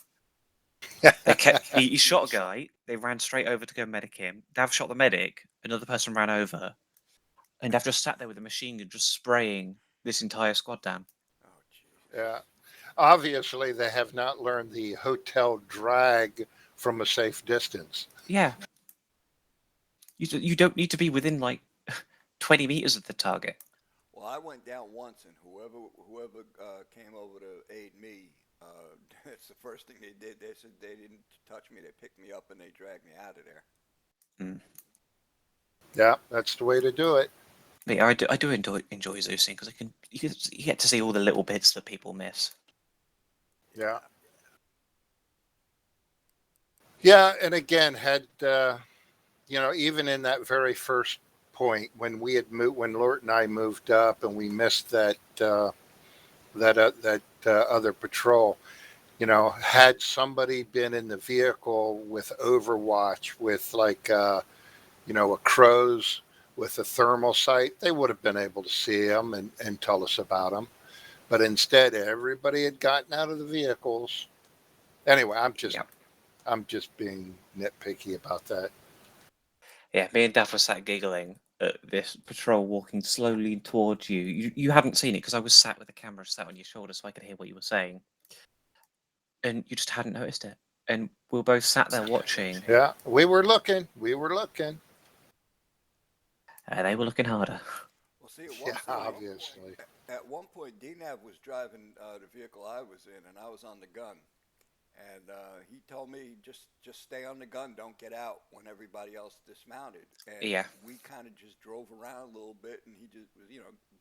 He shot a guy, they ran straight over to go medic him. Dav shot the medic, another person ran over, and Dav just sat there with a machine gun just spraying this entire squad down. Yeah. Obviously, they have not learned the hotel drag from a safe distance. Yeah. You don't need to be within, 20 meters of the target. Well, I went down once, and whoever came over to aid me, it's the first thing they did. They said they didn't touch me. They picked me up and they dragged me out of there. Mm. Yeah, that's the way to do it. Yeah, I do enjoy Zeusing because you get to see all the little bits that people miss. Yeah. Yeah, and again, had even in that very first point when we had moved, when Lort and I moved up, and we missed that other patrol. Had somebody been in the vehicle with Overwatch with a Crows with a thermal sight, they would have been able to see them and tell us about them. But instead, everybody had gotten out of the vehicles. Anyway, I'm just being nitpicky about that. Yeah, me and Daff were sat giggling at this patrol walking slowly towards you. You hadn't seen it because I was sat with the camera sat on your shoulder so I could hear what you were saying. And you just hadn't noticed it. And we were both sat there watching. Yeah, we were looking. They were looking harder. Well, see, obviously. At one point, DNAV was driving the vehicle I was in, and I was on the gun. And he told me just stay on the gun, don't get out when everybody else dismounted. And we kind of just drove around a little bit, and he just was,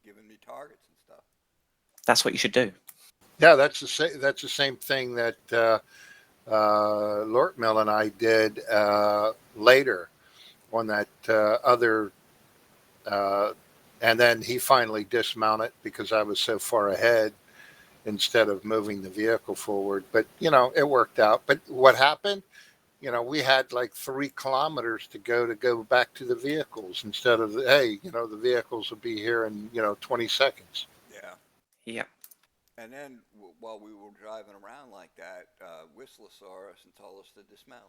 giving me targets and stuff. That's what you should do. Yeah, that's the same thing that Lort Mill and I did later on that other And then he finally dismounted because I was so far ahead instead of moving the vehicle forward. But, it worked out. But what happened? We had like 3 kilometers to go back to the vehicles instead of, hey, the vehicles will be here in, 20 seconds. Yeah. Yeah. And then while we were driving around like that, Whistler saw us and told us to dismount.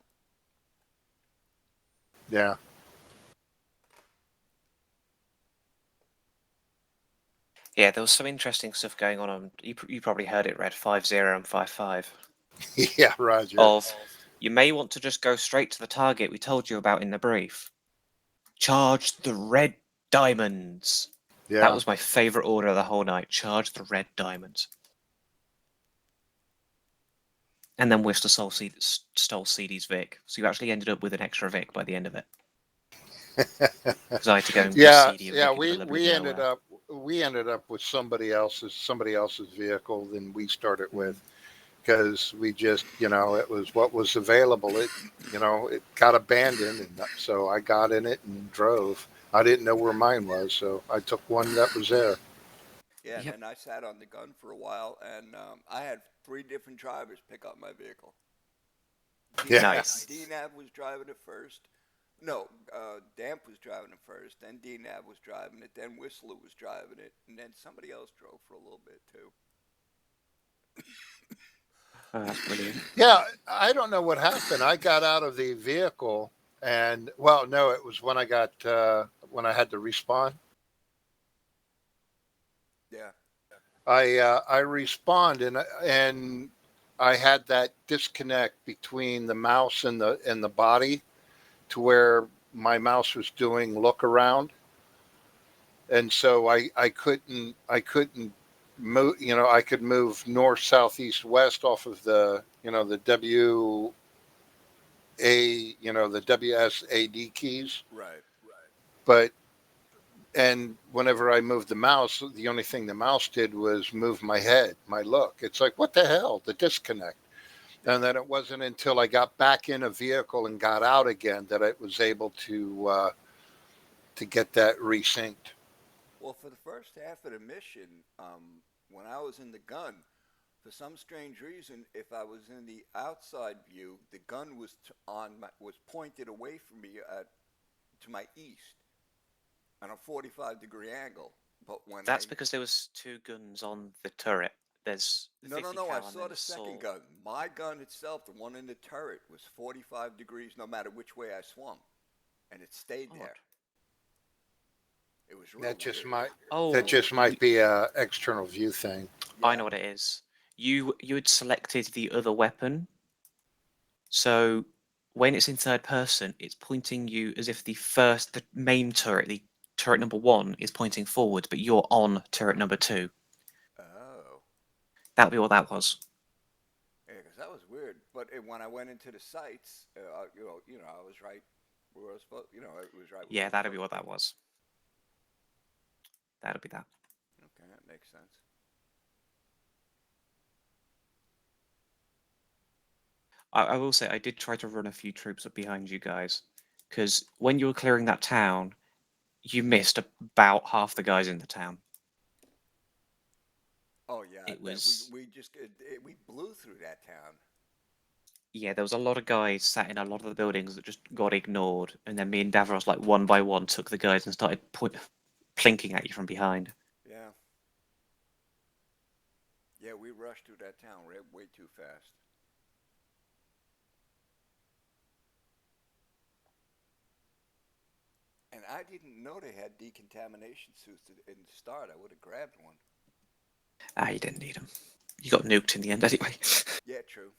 Yeah. Yeah, there was some interesting stuff going on. You probably heard it, Red 50 and 55. Yeah, Roger. Of you may want to just go straight to the target we told you about in the brief. Charge the red diamonds. Yeah. That was my favorite order of the whole night. Charge the red diamonds. And then Whistler stole CD's Vic, so you actually ended up with an extra Vic by the end of it. Because I had to go and yeah, CD and yeah. Vic We ended up with somebody else's vehicle than we started with, because we just it was what was available. It it got abandoned, and so I got in it and drove. I didn't know where mine was, so I took one that was there. Yeah, and then I sat on the gun for a while, and I had 3 different drivers pick up my vehicle. Nice. DNAV was driving it first. No, Damp was driving it first. Then DNAV was driving it. Then Whistler was driving it, and then somebody else drove for a little bit too. Oh, that's brilliant. Yeah, I don't know what happened. I got out of the vehicle, and no, it was when I had to respawn. Yeah. I respawned, and I had that disconnect between the mouse and the body, to where my mouse was doing look around, and so I couldn't move. I could move north, south, east, west off of the the the WSAD keys. Right. But whenever I moved the mouse, the only thing the mouse did was move my head, my look. It's like, what the hell? The disconnect. And then it wasn't until I got back in a vehicle and got out again that I was able to get that resynced. Well, for the first half of the mission, when I was in the gun, for some strange reason, if I was in the outside view, the gun was was pointed away from me to my east on a 45-degree angle. But when That's because there was 2 guns on the turret. There's no. I saw the second gun. My gun itself, the one in the turret, was 45 degrees no matter which way I swung, and it stayed there. It was real that just weird. might be a external view thing. Yeah. I know what it is. You had selected the other weapon, so when it's in third person, it's pointing you as if the main turret, the turret number 1, is pointing forward, but you're on turret number 2. Oh. That'd be what that was. Yeah, because that was weird. But when I went into the sites, I was right where I was supposed. It was right. Yeah, that'd be what that was. That'd be that. Okay, that makes sense. I will say I did try to run a few troops up behind you guys, because when you were clearing that town, you missed about half the guys in the town. Oh yeah, it was. We we blew through that town. Yeah, there was a lot of guys sat in a lot of the buildings that just got ignored, and then me and Davros, like one by one, took the guys and started plinking at you from behind. Yeah. Yeah, we rushed through that town way too fast. And I didn't know they had decontamination suits in the start. I would have grabbed one. You didn't need them. You got nuked in the end anyway. Yeah, true.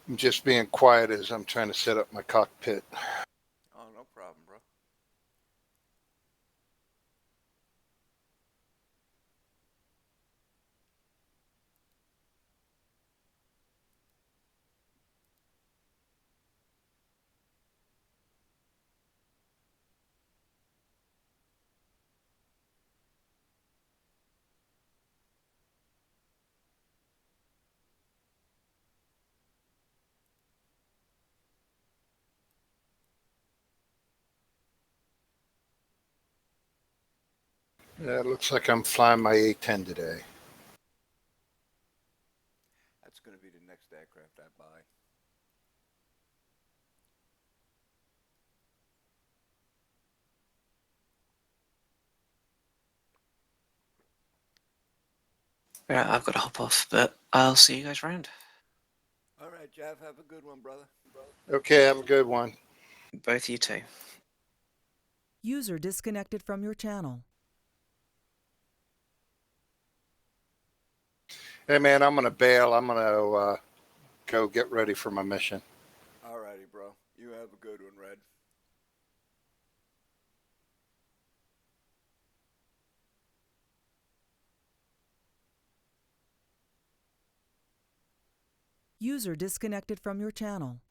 I'm just being quiet as I'm trying to set up my cockpit. Oh, no problem, bro. Yeah, it looks like I'm flying my A-10 today. That's going to be the next aircraft I buy. Yeah, I've got to hop off, but I'll see you guys around. All right, Jeff. Have a good one, brother. Okay, have a good one. Both you too. User disconnected from your channel. Hey, man, I'm going to bail. I'm going to go get ready for my mission. All righty, bro. You have a good one, Red. User disconnected from your channel.